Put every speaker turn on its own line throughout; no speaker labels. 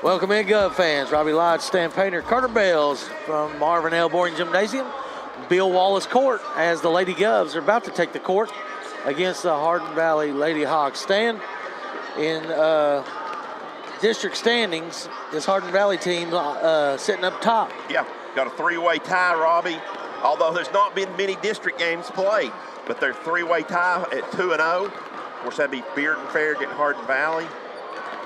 Welcome in, Gov fans. Robbie Lodge, Stan Painter, Carter Bales from Marvin L. Boring Gymnasium, Bill Wallace Court, as the Lady Govs are about to take the court against the Hardin Valley Lady Hawks. Stan, in district standings, this Hardin Valley team sitting up top.
Yeah, got a three-way tie, Robbie, although there's not been many district games played, but they're three-way tie at 2-0. Of course, that'd be Beard and Fair getting Hardin Valley.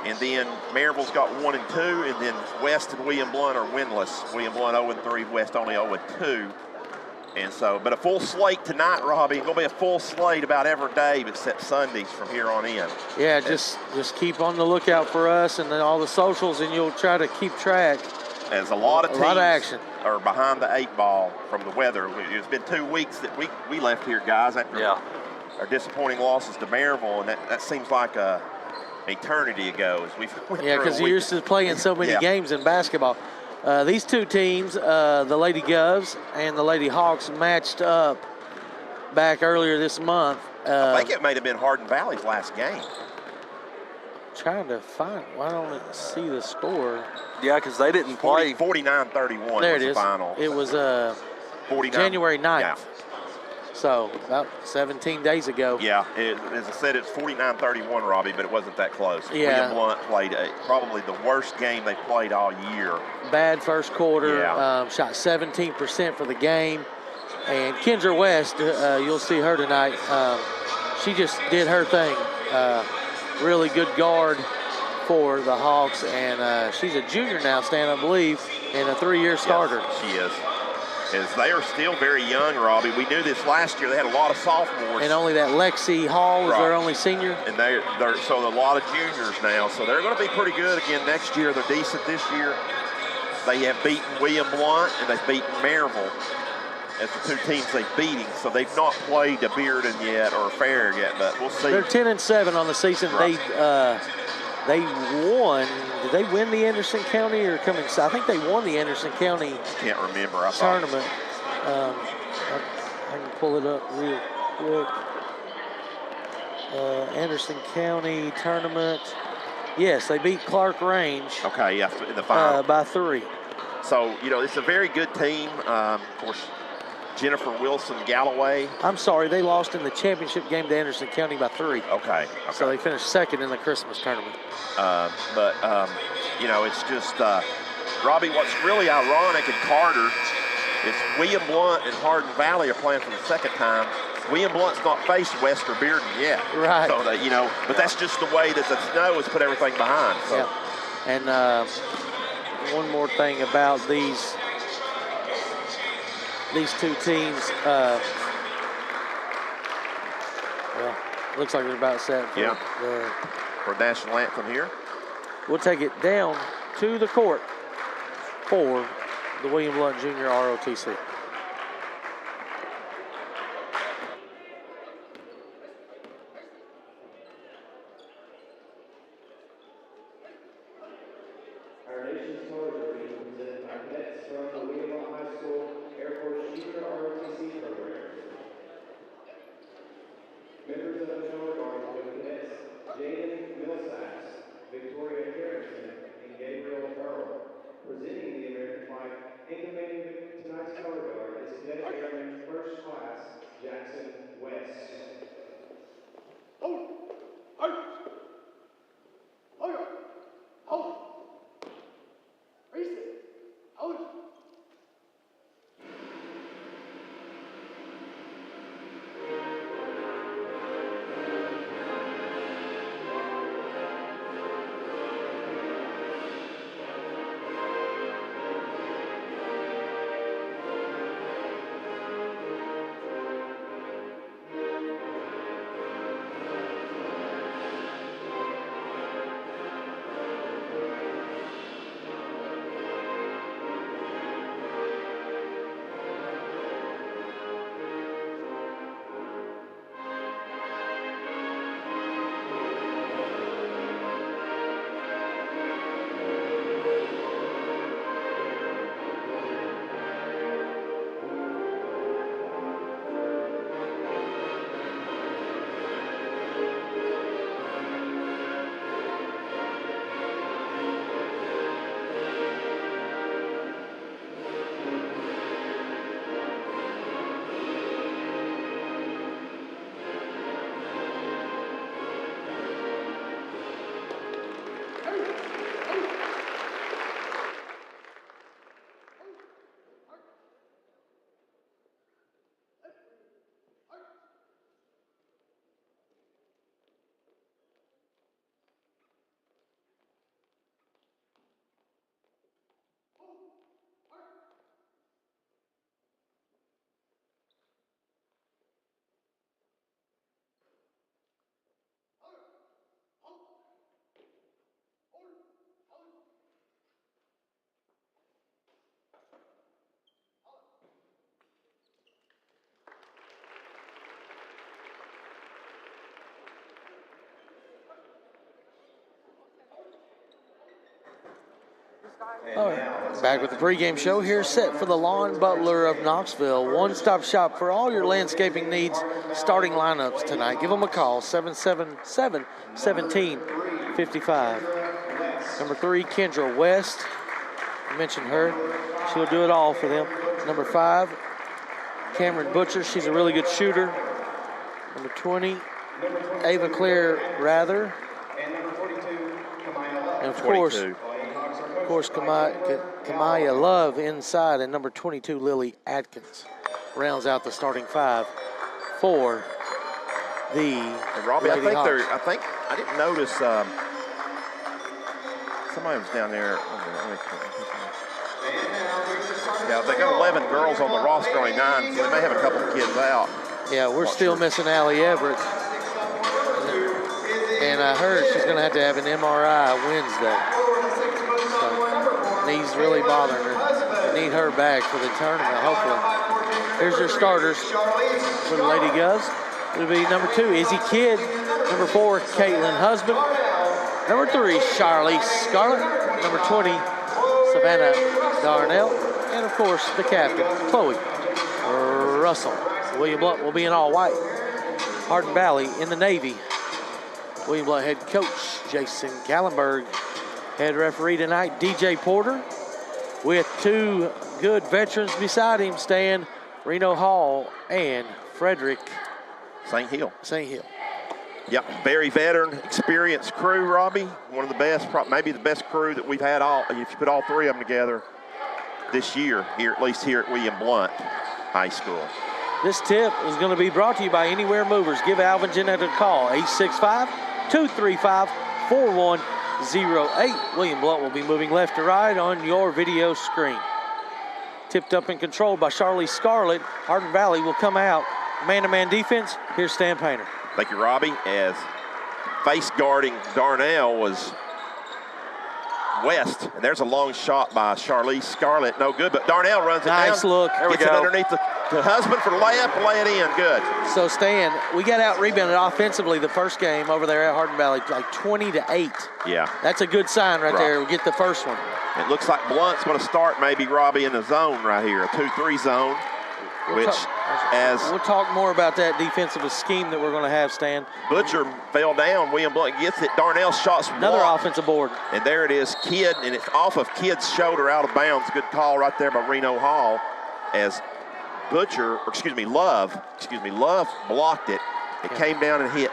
And then Maryville's got 1 and 2, and then West and William Blount are winless. William Blount 0-3, West only 0-2. And so, but a full slate tonight, Robbie. It's going to be a full slate about every day except Sundays from here on in.
Yeah, just keep on the lookout for us and then all the socials, and you'll try to keep track.
There's a lot of teams
action
are behind the 8 ball from the weather. It's been 2 weeks that we left here, guys, after our disappointing losses to Maryville, and that seems like a eternity ago. As
because you're used to playing so many games in basketball. These two teams, the Lady Govs and the Lady Hawks, matched up back earlier this month.
I think it may have been Hardin Valley's last game.
Trying to find, I don't see the score.
Yeah, because they didn't play.
49-31
there
was
it
the
is.
final.
It was January 9th.
Yeah.
So about 17 days ago.
Yeah, as I said, it's 49-31, Robbie, but it wasn't that close.
Yeah.
William Blount played probably the worst game they played all year.
Bad first quarter.
Yeah.
Shot 17% for the game. And Kendra West, you'll see her tonight. She just did her thing. Really good guard for the Hawks, and she's a junior now, Stan, I believe, and a 3-year starter.
Yes, she is. As they are still very young, Robbie. We knew this last year. They had a lot of sophomores.
And only that Lexi Hall is their only senior.
And they're so a lot of juniors now. So they're going to be pretty good again next year. They're decent this year. They have beaten William Blount, and they've beaten Maryville as the 2 teams they've beaten. So they've not played a Bearden yet or a Fair yet, but we'll see.
They're 10-7 on the season.
Right.
They won. Did they win the Anderson County or coming? I think they won the Anderson County.
Can't remember.
Tournament. I can pull it up real quick. Anderson County tournament. Yes, they beat Clark Range.
Okay, yeah, in the final.
By 3.
So, it's a very good team. Of course, Jennifer Wilson Galloway.
I'm sorry, they lost in the championship game to Anderson County by 3.
Okay.
So they finished second in the Christmas tournament.
It's just, Robbie, what's really ironic in Carter is William Blount and Hardin Valley are playing for the second time. William Blount's not faced West or Bearden yet.
Right.
So, but that's just the way that the snow has put everything behind. So.
Yeah. And one more thing about these 2 teams. Looks like they're about set
for national anthem here.
We'll take it down to the court for the William Blount Junior ROTC.
Our nation's colors are being presented by cadets from the William Blount High School Air Force Junior ROTC program. Members of the color guard with cadets Jaden Millsaps, Victoria Harrison, and Gabriel Earl. Presenting the American flag and commanding tonight's color guard is Cadet Airman First Class Jackson West.
All right, back with the pregame show here, set for the Lawn Butler of Knoxville. One-stop shop for all your landscaping needs. Starting lineups tonight. Give them a call, 777-1755. Number 3, Kendra West. I mentioned her. She'll do it all for them. Number 5, Cameron Butcher. She's a really good shooter. Number 20, Ava Claire Rather. And of course, Kamaya Love inside, and number 22, Lily Atkins, rounds out the starting 5 for the
and Robbie,
Lady Hawks.
I didn't notice somebody was down there. Yeah, they got 11 girls on the roster, only 9, so they may have a couple of kids out.
Yeah, we're still missing Allie Everett. And I heard she's going to have an MRI Wednesday. So, knees really bothering her. They need her back for the tournament, hopefully. Here's your starters for the Lady Govs. It'll be number 2, Izzy Kidd. Number 4, Caitlin Husband. Number 3, Charlie Scarlett. Number 20, Savannah Darnell. And, of course, the captain, Chloe Russell. William Blount will be in all white. Hardin Valley in the Navy. William Blount head coach, Jason Gallenberg. Head referee tonight, DJ Porter. With 2 good veterans beside him, Stan Reno Hall and Frederick
St. Hill. Yep, very veteran, experienced crew, Robbie. One of the best, maybe the best crew that we've had if you put all 3 of them together this year, here at least here at William Blount High School.
This tip is going to be brought to you by Anywhere Movers. Give Alvin Jeanette a call, 865-235-4108. William Blount will be moving left to right on your video screen. Tipped up and controlled by Charlie Scarlett. Hardin Valley will come out. Man-to-man defense, here's Stan Painter.
Thank you, Robbie. As face guarding Darnell was West, and there's a long shot by Charlize Scarlett. No good, but Darnell runs it down.
Nice look.
There we go. It underneath the Husband for the layup, lay it in. Good.
So, Stan, we got out-rebounded offensively the first game over there at Hardin Valley, like 20-8.
Yeah.
That's a good sign right there. We get the first one.
It looks like Blunt's going to start maybe, Robbie, in the zone right here, a 2-3 zone.
We'll talk more about that defensive scheme that we're going to have, Stan.
Butcher fell down. William Blount gets it. Darnell's shot's
another
blocked.
Offensive board. And
there it is, Kidd, and it's off of Kidd's shoulder out of bounds. Good call right there by Reno Hall as Love blocked it. It came down and hit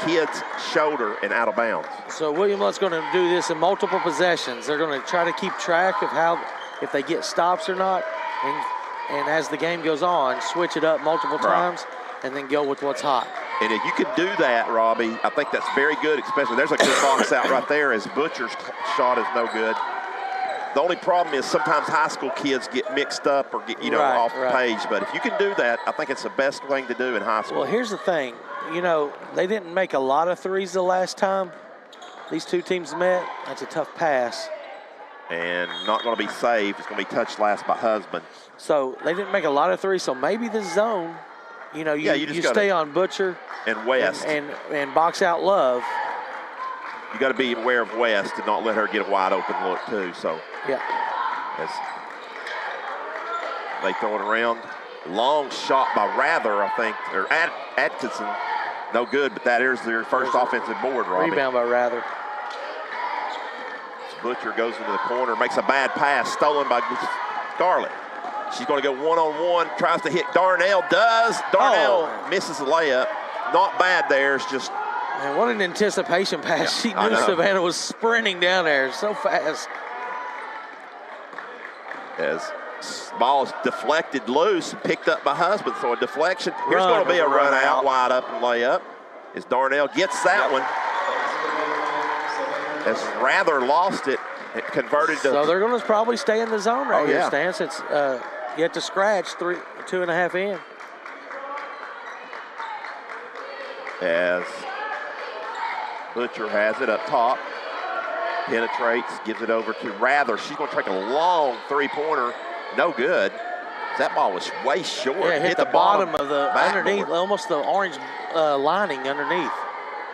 Kidd's shoulder and out of bounds.
So William Blount's going to do this in multiple possessions. They're going to try to keep track of if they get stops or not. And as the game goes on, switch it up multiple times and then go with what's hot.
And if you can do that, Robbie, I think that's very good, especially there's a good box out right there as Butcher's shot is no good. The only problem is sometimes high school kids get mixed up or get, off the page. But if you can do that, I think it's the best thing to do in high school.
Well, here's the thing. They didn't make a lot of threes the last time these two teams met. That's a tough pass.
And not going to be saved. It's going to be touched last by Husband.
So they didn't make a lot of threes. So maybe the zone, you stay on Butcher
and West
and box out Love.
You got to be aware of West and not let her get a wide open look too. So as they throw it around, long shot by Rather, I think, or Atkinson, no good. But that is their first offensive board, Robbie.
Rebound by Rather.
Butcher goes into the corner, makes a bad pass, stolen by Scarlett. She's going to go one-on-one, tries to hit Darnell, Darnell misses the layup. Not bad there, it's just.
Man, what an anticipation pass. She knew Savannah was sprinting down there so fast.
As ball is deflected loose, picked up by Husband, so a deflection. Here's going to be a run out, wide up and layup. As Darnell gets that one. As Rather lost it, it converted to.
So they're going to probably stay in the zone right here, Stan, since you have to scratch 2.5 in.
As Butcher has it up top, penetrates, gives it over to Rather. She's going to take a long three-pointer, no good. That ball was way short.
Yeah, hit the bottom of the underneath, almost the orange lining underneath.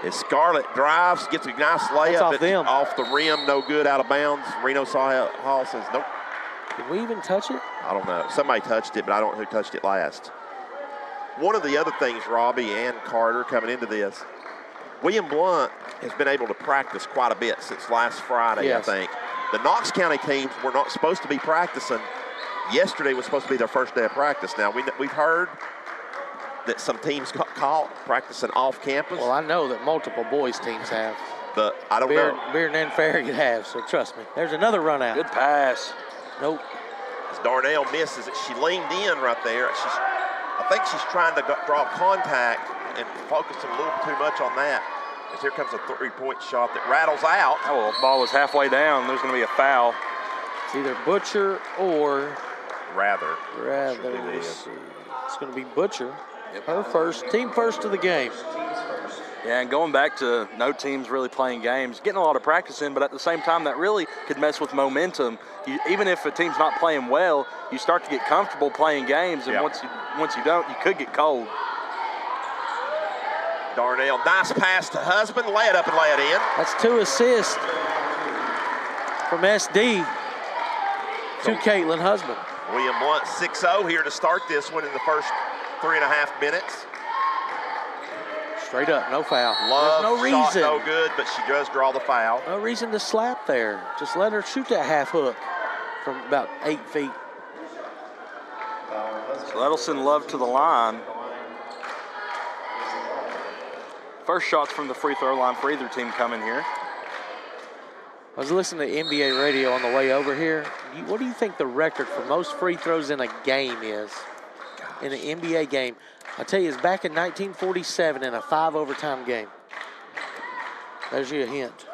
As Scarlett drives, gets a nice layup.
off
It's
them.
off the rim, no good, out of bounds. Reno Hall says, nope.
Did we even touch it?
I don't know. Somebody touched it, but I don't know who touched it last. One of the other things, Robbie and Carter, coming into this, William Blount has been able to practice quite a bit since last Friday,
Yes.
I think. The Knox County teams were not supposed to be practicing. Yesterday was supposed to be their first day of practice. Now, we've heard that some teams got caught practicing off campus,
Well, I know that multiple boys teams have.
but I don't know.
Bearden and Farragut have, so trust me. There's another run out.
Good pass.
Nope.
As Darnell misses it, she leaned in right there. I think she's trying to draw contact and focusing a little too much on that. As here comes a three-point shot that rattles out.
Oh, well, the ball was halfway down. There's going to be a foul.
It's either Butcher or
Rather.
let's see. It's going to be Butcher. Her first, team first of the game.
Yeah, and going back to no teams really playing games, getting a lot of practice in, but at the same time, that really could mess with momentum. Even if a team's not playing well, you start to get comfortable playing games, and once you don't, you could get cold.
Darnell, nice pass to Husband. Lay it up and lay it in.
That's 2 assists from SD to Caitlin Husband.
William Blount 6-0 here to start this one in the first 3.5 minutes.
Straight up, no foul.
Love
There's no
shot,
reason.
no good, but she does draw the foul.
No reason to slap there. Just let her shoot that half hook from about 8 feet.
So that'll send Love to the line. First shots from the free throw line for either team coming here.
I was listening to NBA radio on the way over here. What do you think the record for most free throws in a game is? In an NBA game? I tell you, it's back in 1947 in a 5 overtime game. There's you a hint.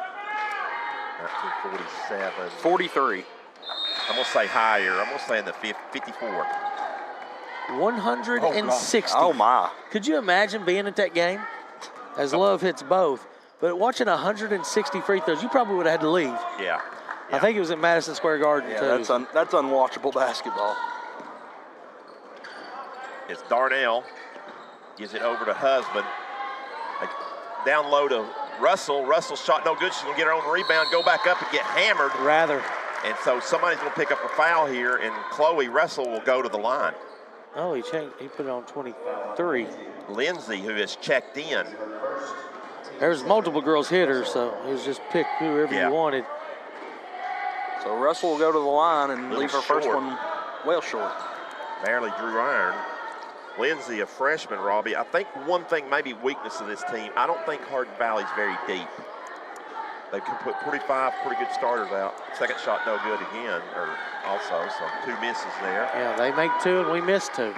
1947.
43.
I'm going to say higher. I'm going to say in the 54.
160.
Oh, my.
Could you imagine being at that game? As Love hits both. But watching 160 free throws, you probably would have had to leave.
Yeah.
I think it was at Madison Square Garden,
Yeah,
too.
that's unwatchable basketball.
It's Darnell. Gives it over to Husband. Down low to Russell. Russell's shot no good. She's going to get her own rebound, go back up and get hammered.
Rather.
And so somebody's going to pick up a foul here, and Chloe Russell will go to the line.
Oh, he changed. He put it on 23.
Lindsay, who has checked in.
There's multiple girls hit her, so it was just pick whoever you wanted.
So Russell will go to the line and
Little
leave her first
short.
one well short.
Barely drew iron. Lindsay, a freshman, Robbie. I think one thing, maybe weakness of this team, I don't think Hardin Valley's very deep. They can put 45 pretty good starters out. Second shot no good again, or also, so 2 misses there.
Yeah, they make 2 and we miss 2.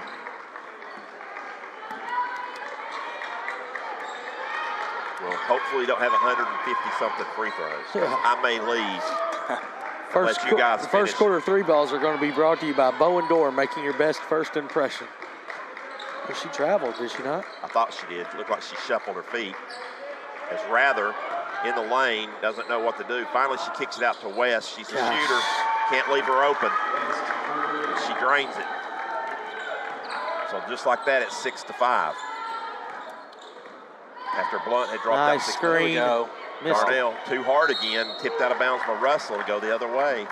Well, hopefully don't have 150-something free throws.
Yeah.
I may leave.
First,
Let you guys
first
finish.
quarter 3 balls are going to be brought to you by Bowen Door, making your best first impression. Well, she traveled, did she not?
I thought she did. It looked like she shuffled her feet. As Rather in the lane, doesn't know what to do. Finally, she kicks it out to West. She's a shooter. Can't leave her open. She drains it. So just like that, it's 6-5. After Blount had dropped
Nice
that
screen. Missed it.
Darnell too hard again. Tipped out of bounds by Russell to go the other way.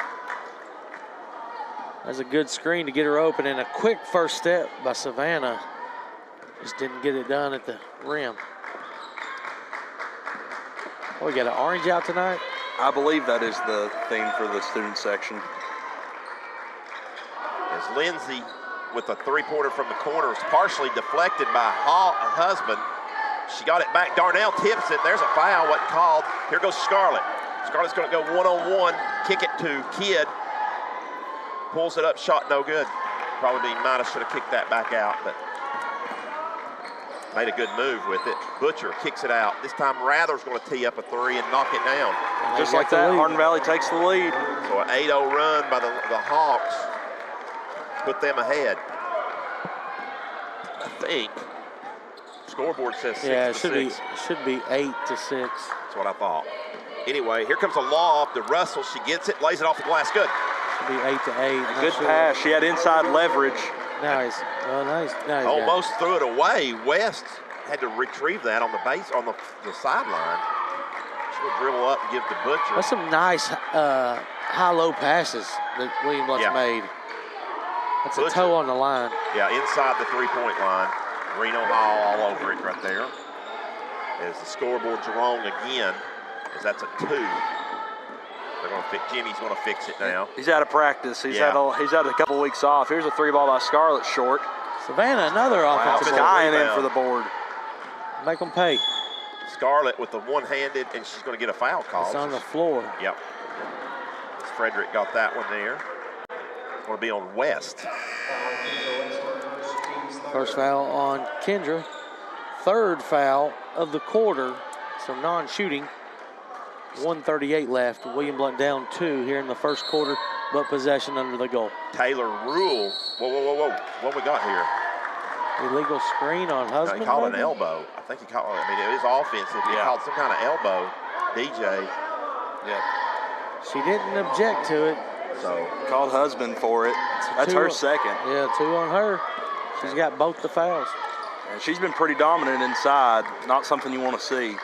That's a good screen to get her open, and a quick first step by Savannah. Just didn't get it done at the rim. Oh, we got an orange out tonight?
I believe that is the theme for the student section.
As Lindsay, with a three-pointer from the corner, was partially deflected by Husband. She got it back. Darnell tips it. There's a foul, wasn't called. Here goes Scarlett. Scarlett's going to go one-on-one, kick it to Kidd. Pulls it up, shot no good. Probably might have should have kicked that back out, but made a good move with it. Butcher kicks it out. This time Rather's going to tee up a 3 and knock it down.
Just like that, Hardin Valley takes the lead.
So an 8-0 run by the Hawks put them ahead. I think. Scoreboard says 6-6.
Yeah, it should be 8-6.
That's what I thought. Anyway, here comes a lob to Russell. She gets it, lays it off the glass. Good.
Should be 8-8.
Good pass. She had inside leverage.
Nice. Oh, nice.
Almost threw it away. West had to retrieve that on the base, on the sideline. She's going to dribble up and give to Butcher.
That's some nice high-low passes that William Blount's made. That's
Butcher.
a toe on the line.
Yeah, inside the three-point line. Reno Hall all over it right there. As the scoreboard's wrong again, as that's a 2. They're going to fix. Jimmy's going to fix it now.
He's out of practice. He's had a couple weeks off. Here's a 3 ball by Scarlett short.
Savannah, another offensive board.
Dying in for the board.
Make them pay.
Scarlett with the one-handed, and she's going to get a foul call.
It's on the floor.
Yep. Frederick got that one there. It's going to be on West.
First foul on Kendra. Third foul of the quarter, so non-shooting. 1:38 left. William Blount down 2 here in the first quarter, but possession under the goal.
Taylor Rule. Whoa. What we got here?
Illegal screen on
No,
Husband.
he called an
maybe?
elbow. I think he called, it is offensive. He called some kind of elbow. DJ.
Yep.
She didn't object to it.
So
Called Husband for it. That's her second.
Yeah, 2 on her. She's got both the fouls.
And she's been pretty dominant inside. Not something you want to see.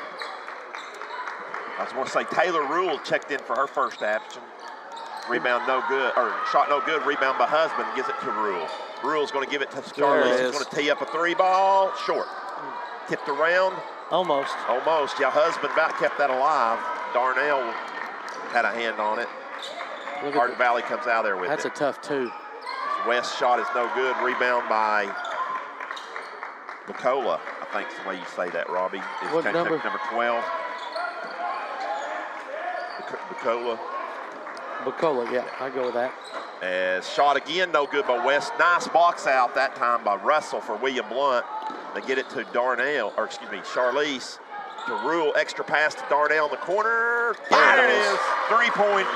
I just want to say Taylor Rule checked in for her first action. Rebound no good, or shot no good. Rebound by Husband, gives it to Rule. Rule's going to give it to Scarlett. He's going to tee up a 3 ball, short. Tipped around.
Almost.
Yeah, Husband about kept that alive. Darnell had a hand on it. Hardin Valley comes out there with
That's
it.
a tough 2.
West shot is no good. Rebound by Nicola, I think is the way you say that, Robbie.
What number?
Number 12.
Bacola, yeah, I go with that.
As shot again, no good by West. Nice box out that time by Russell for William Blount. They get it to Charlize. To Rule, extra pass to Darnell in the corner. There it is. 3-point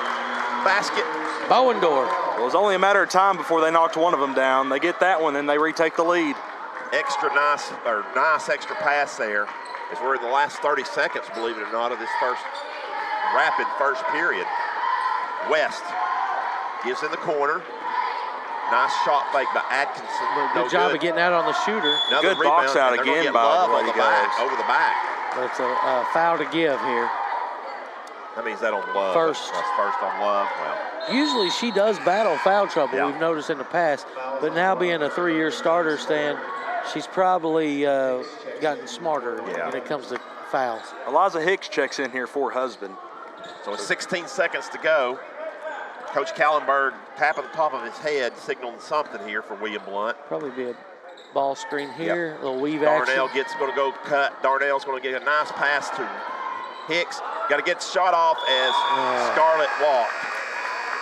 basket.
Bowendorf.
Well, it was only a matter of time before they knocked one of them down. They get that one, and they retake the lead.
Nice extra pass there. As we're in the last 30 seconds, believe it or not, of this rapid first period. West gives in the corner. Nice shot fake by Atkinson.
Good job of getting out on the shooter.
Another
Good box
rebound,
out
and they're
again
gonna
by
get Love
Lady
over the back.
That's a foul to give here.
That means that on Love.
First.
That's first on Love. Well,
Usually she does battle foul trouble,
Yeah.
we've noticed in the past. But now being a 3-year starter, Stan, she's probably gotten smarter when it comes to fouls.
Eliza Hicks checks in here for Husband.
so with 16 seconds to go, Coach Kallenberg tapping the top of his head, signaling something here for William Blount.
Probably be a ball screen here, a little weave
Darnell
action.
going to go cut. Darnell's going to get a nice pass to Hicks. Got to get the shot off as Scarlett walked.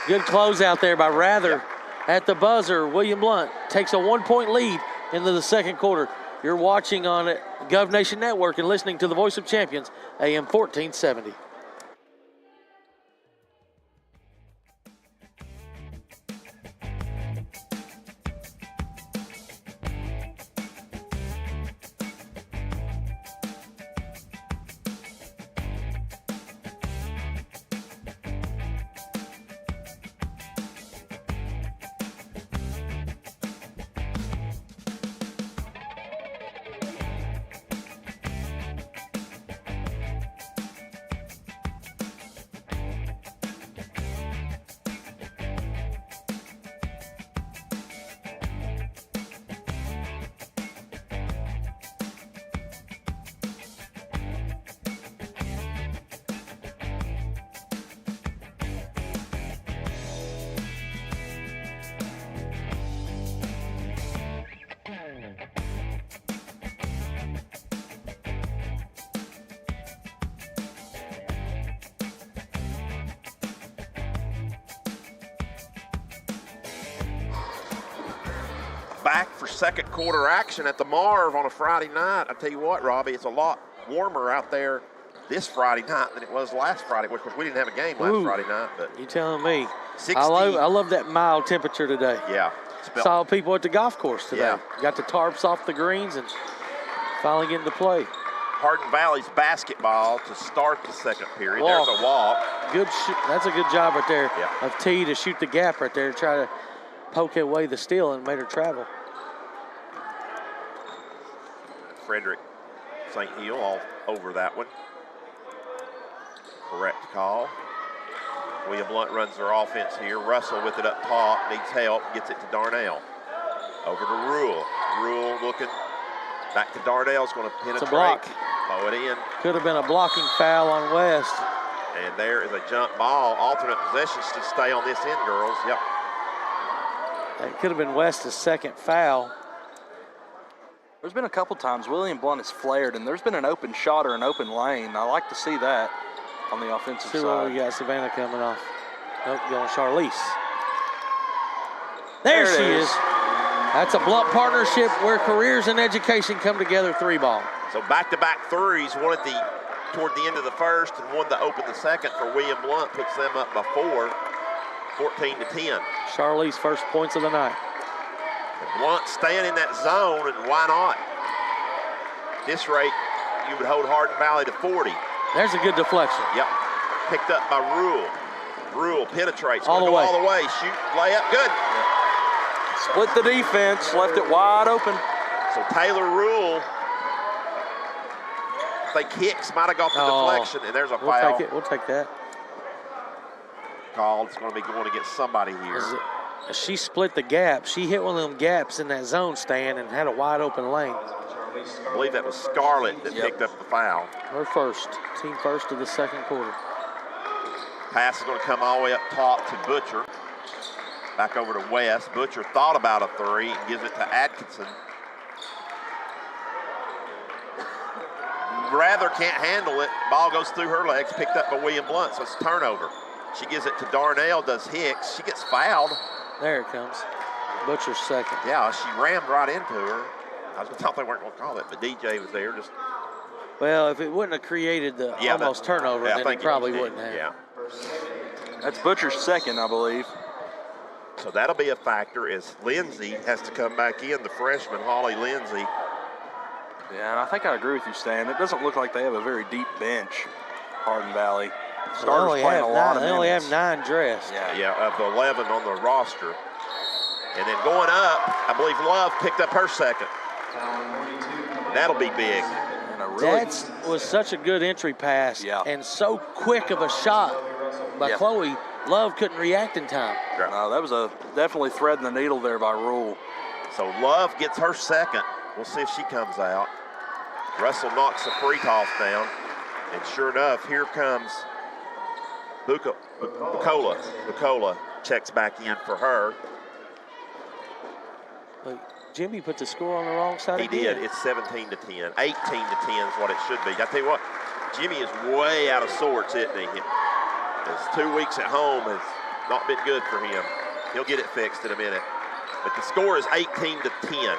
Good close out there by Rather. At the buzzer, William Blount takes a 1-point lead into the second quarter. You're watching on Gov Nation Network and listening to the Voice of Champions, AM 1470.
Back for second quarter action at the Marv on a Friday night. I tell you what, Robbie, it's a lot warmer out there this Friday night than it was last Friday. Of course, we didn't have a game last Friday night, but
You telling me?
60.
I love that mild temperature today.
Yeah.
Saw people at the golf course today.
Yeah.
Got the tarps off the greens and finally getting to play.
Hardin Valley's basketball to start the second period.
Walk.
There's a walk.
That's a good job right there
Yeah.
of T to shoot the gap right there, try to poke away the steal and made her travel.
Frederick St. Hill all over that one. Correct call. William Blount runs their offense here. Russell with it up top, needs help, gets it to Darnell. Over to Rule. Rule looking back to Darnell's going to penetrate.
It's a block.
Blow it in.
Could have been a blocking foul on West.
And there is a jump ball. Alternate possessions to stay on this end, girls. Yep.
It could have been West's second foul.
There's been a couple times William Blount has flared, and there's been an open shot or an open lane. I like to see that on the offensive
See
side.
what we got, Savannah coming off. Nope, going Charlize. There she is. That's a Blount partnership where careers and education come together, 3-ball.
So back-to-back threes, one at toward the end of the first and one to open the second for William Blount, puts them up by 4, 14-10.
Charlize first points of the night.
And Blount staying in that zone, and why not? This rate, you would hold Hardin Valley to 40.
There's a good deflection.
Yep. Picked up by Rule. Rule penetrates.
All the way.
All the way. Shoot, layup, good.
Split the defense, left it wide open.
So Taylor Rule, I think Hicks might have got the deflection, and there's a
We'll
foul
take it. We'll take that.
called. It's going to be going against somebody here.
She split the gap. She hit one of them gaps in that zone stand and had a wide open lane.
I believe that was Scarlett that picked up the foul.
Her first, team first of the second quarter.
Pass is going to come all the way up top to Butcher. Back over to West. Butcher thought about a three and gives it to Atkinson. Rather can't handle it. Ball goes through her legs, picked up by William Blount, so it's a turnover. She gives it to Darnell, does Hicks. She gets fouled.
There it comes. Butcher's second.
Yeah, she rammed right into her. I thought they weren't going to call it, but DJ was there just.
Well, if it wouldn't have created the almost turnover, then it probably wouldn't have.
Yeah.
That's Butcher's second, I believe.
So that'll be a factor as Lindsay has to come back in, the freshman, Holly Lindsay.
Yeah, and I think I agree with you, Stan. It doesn't look like they have a very deep bench, Hardin Valley. Starters playing a lot of minutes.
They only have 9 dressed.
Yeah, of the 11 on the roster. And then going up, I believe Love picked up her second. That'll be big.
That was such a good entry pass and so quick of a shot by Chloe. Love couldn't react in time.
No, that was definitely threading the needle there by Rule.
So Love gets her second. We'll see if she comes out. Russell knocks the free toss down. And sure enough, here comes Bucola. Bucola checks back in for her.
Jimmy put the score on the wrong side
He did. It's 17-10. 18-10 is what it should be. I tell you what, Jimmy is way out of sorts, isn't he? His 2 weeks at home has not been good for him. He'll get it fixed in a minute. But the score is 18-10.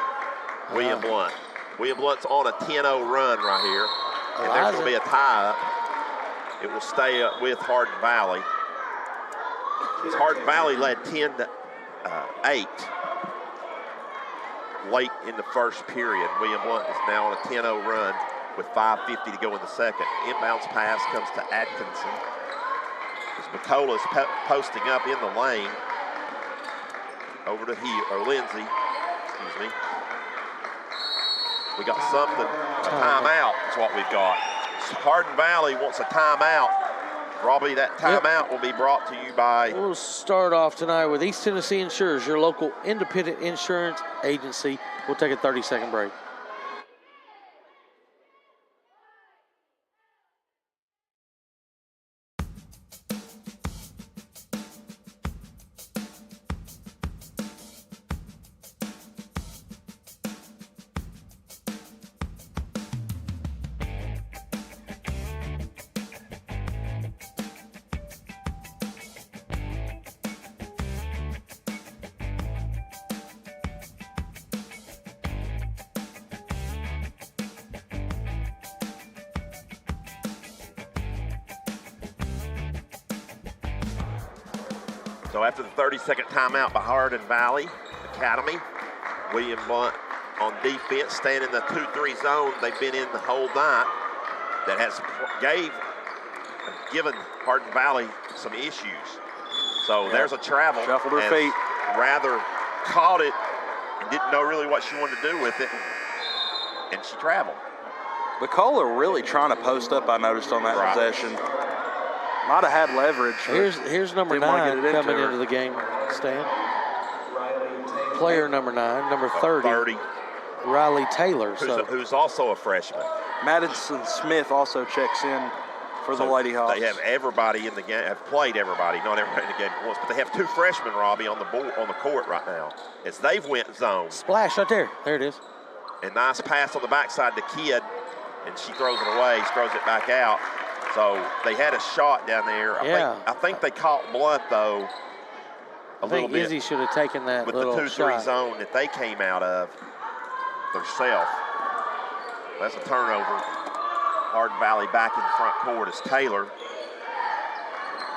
William Blount. William Blount's on a 10-0 run right here. And there's going to be a tie-up. It will stay up with Hardin Valley. Hardin Valley led 10-8 late in the first period. William Blount is now on a 10-0 run with 5:50 to go in the second. Inbounds pass comes to Atkinson. As Bucola's posting up in the lane. Over to Lindsay, excuse me. We got something, a timeout is what we've got. Hardin Valley wants a timeout. Robbie, that timeout will be brought to you by...
We'll start off tonight with East Tennessee Insurers, your local independent insurance agency. We'll take a 30-second break.
So after the 30-second timeout by Hardin Valley Academy, William Blount on defense, staying in the 2-3 zone they've been in the whole night. That has given Hardin Valley some issues. So there's a travel.
Shuffled her feet.
Rather caught it and didn't know really what she wanted to do with it, and she traveled.
McCullough really trying to post up, I noticed, on that
Right.
possession. Might have had leverage. but
Here's number
didn't wanna
9
get it into
coming
her.
into the game, Stan. Player number 9, number 30, Riley Taylor.
Who's also a freshman.
Madison Smith also checks in for the Lady Hawks.
They have everybody in the game, have played everybody, not everybody in the game at once, but they have 2 freshmen, Robbie, on the court right now. As they've went zone.
Splash right there. There it is.
And nice pass on the backside to Kidd, and she throws it away. She throws it back out. So they had a shot down there. I think they caught Blount, though, a little bit.
Izzy should have taken that
with
little
the 2-3
shot.
zone that they came out of themselves. That's a turnover. Hardin Valley back in front court as Taylor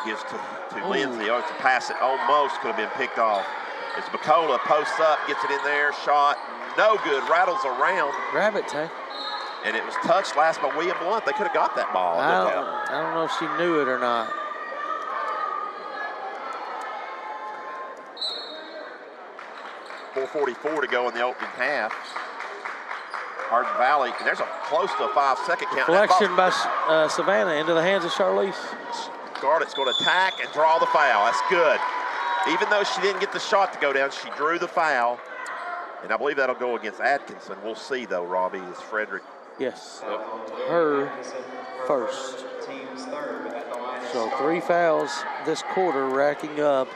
gives to Lindsay. Oh, it's a pass that almost could have been picked off. As McCullough posts up, gets it in there, shot, no good, rattles around.
Grab it, Tay.
And it was touched last by William Blount. They could have got that ball.
I don't know if she knew it or not.
.444 to go in the opening half. Hardin Valley, and there's a close to a 5-second count.
Collection by Savannah into the hands of Charlize.
Scarlett's going to attack and draw the foul. That's good. Even though she didn't get the shot to go down, she drew the foul. And I believe that'll go against Atkinson. We'll see, though, Robbie, as Frederick.
Yes, her first. So 3 fouls this quarter, racking up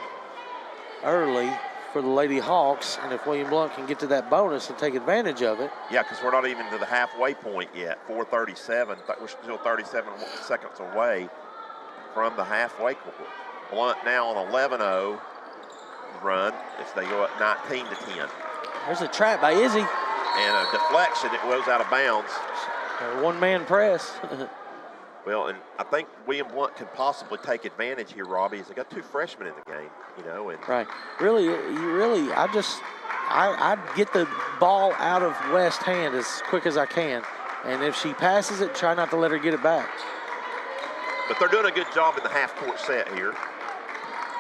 early for the Lady Hawks. And if William Blount can get to that bonus and take advantage of it.
Yeah, because we're not even to the halfway point yet. 4:37. We're still 37 seconds away from the halfway point. Blount now on 11-0 run as they go up 19-10.
There's a trap by Izzy.
And a deflection that goes out of bounds.
A one-man press.
Well, and I think William Blount could possibly take advantage here, Robbie, as they got 2 freshmen in the game, you know. And
Right. I'd get the ball out of West's hand as quick as I can. And if she passes it, try not to let her get it back.
But they're doing a good job in the half-court set here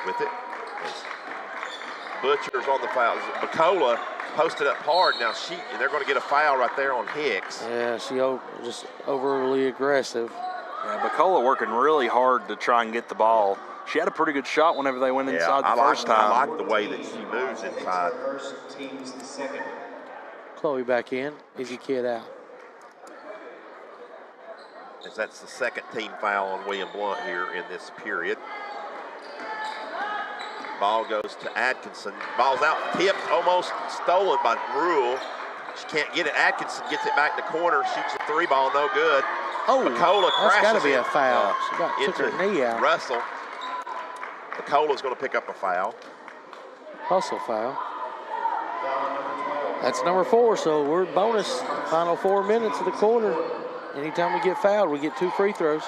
with it. Butcher's on the foul. McCullough posted up hard. Now they're going to get a foul right there on Hicks.
Yeah, she just overly aggressive.
Yeah, McCullough working really hard to try and get the ball. She had a pretty good shot whenever they went inside the first time.
I like the way that she moves inside.
Chloe back in. Izzy Kidd out.
As that's the second team foul on William Blount here in this period. Ball goes to Atkinson. Ball's out, tipped, almost stolen by Rule. She can't get it. Atkinson gets it back in the corner, shoots a 3 ball, no good.
Oh,
McCullough
that's got to
crashes
be a foul. She took her knee out.
Russell. McCullough's going to pick up a foul.
Hustle foul. That's number 4, so we're bonus. Final 4 minutes of the quarter. Anytime we get fouled, we get 2 free throws.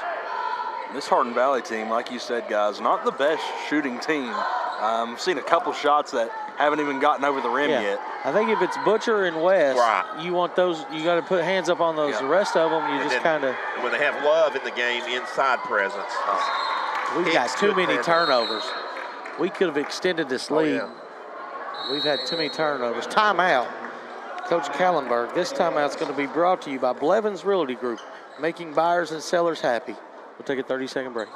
This Hardin Valley team, like you said, guys, not the best shooting team. I've seen a couple shots that haven't even gotten over the rim yet.
I think if it's Butcher and West, you want those, you got to put hands up on those.
Yeah.
The rest of them, you
And
just
then
kind of.
when they have Love in the game, inside presence.
We've got too many turnovers. We could have extended this lead.
Yeah.
We've had too many turnovers. Timeout. Coach Kallenberg, this timeout's going to be brought to you by Blevins Realty Group, making buyers and sellers happy. We'll take a 30-second break.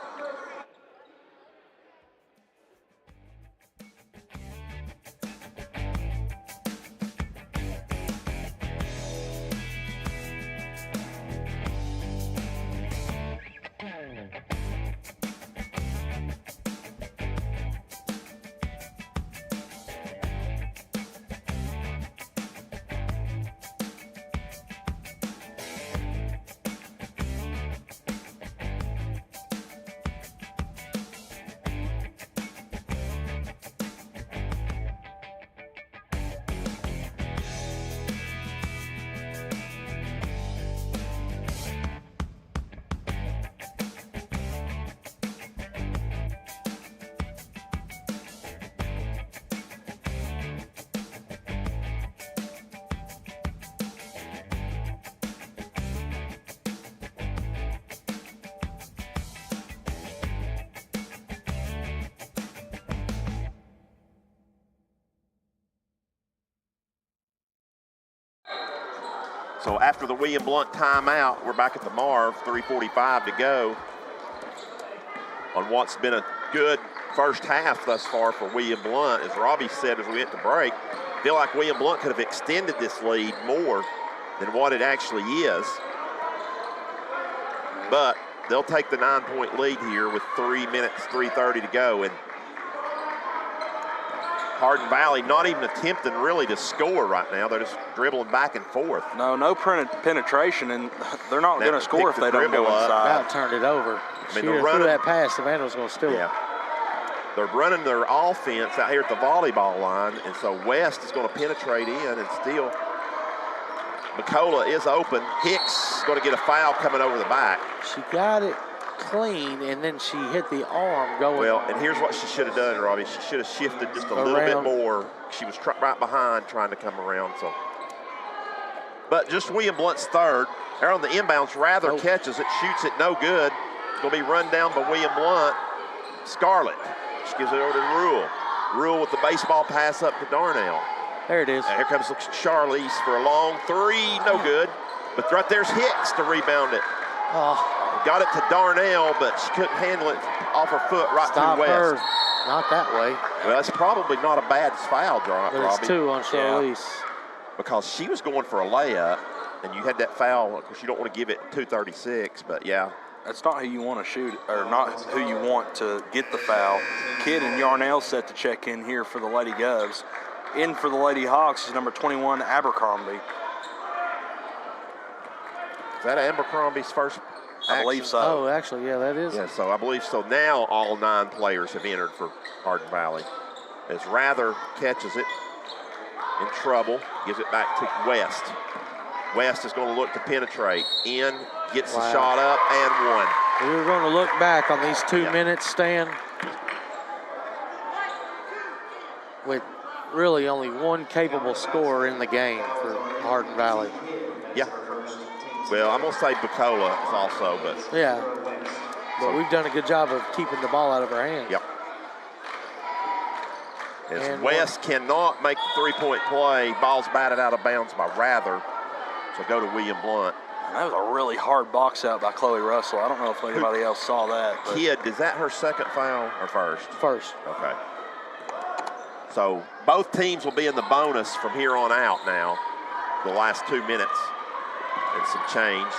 So after the William Blount timeout, we're back at the Marv, 3:45 to go on what's been a good first half thus far for William Blount. As Robbie said as we went to break, I feel like William Blount could have extended this lead more than what it actually is. But they'll take the 9-point lead here with 3 minutes, 3:30 to go. And Hardin Valley not even attempting really to score right now. They're just dribbling back and forth.
No penetration, and they're not going to score if they don't go inside.
About turned it over.
I mean,
She threw that pass, Savannah was going to steal it.
They're running their offense out here at the volleyball line, and so West is going to penetrate in and steal. McCullough is open. Hicks is going to get a foul coming over the back.
She got it clean, and then she hit the arm going.
Well, and here's what she should have done, Robbie. She should have shifted just a little bit more. She was right behind trying to come around. So, but just William Blount's third. There on the inbounds, Rather catches it, shoots it, no good. It's going to be run down by William Blount. Scarlett. She gives it over to Rule. Rule with the baseball pass up to Darnell.
There it is.
And here comes Charlize for a long three, no good. But right there's Hicks to rebound it.
Oh,
Got it to Darnell, but she couldn't handle it off her foot right
stop
to West.
her. Not that way.
Well, that's probably not a bad foul drop,
But
Robbie.
it's 2 on Charlize.
Because she was going for a layup, and you had that foul. Of course, you don't want to give it 2:36, but yeah.
That's not who you want to shoot, or not who you want to get the foul. Kidd and Yarnell set to check in here for the Lady Govs. In for the Lady Hawks is number 21, Abercrombie.
Is that Abercrombie's first action?
I believe so.
Oh, actually, yeah, that is.
Yeah, so I believe so. Now all 9 players have entered for Hardin Valley. As Rather catches it in trouble, gives it back to West. West is going to look to penetrate. In, gets the shot up, and one.
We were going to look back on these 2 minutes, Stan, with really only one capable scorer in the game for Hardin Valley.
Yeah. Well, I'm going to say Bucola also, but.
Yeah. But we've done a good job of keeping the ball out of our hands.
Yep. As
And
West cannot make the 3-point play, ball's batted out of bounds by Rather. So go to William Blount.
That was a really hard box out by Chloe Russell. I don't know if anybody else saw that. But
Kidd, is that her second foul or first?
First.
Okay. So both teams will be in the bonus from here on out now, the last 2 minutes and some change.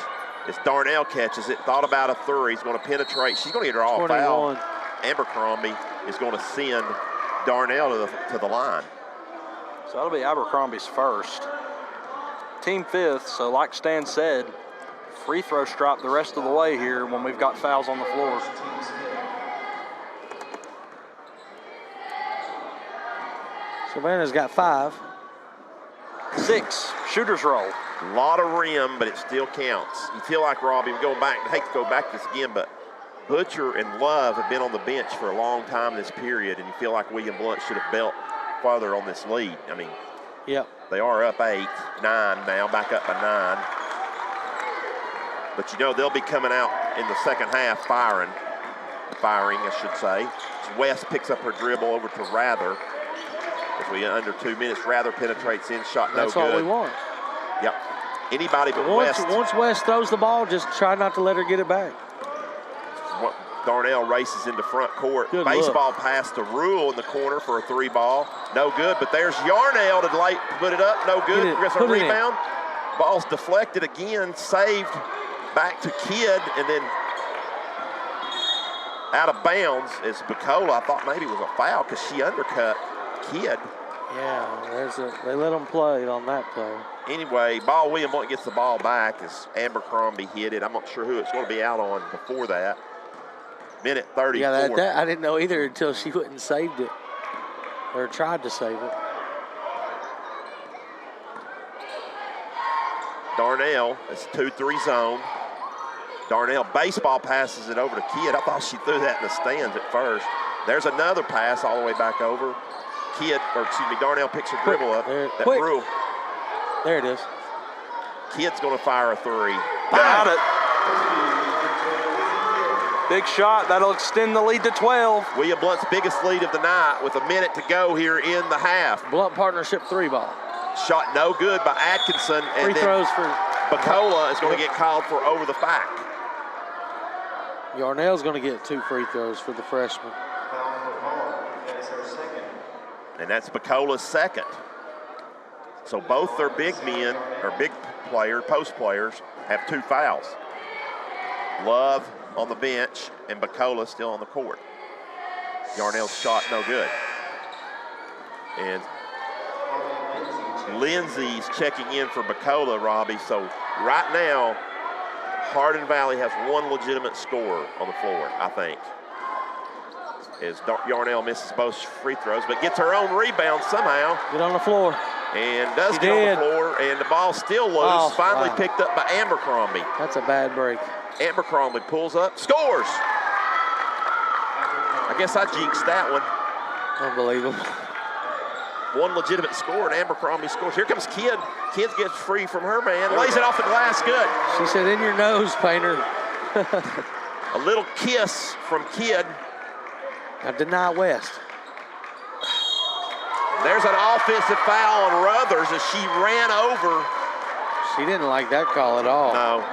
As Darnell catches it, thought about a three, he's going to penetrate. She's going to get her all foul. Abercrombie is going to send Darnell to the line.
So that'll be Abercrombie's first. Team fifth, so like Stan said, free throw strop the rest of the way here when we've got fouls on the floor.
Savannah's got 5.
6, shooter's roll.
A lot of rim, but it still counts. You feel like, Robbie, going back, I hate to go back to this again, but Butcher and Love have been on the bench for a long time this period, and you feel like William Blount should have built farther on this lead. I mean,
Yep.
they are up 8, 9 now, back up by 9. But you know they'll be coming out in the second half firing, I should say. As West picks up her dribble over to Rather. As we under 2 minutes, Rather penetrates in, shot no good.
That's all we want.
Yep. Anybody but
Once
West.
West throws the ball, just try not to let her get it back.
Darnell races into front court.
Good
Baseball
look.
pass to Rule in the corner for a 3 ball. No good, but there's Yarnell to put it up. No good. Gets a
Put it in.
rebound. Ball's deflected again, saved back to Kidd, and then out of bounds is Bucola. I thought maybe it was a foul because she undercut Kidd.
Yeah, they let them play on that play.
Anyway, William Blount gets the ball back as Abercrombie hit it. I'm not sure who it's going to be out on before that. Minute 34.
Yeah, that I didn't know either until she went and saved it, or tried to save it.
Darnell, it's 2-3 zone. Darnell baseball passes it over to Kidd. I thought she threw that in the stands at first. There's another pass all the way back over. Darnell picks her dribble up.
Quick.
Rule.
There it is.
Kidd's going to fire a 3.
Got it. Big shot. That'll extend the lead to 12.
William Blount's biggest lead of the night with a minute to go here in the half.
Blount partnership 3 ball.
Shot no good by Atkinson.
Free throws for
Bacola is going to get called for over the back.
Yarnell's going to get 2 free throws for the freshman.
That's our second.
And that's Bacola's second. So both their big men, or big player, post players, have 2 fouls. Love on the bench and Bacola still on the court. Yarnell's shot no good. And Lindsay's checking in for Bacola, Robbie. So right now, Hardin Valley has 1 legitimate scorer on the floor, I think. As Yarnell misses both free throws, but gets her own rebound somehow.
Get on the floor.
And does
She
get
did.
on the floor, and the ball's still loose.
Oh,
Finally
wow.
picked up by Abercrombie.
That's a bad break.
Abercrombie pulls up, scores. I guess I jinxed that one.
Unbelievable.
1 legitimate score, and Abercrombie scores. Here comes Kidd. Kidd gets free from her man, lays it off the glass, good.
She said, in your nose, Painter.
A little kiss from Kidd.
Now deny West.
There's an offensive foul on Ruthers as she ran over.
She didn't like that call at all.
No,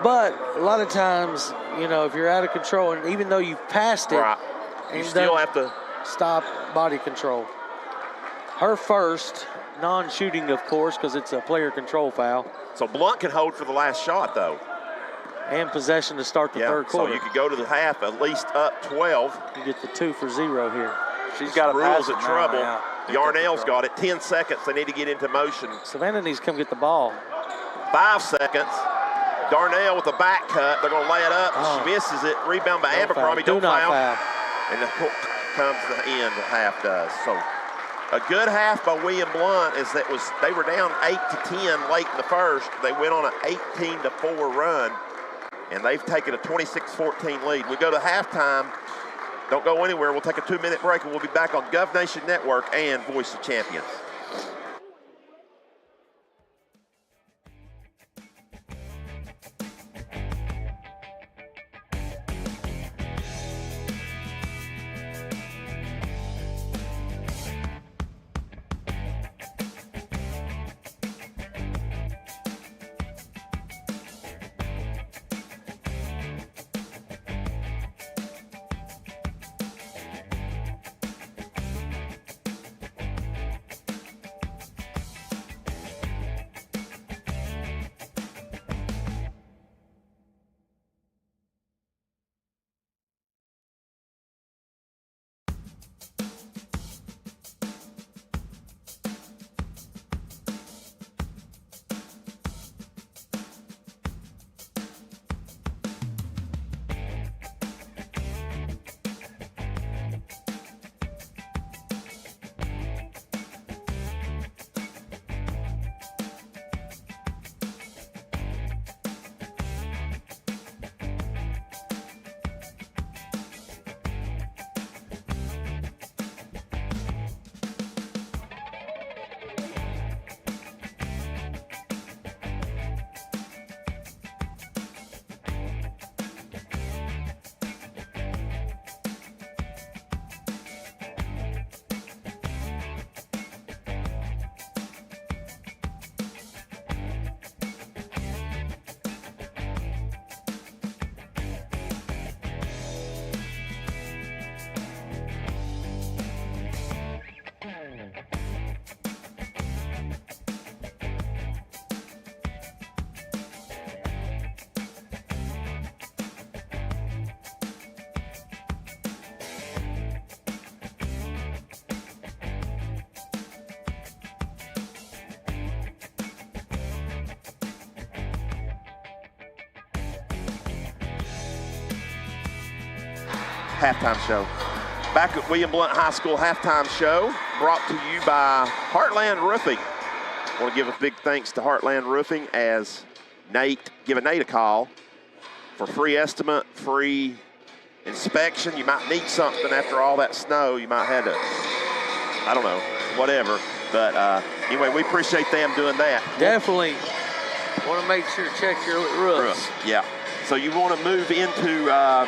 But a lot of times, you know, if you're out of control, and even though you've passed it,
right. You
and
still
don't
have to.
stop body control. Her first non-shooting, of course, because it's a player control foul,
So Blount can hold for the last shot, though.
and possession to start the third
so
quarter.
you could go to the half at least up 12.
You get the 2 for 0 here.
She's got to pass
Rules
it
in
now,
trouble.
yeah.
Yarnell's got it. 10 seconds. They need to get into motion.
Savannah needs to come get the ball.
5 seconds. Darnell with the back cut. They're going to lay it up.
Oh.
She misses it. Rebound by
No
Abercrombie.
foul. Do
Don't
not
foul.
foul.
And the comes to the end. The half does. So a good half by William Blount is that they were down 8-10 late in the first. They went on an 18-4 run, and they've taken a 26-14 lead. We go to halftime. Don't go anywhere. We'll take a 2-minute break, and we'll be back on GovNation Network and Voice of Champions. Halftime show. Back at William Blount High School halftime show, brought to you by Heartland Roofing. I want to give a big thanks to Heartland Roofing as give Nate a call for free estimate, free inspection. You might need something after all that snow. You might have to, I don't know, whatever. But anyway, we appreciate them doing that.
Definitely want to make sure to check your roofs.
Yeah. So you want to move into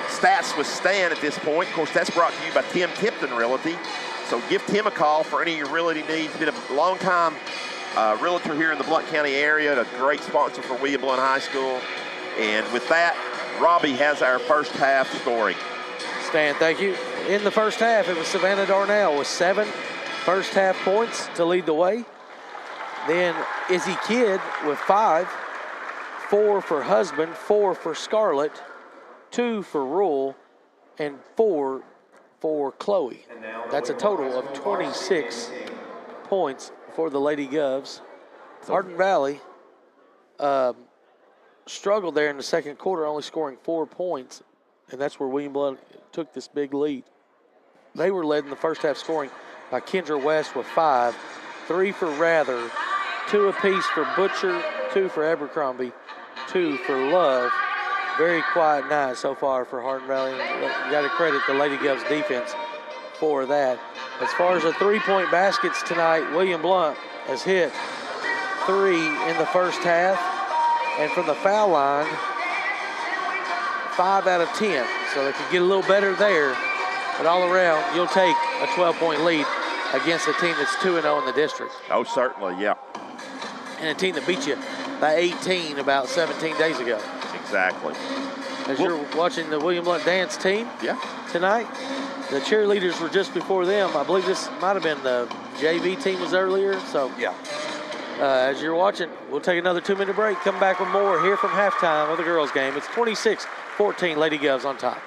Stats with Stan at this point. Of course, that's brought to you by Tim Tipton Realty. So give Tim a call for any of your realty needs. Been a long time realtor here in the Blount County area, a great sponsor for William Blount High School. And with that, Robbie has our first half scoring.
Stan, thank you. In the first half, it was Savannah Darnell with 7 first half points to lead the way. Then Izzy Kidd with 5, 4 for Husband, 4 for Scarlett, 2 for Rule, and 4 for Chloe. That's a total of 26 points for the Lady Govs. Hardin Valley struggled there in the second quarter, only scoring 4 points, and that's where William Blount took this big lead. They were led in the first half scoring by Kendra West with 5, 3 for Rather, 2 apiece for Butcher, 2 for Abercrombie, 2 for Love. Very quiet night so far for Hardin Valley. You got to credit the Lady Govs defense for that. As far as the three-point baskets tonight, William Blount has hit 3 in the first half, and from the foul line, 5 out of 10. So they could get a little better there. But all around, you'll take a 12-point lead against a team that's 2-0 in the district.
Oh, certainly, yeah.
And a team that beat you by 18 about 17 days ago.
Exactly.
As you're watching the William Blount dance team tonight, the cheerleaders were just before them. I believe this might have been the JV team was earlier. So as you're watching, we'll take another 2-minute break. Come back with more here from halftime of the girls' game. It's 26-14 Lady Govs on top.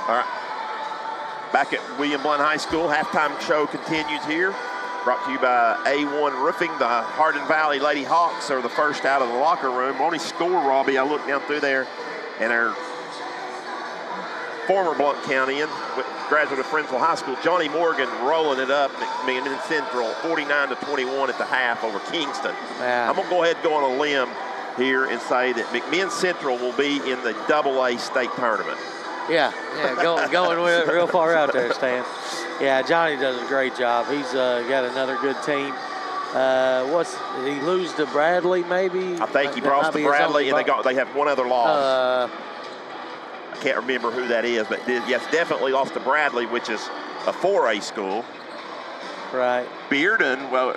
All right, back at William Blount High School, halftime show continues here. Brought to you by A1 Roofing. The Hardin Valley Lady Hawks are the first out of the locker room. Only score, Robbie, I looked down through there, and our former Blount Countyan, graduate of Friendsville High School, Johnny Morgan rolling it up at McMinn Central, 49-21 at the half over Kingston.
Yeah.
I'm going to go ahead and go on a limb here and say that McMinn Central will be in the AA state tournament.
Yeah, going real far out there, Stan. Yeah, Johnny does a great job. He's got another good team. Did he lose to Bradley, maybe?
I think he lost to Bradley, and they have one other loss. I can't remember who that is, but yes, definitely lost to Bradley, which is a 4A school.
Right.
Bearden, well,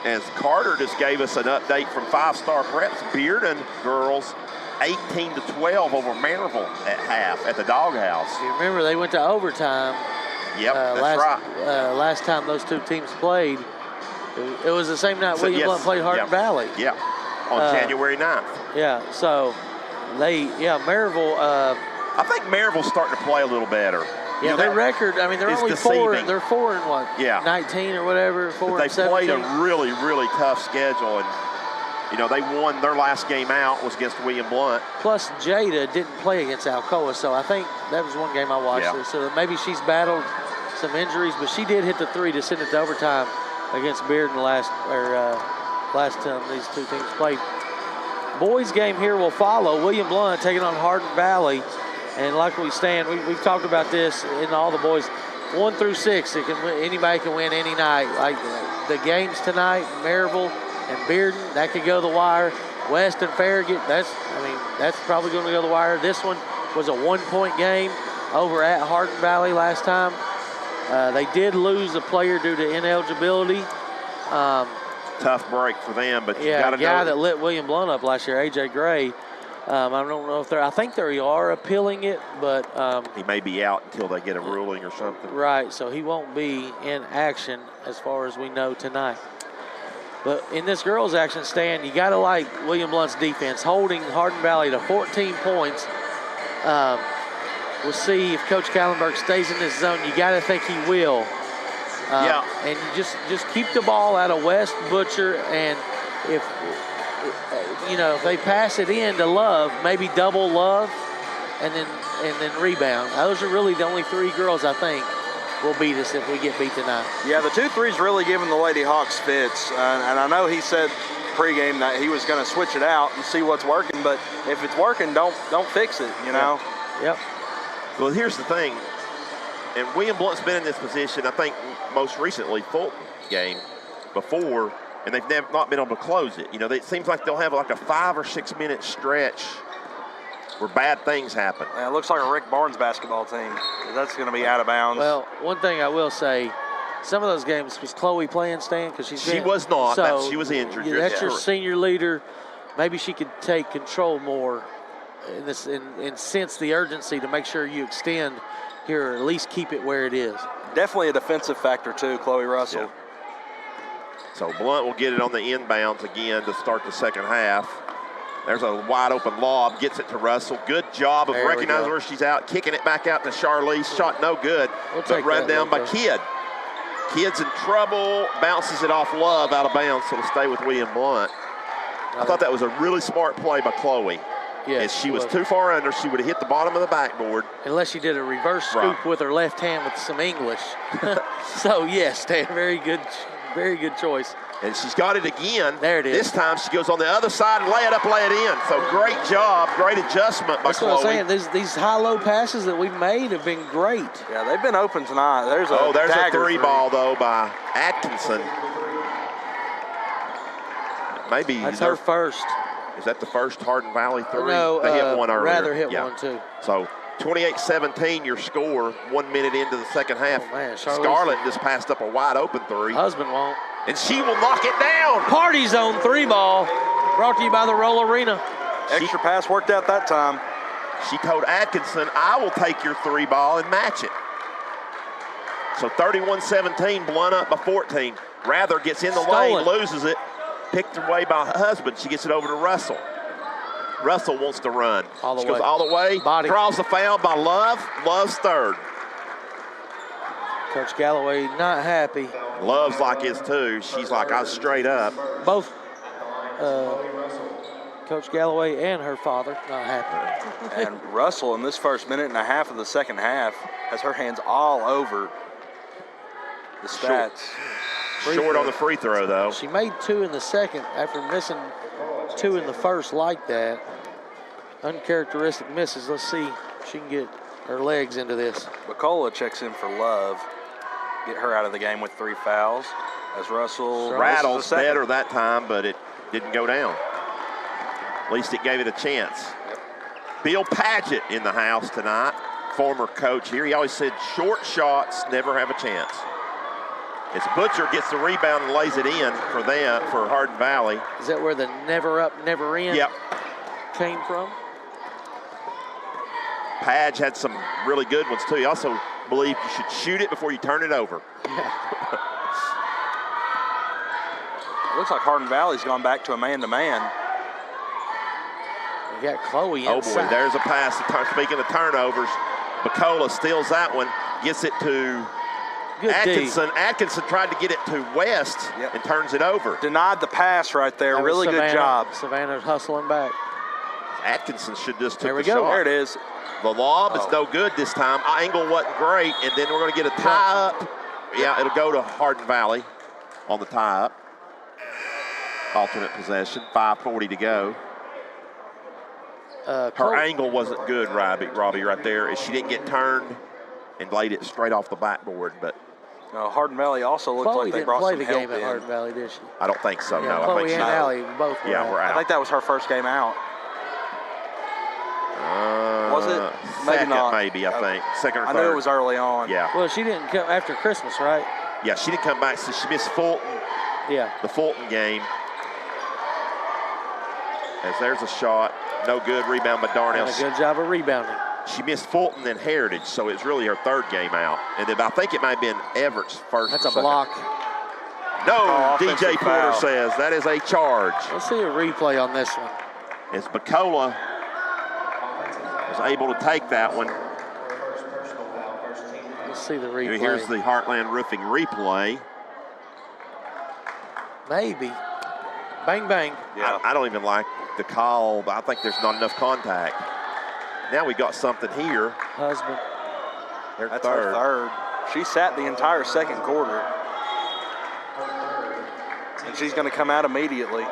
as Carter just gave us an update from 5-Star Preps, Bearden girls 18-12 over Maryville at half at the Doghouse.
You remember they went to overtime.
Yep, that's right.
Last time those two teams played, it was the same night William Blount played Hardin Valley.
Yeah, on January 9th.
Yeah, so Maryville.
I think Maryville's starting to play a little better.
Yeah, their record, I mean, they're only
deceiving.
They're 4 and what?
Yeah.
19 or whatever, 4
They
and 17.
played a really, really tough schedule, and they won their last game out was against William Blount.
Plus, Jada didn't play against Alcoa, so I think that was one game I watched.
Yeah.
So maybe she's battled some injuries, but she did hit the 3 to send it to overtime against Bearden last time these two teams played. Boys game here will follow. William Blount taking on Hardin Valley. And like we've talked about this in all the boys, 1 through 6, anybody can win any night. Like the games tonight, Maryville and Bearden, that could go to the wire. West and Farragut, that's probably going to go to the wire. This one was a 1-point game over at Hardin Valley last time. They did lose a player due to ineligibility.
Tough break for them, but you got to know.
The guy that lit William Blount up last year, A.J. Gray. I don't know if I think they are appealing it, but
he may be out until they get a ruling or something.
Right, so he won't be in action as far as we know tonight. But in this girls' action, Stan, you got to like William Blount's defense, holding Hardin Valley to 14 points. We'll see if Coach Callenberg stays in this zone. You got to think he will. And you just keep the ball out of West Butcher, and if they pass it in to Love, maybe double Love, and then rebound. Those are really the only 3 girls I think will beat us if we get beat tonight.
Yeah, the 2-3's really giving the Lady Hawks fits, and I know he said pregame that he was going to switch it out and see what's working, but if it's working, don't fix it, you know?
Yep.
Well, here's the thing, and William Blount's been in this position, I think, most recently, Fulton game before, and they've not been able to close it. It seems like they'll have like a 5 or 6 minute stretch where bad things happen.
Yeah, it looks like a Rick Barnes basketball team. That's going to be out of bounds.
Well, one thing I will say, some of those games was Chloe playing, Stan, because
she was not. She was injured.
That's your senior leader. Maybe she could take control more in this and sense the urgency to make sure you extend here, or at least keep it where it is.
Definitely a defensive factor too, Chloe Russell.
Yeah. So Blount will get it on the inbounds again to start the second half. There's a wide open lob, gets it to Russell. Good job of recognizing where she's out, kicking it back out to Charlize. Shot no good, but run down by Kidd. Kidd's in trouble, bounces it off Love out of bounds, so it'll stay with William Blount. I thought that was a really smart play by Chloe.
Yes,
she was too far under, she would have hit the bottom of the backboard.
Unless she did a reverse scoop with her left hand with some English. So yes, Stan, very good choice.
And she's got it again.
There it is.
This time she goes on the other side and lay it up, lay it in. So great job, great adjustment by Chloe.
That's what I'm saying. These high-low passes that we've made have been great.
Yeah, they've been open tonight. There's a
three ball, though, by Atkinson. Maybe
that's her first.
Is that the first Hardin Valley 3?
No,
they hit one earlier.
Rather hit one, too.
So 28-17 your score 1 minute into the second half.
Oh, man,
Scarlett just passed up a wide open 3.
Husband won't.
And she will knock it down.
Party Zone 3 ball brought to you by the Roll Arena.
Extra pass worked out that time.
She told Atkinson, I will take your 3 ball and match it. So 31-17, Blount up by 14. Rather gets in the lane, loses it. Picked away by her husband. She gets it over to Russell. Russell wants to run. She goes all the way.
Body.
Draws the foul by Love. Love's third.
Coach Galloway not happy.
Love's like his too. She's like, I was straight up.
Both Coach Galloway and her father not happy.
And Russell in this first minute and a half of the second half has her hands all over the stats.
Short on the free throw, though.
She made 2 in the second after missing 2 in the first like that. Uncharacteristic misses. Let's see if she can get her legs into this.
Bacola checks in for Love. Get her out of the game with 3 fouls. As Russell
rattles better that time, but it didn't go down. At least it gave it a chance.
Yep.
Bill Padgett in the house tonight, former coach here. He always said short shots never have a chance. As Butcher gets the rebound and lays it in for them, for Hardin Valley.
Is that where the never up, never in came from?
Padge had some really good ones, too. He also believed you should shoot it before you turn it over.
Yeah.
It looks like Hardin Valley's gone back to a man-to-man.
You got Chloe
Oh
inside.
boy, there's a pass. Speaking of turnovers, Bacola steals that one, gets it to
Good
Atkinson.
D.
Atkinson tried to get it to West and turns it over.
Denied the pass right there.
That was
Really good job.
Savannah's hustling back.
Atkinson should just
There
took
we
the
go.
shot.
There it is.
The lob is no good this time. Angle wasn't great, and then we're going to get a tie up. Yeah, it'll go to Hardin Valley on the tie up. Alternate possession, 5:40 to go. Her angle wasn't good, Robbie, right there. She didn't get turned and laid it straight off the backboard, but
Hardin Valley also looked
Chloe
like they
didn't
brought
play
some
the
help
game at
in.
Hardin Valley, did she?
I don't think so,
Yeah,
no. I
Chloe
think
and
she,
Allie both were
yeah,
out.
we're out.
I think that was her first game out. Was it? Maybe
Second,
not.
maybe, I think. Second or
I
third.
knew it was early on.
Yeah.
Well, she didn't come after Christmas, right?
Yeah, she didn't come back, so she missed Fulton,
Yeah.
the Fulton game. As there's a shot, no good, rebound by Darnell.
And a good job of rebounding.
She missed Fulton and Heritage, so it's really her third game out. And then I think it might have been Everett's first.
That's
or
a
second.
block.
No,
offensive
DJ Porter
foul.
says that is a charge.
Let's see a replay on this one.
As Bacola was able to take that one.
Let's see the replay.
Here's the Heartland Roofing replay.
Maybe. Bang, bang.
Yeah.
I don't even like the call, but I think there's not enough contact. Now we got something here.
Husband.
That's her third. She sat the entire second quarter. And she's going to come out immediately.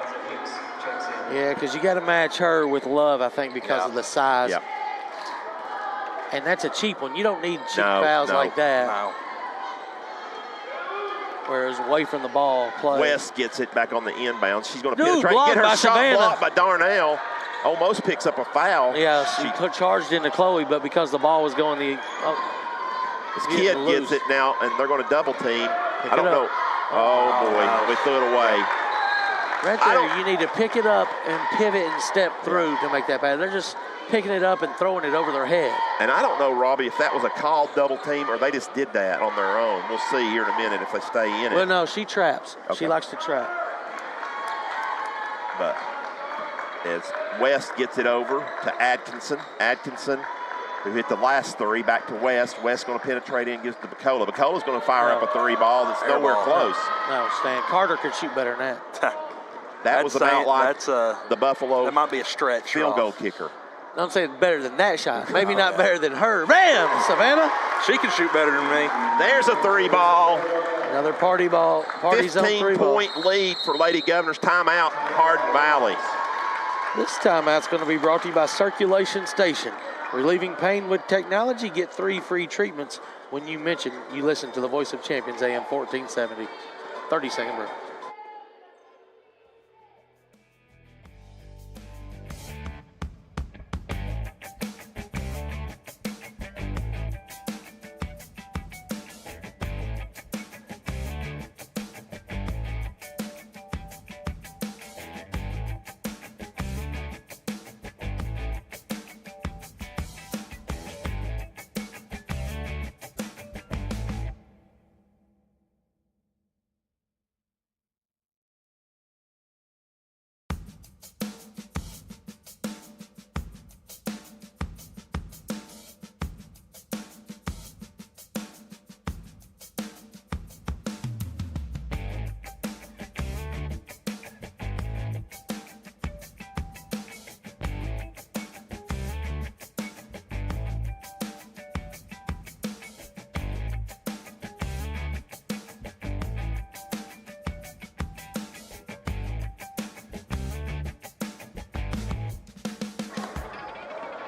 Yeah, because you got to match her with Love, I think, because of the size.
Yep.
And that's a cheap one. You don't need cheap
No,
fouls
no.
like that.
No.
Whereas away from the ball play.
West gets it back on the inbound. She's going to
Dude,
penetrate,
blocked
get her
by
shot
Savannah.
blocked by Darnell. Almost picks up a foul.
Yeah, she charged into Chloe, but because the ball was going the
This kid gets it now, and they're going to double team. I don't know. Oh, boy, we threw it away.
Right there, you need to pick it up and pivot and step through to make that pass. They're just picking it up and throwing it over their head.
And I don't know, Robbie, if that was a called double team or they just did that on their own. We'll see here in a minute if they stay in it.
Well, no, she traps.
Okay.
She likes to trap.
But as West gets it over to Atkinson. Atkinson, who hit the last three, back to West. West going to penetrate in, gives it to Bacola. Bacola's going to fire up a three ball that's nowhere close.
No, Stan. Carter could shoot better than that.
That was about like the Buffalo
that might be a stretch
field goal kicker.
I'm saying better than that shot. Maybe not better than her. Bam! Savannah.
She can shoot better than me.
There's a three ball.
Another party ball. Party zone three ball.
15-point lead for Lady Governor's. Timeout, Hardin Valley.
This timeout's going to be brought to you by Circulation Station. Relieving pain with technology. Get 3 free treatments when you mention you listen to the Voice of Champions, AM 1470. 30-second break.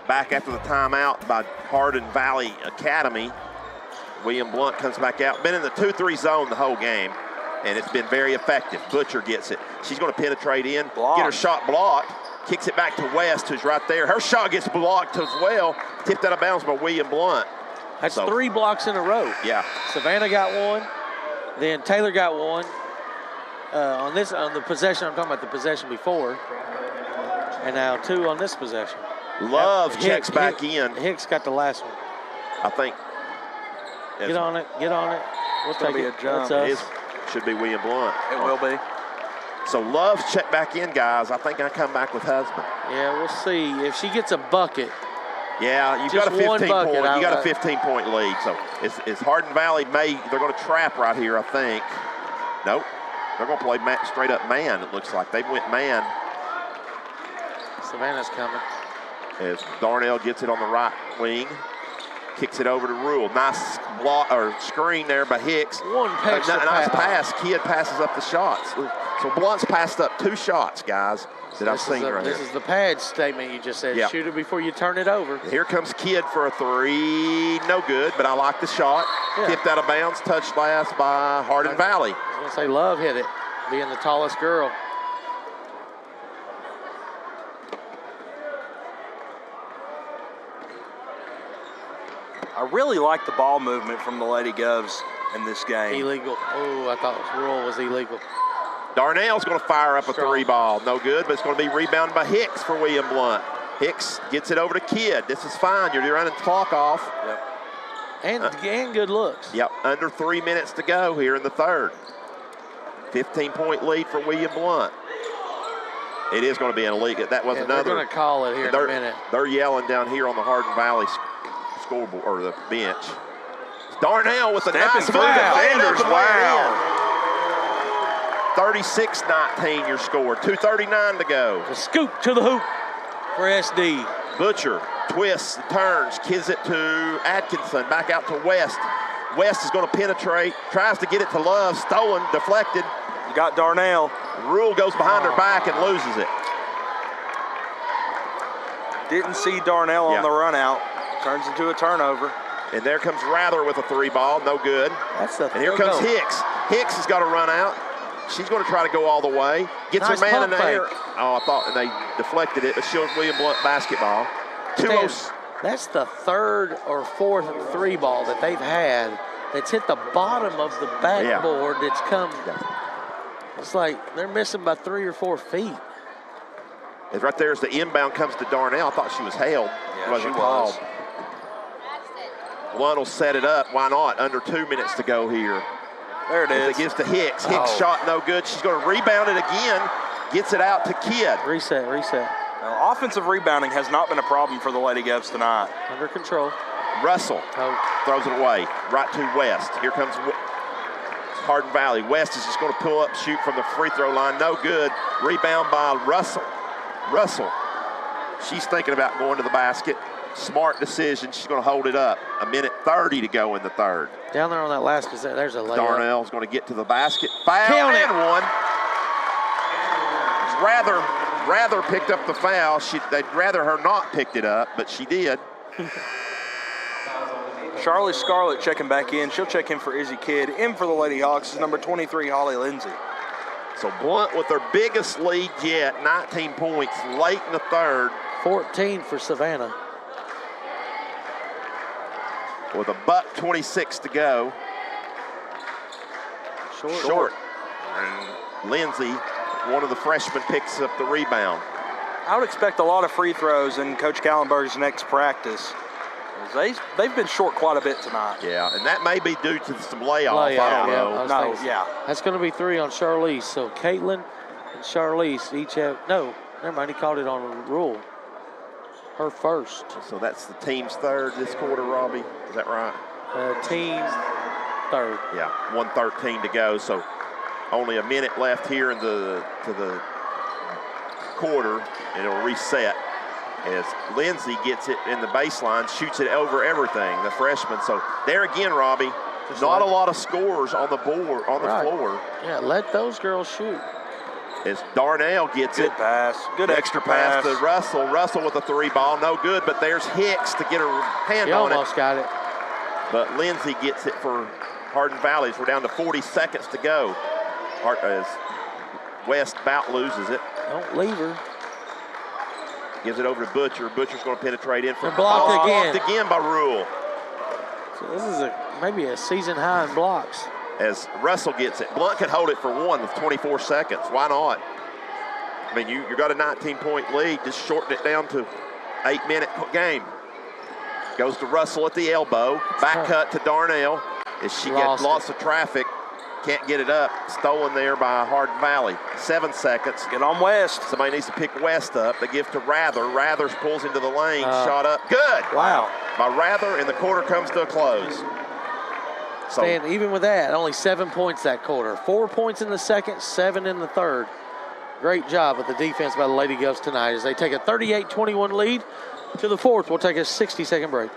Back after the timeout by Hardin Valley Academy. William Blount comes back out. Been in the 2-3 zone the whole game, and it's been very effective. Butcher gets it. She's going to penetrate in, get her shot blocked, kicks it back to West, who's right there. Her shot gets blocked as well, tipped out of bounds by William Blount.
That's 3 blocks in a row.
Yeah.
Savannah got one, then Taylor got one. On the possession, I'm talking about the possession before, and now 2 on this possession.
Love checks back in.
Hicks got the last one.
I think.
Get on it. We'll take
be
it.
a jump.
That's us.
Should be William Blount.
It will be.
So Love's checked back in, guys. I think I come back with Husband.
Yeah, we'll see if she gets a bucket.
Yeah, you've
Just
got a 15
one bucket,
point. You got a 15-point lead. So it's Hardin Valley they're going to trap right here, I think. Nope. They're going to play straight up man, it looks like. They went man.
Savannah's coming.
As Darnell gets it on the right wing. Kicks it over to Rule. Nice block or screen there by Hicks.
One extra
nice pass. Kidd passes up the shots. So Blount's passed up 2 shots, guys, that I've seen right here.
This is the pad statement you just said.
Yep.
Shoot it before you turn it over.
Here comes Kidd for a 3. No good, but I like the shot.
Yeah.
Tipped out of bounds, touched last by Hardin Valley.
I was going to say Love hit it, being the tallest girl.
I really like the ball movement from the Lady Govs in this game.
Illegal. Oh, I thought Rule was illegal.
Darnell's going to fire up a
Strong.
3 ball. No good, but it's going to be rebounded by Hicks for William Blount. Hicks gets it over to Kidd. This is fine. You're running the clock off.
Yep.
And good looks.
Yep, under 3 minutes to go here in the third. 15-point lead for William Blount. It is going to be an illegal. That was another.
They're going to call it here in a minute.
They're yelling down here on the Hardin Valley scoreboard or the bench. Darnell with a nice
through defenders. Wow.
36-19 your score. 2:39 to go.
The scoop to the hoop for SD.
Butcher twists and turns, kids it to Atkinson, back out to West. West is going to penetrate, tries to get it to Love, stolen, deflected.
You got Darnell.
Rule goes behind her back and loses it.
Didn't see Darnell on the run out. Turns into a turnover.
And there comes Rather with a 3 ball, no good. And here comes Hicks. Hicks has got to run out. She's going to try to go all the way. Gets her man in the air. Oh, I thought they deflected it, but she'll William Blount basketball.
That's the 3rd or 4th 3 ball that they've had that's hit the bottom of the backboard that's come. It's like they're missing by 3 or 4 feet.
It's right there as the inbound comes to Darnell. I thought she was held.
Yeah,
Wasn't
she
called.
was.
Blount will set it up. Why not? Under 2 minutes to go here.
There it is.
It gives to Hicks. Hicks shot no good. She's going to rebound it again. Gets it out to Kidd.
Reset.
Now, offensive rebounding has not been a problem for the Lady Govs tonight.
Under control.
Russell throws it away. Right to West. Here comes Hardin Valley. West is just going to pull up, shoot from the free throw line. No good. Rebound by Russell. She's thinking about going to the basket. Smart decision. She's going to hold it up. 1:30 to go in the third.
Down there on that last possession, there's a layup.
Darnell's going to get to the basket. Foul
Count
and
it.
one. Rather picked up the foul. They'd rather her not picked it up, but she did.
Charlie Scarlett checking back in. She'll check in for Izzy Kidd. In for the Lady Hawks is number 23, Holly Lindsay.
So Blount with their biggest lead yet, 19 points late in the third.
14 for Savannah.
With $1:26 to go. Short. And Lindsay, one of the freshmen, picks up the rebound.
I would expect a lot of free throws in Coach Callenberg's next practice. They've been short quite a bit tonight.
Yeah, and that may be due to some layoff. I don't know.
That's going to be 3 on Charlize. So Caitlin and Charlize each have, no, never mind, he called it on Rule. Her first.
So that's the team's third this quarter, Robbie. Is that right?
Team third.
Yeah, 1:13 to go. So only a minute left here in the quarter, and it'll reset as Lindsay gets it in the baseline, shoots it over everything, the freshman. So there again, Robbie, not a lot of scores on the board, on the floor.
Yeah, let those girls shoot.
As Darnell gets
Good pass. Good extra pass.
to Russell. Russell with a 3 ball, no good, but there's Hicks to get her hand on it.
Almost got it.
But Lindsay gets it for Hardin Valley. We're down to 40 seconds to go. As West about loses it.
Don't leave her.
Gives it over to Butcher. Butcher's going to penetrate in for
They're blocked again.
Blocked again by Rule.
So this is maybe a season high in blocks.
As Russell gets it. Blount can hold it for 1 with 24 seconds. Why not? I mean, you got a 19-point lead. Just shorten it down to 8-minute game. Goes to Russell at the elbow. Back cut to Darnell as she gets lots of traffic. Can't get it up. Stolen there by Hardin Valley. 7 seconds.
Get on West.
Somebody needs to pick West up. They give to Rather. Rather pulls into the lane. Shot up. Good.
Wow.
By Rather, and the quarter comes to a close. So,
And even with that, only 7 points that quarter. 4 points in the second, 7 in the third. Great job with the defense by the Lady Govs tonight as they take a 38-21 lead to the fourth. We'll take a 60-second break.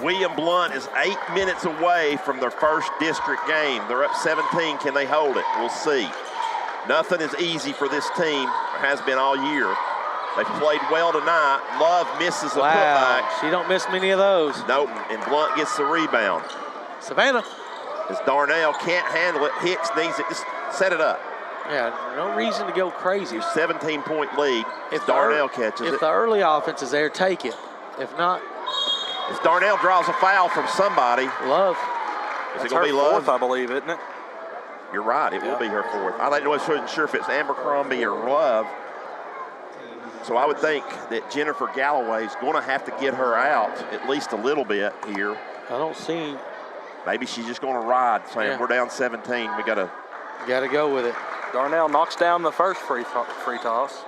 William Blount is 8 minutes away from their first district game. They're up 17. Can they hold it? We'll see. Nothing is easy for this team. Has been all year. They played well tonight. Love misses a putback.
She don't miss many of those.
Nope, and Blount gets the rebound.
Savannah.
As Darnell can't handle it, Hicks needs it. Just set it up.
Yeah, no reason to go crazy.
17-point lead. If Darnell catches it.
If the early offense is there, take it. If not,
if Darnell draws a foul from somebody.
Love.
Is it going to be Love?
Fourth, I believe, isn't it?
You're right, it will be her fourth. I wasn't sure if it's Abercrombie or Love. So I would think that Jennifer Galloway is going to have to get her out at least a little bit here.
I don't see.
Maybe she's just going to ride, saying we're down 17. We got to
go with it.
Darnell knocks down the first free toss.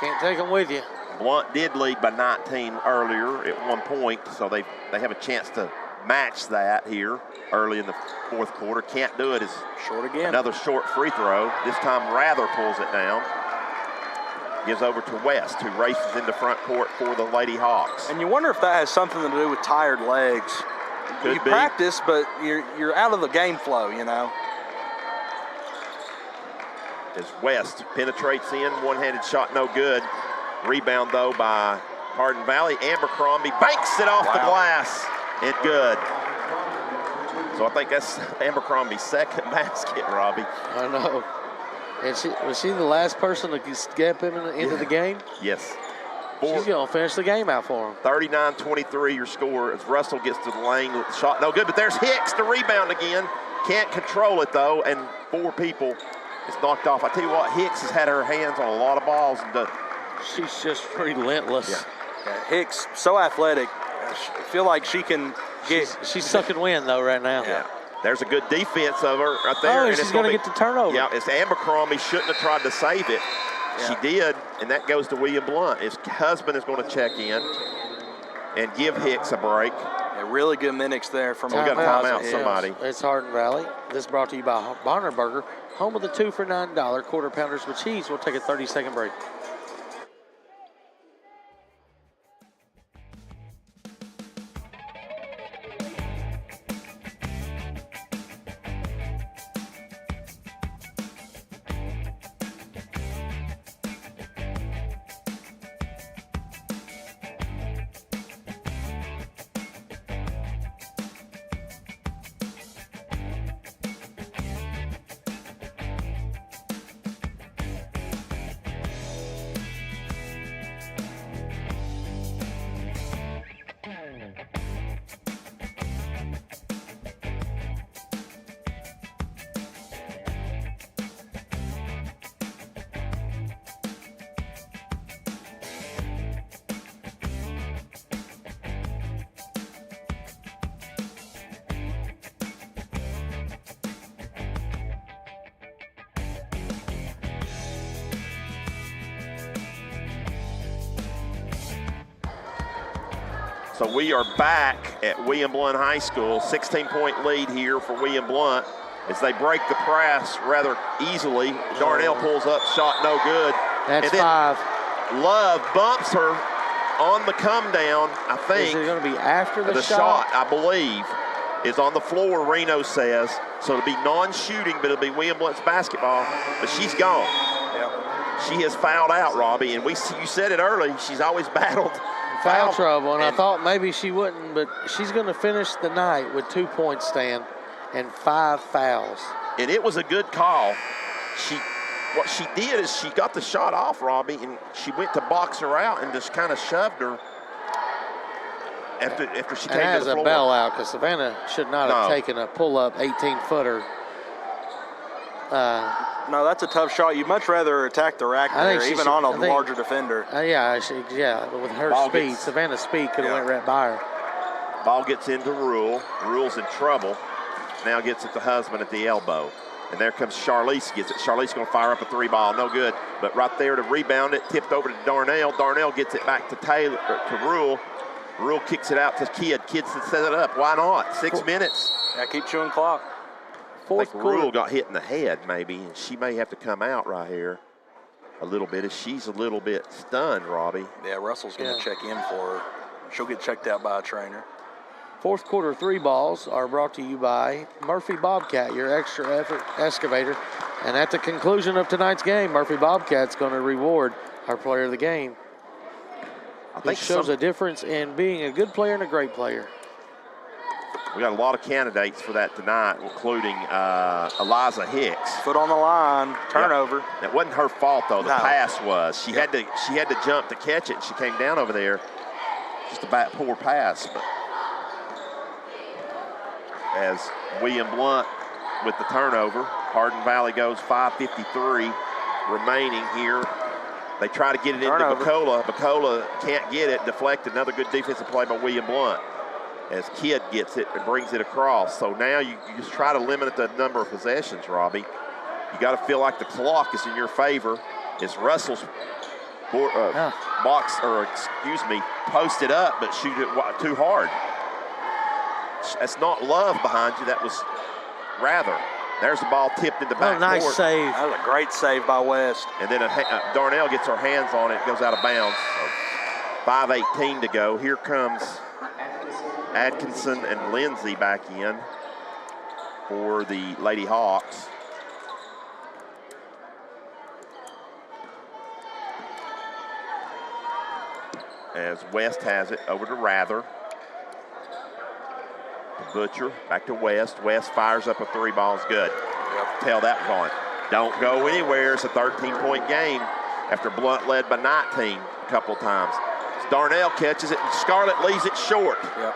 Can't take them with you.
Blount did lead by 19 earlier at 1 point, so they have a chance to match that here early in the fourth quarter. Can't do it. Is
short again.
Another short free throw. This time Rather pulls it down. Gives over to West, who races into front court for the Lady Hawks.
And you wonder if that has something to do with tired legs.
Could
you
be.
Practice, but you're out of the game flow, you know.
As West penetrates in, one-handed shot no good. Rebound, though, by Hardin Valley. Abercrombie banks it off the glass and good. So I think that's Abercrombie's second basket, Robbie.
I know. And was she the last person to get him into the game?
Yes.
She's going to finish the game out for him.
39-23 your score as Russell gets to the lane. Shot no good, but there's Hicks to rebound again. Can't control it, though, and 4 people. It's knocked off. I tell you what, Hicks has had her hands on a lot of balls. And
she's just relentless.
Yeah, Hicks, so athletic. I feel like she can get.
She's sucking wind, though, right now.
Yeah. There's a good defense of her right there.
Oh,
and
she's going to get the turnover.
Yeah, it's Abercrombie. Shouldn't have tried to save it. Yeah. She did, and that goes to William Blount. His husband is going to check in and give Hicks a break.
Yeah, really good minutes there from
We got to time out somebody.
It's Hardin Valley. This brought to you by Bonner Burger, home of the 2 for $9 quarter pounders with cheese. We'll take a 30-second break.
So we are back at William Blount High School. 16-point lead here for William Blount as they break the press rather easily. Darnell pulls up, shot no good.
That's
and then
5.
Love bumps her on the come down, I think.
Is it going to be after the
shot, I believe, is on the floor, Reno says. So it'll be non-shooting, but it'll be William Blount's basketball. But she's gone.
Yeah.
She has fouled out, Robbie. And you said it early, she's always battled
Foul trouble, and I thought maybe she wouldn't, but she's going to finish the night with 2 points, Stan, and 5 fouls.
And it was a good call. What she did is she got the shot off, Robbie, and she went to box her out and just kind of shoved her after she came to the floor.
And a bell out because Savannah should not have taken a pull-up 18-footer.
No, that's a tough shot. You'd much rather attack the rack there, even on a larger defender.
With her speed, Savannah's speed could have went right by her.
Ball gets into Rule. Rule's in trouble. Now gets it to Husband at the elbow. And there comes Charlize, gets it. Charlize going to fire up a 3-ball, no good. But right there to rebound it, tipped over to Darnell. Darnell gets it back to Rule. Rule kicks it out to Kidd. Kidd set it up. Why not? 6 minutes.
Yeah, keep chewing clock.
I think Rule got hit in the head maybe, and she may have to come out right here a little bit as she's a little bit stunned, Robbie.
Yeah, Russell's going to check in for her. She'll get checked out by a trainer.
Fourth quarter 3 balls are brought to you by Murphy Bobcat, your extra effort excavator. And at the conclusion of tonight's game, Murphy Bobcat's going to reward our player of the game. I think shows a difference in being a good player and a great player.
We got a lot of candidates for that tonight, including Eliza Hicks.
Foot on the line, turnover.
Yep. It wasn't her fault though. The pass was. She had to jump to catch it. And she came down over there. Just a poor pass. But as William Blount with the turnover, Hardin Valley goes 5:53 remaining here. They try to get it into Bacola. Bacola can't get it. Deflected. Another good defensive play by William Blount. As Kidd gets it and brings it across. So now you just try to limit the number of possessions, Robbie. You got to feel like the clock is in your favor. As Russell's posted up, but shoot it too hard. That's not Love behind you. That was Rather. There's the ball tipped in the back
nice
court.
save.
That was a great save by West.
And then Darnell gets her hands on it, goes out of bounds. So 5:18 to go. Here comes Atkinson and Lindsay back in for the Lady Hawks. As West has it over to Rather. Butcher back to West. West fires up a 3-ball. Is good. Tell that was on. Don't go anywhere. It's a 13-point game after Blount led by 19 a couple of times. Darnell catches it and Scarlett leaves it short.
Yep.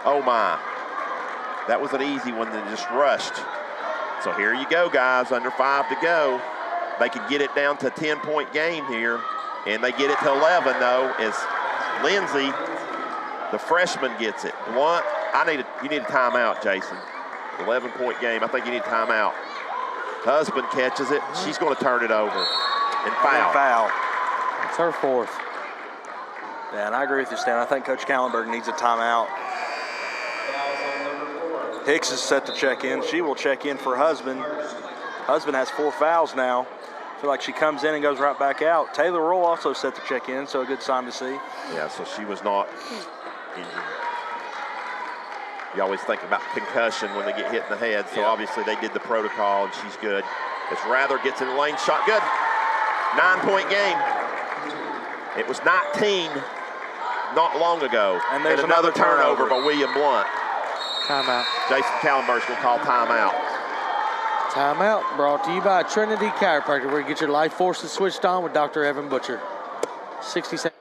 Oh my. That was an easy one that just rushed. So here you go, guys. Under 5 to go. They could get it down to a 10-point game here. And they get it to 11 though, as Lindsay, the freshman, gets it. Blount, you need a timeout, Jason. 11-point game. I think you need a timeout. Husband catches it. She's going to turn it over and foul.
It's her 4th.
Yeah, and I agree with you, Stan. I think Coach Callenberg needs a timeout. Hicks is set to check in. She will check in for Husband. Husband has 4 fouls now. I feel like she comes in and goes right back out. Taylor Roll also set to check in, so a good sign to see.
Yeah, so she was not injured. You always think about concussion when they get hit in the head, so obviously they did the protocol, and she's good. As Rather gets in the lane, shot good. 9-point game. It was 19 not long ago.
And there's another turnover
by William Blount.
Timeout.
Jason Callenberg's going to call timeout.
Timeout brought to you by Trinity Chiropractor, where you get your life forces switched on with Dr. Evan Butcher. 60 seconds.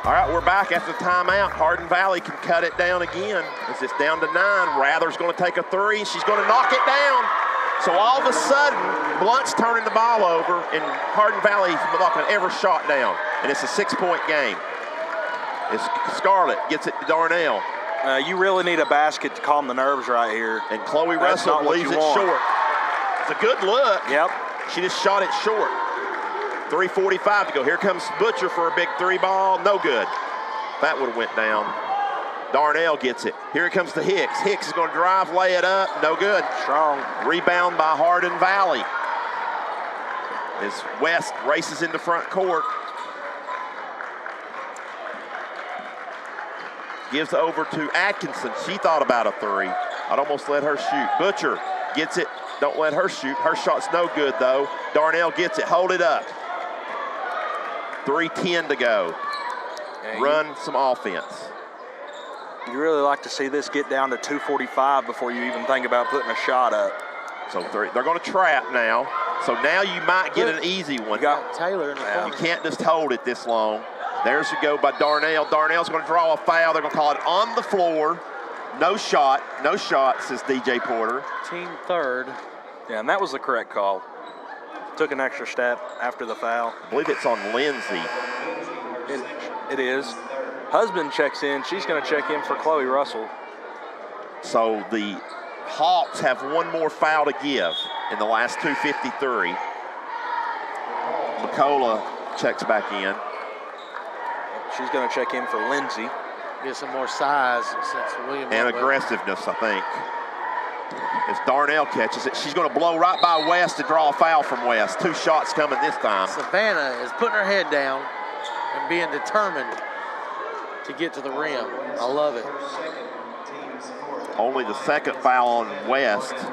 All right, we're back after the timeout. Hardin Valley can cut it down again. As it's down to 9. Rather's going to take a 3. She's going to knock it down. So all of a sudden, Blount's turning the ball over, and Hardin Valley's knocking every shot down. And it's a 6-point game. It's Scarlett gets it to Darnell.
You really need a basket to calm the nerves right here.
And Chloe
That's
Russell
not what
leaves
you
it
want.
short. It's a good look.
Yep.
She just shot it short. 3:45 to go. Here comes Butcher for a big 3 ball. No good. That would have went down. Darnell gets it. Here it comes to Hicks. Hicks is going to drive, lay it up. No good.
Strong.
Rebound by Hardin Valley. As West races into front court. Gives over to Atkinson. She thought about a 3. I'd almost let her shoot. Butcher gets it. Don't let her shoot. Her shot's no good, though. Darnell gets it. Hold it up. 3:10 to go.
Yeah,
Run some offense.
You really like to see this get down to 2:45 before you even think about putting a shot up.
So they're going to trap now. So now you might get an easy one.
You got
Taylor in the
You
corner.
can't just hold it this long. There's a go by Darnell. Darnell's going to draw a foul. They're going to call it on the floor. No shot. No shot, says DJ Porter.
Team third.
Yeah, and that was the correct call. Took an extra step after the foul.
I believe it's on Lindsay.
It is. Husband checks in. She's going to check in for Chloe Russell.
So the Hawks have one more foul to give in the last 2:53. McCullough checks back in.
She's going to check in for Lindsay.
Get some more size since William.
And aggressiveness, I think. As Darnell catches it, she's going to blow right by West to draw a foul from West. 2 shots coming this time.
Savannah is putting her head down and being determined to get to the rim. I love it.
Only the second foul on West. Of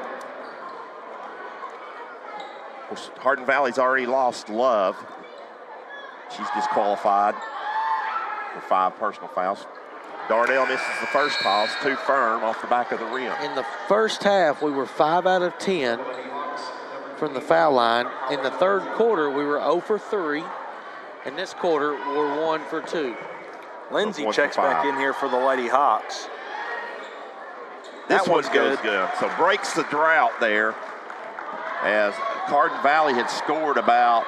course, Hardin Valley's already lost Love. She's disqualified for 5 personal fouls. Darnell misses the first toss, too firm off the back of the rim.
In the first half, we were 5 out of 10 from the foul line. In the third quarter, we were 0 for 3. In this quarter, we're 1 for 2.
Lindsay
1 for
checks back
5.
in here for the Lady Hawks.
This
That
one
one's
goes
good.
good. So breaks the drought there as Hardin Valley had scored about,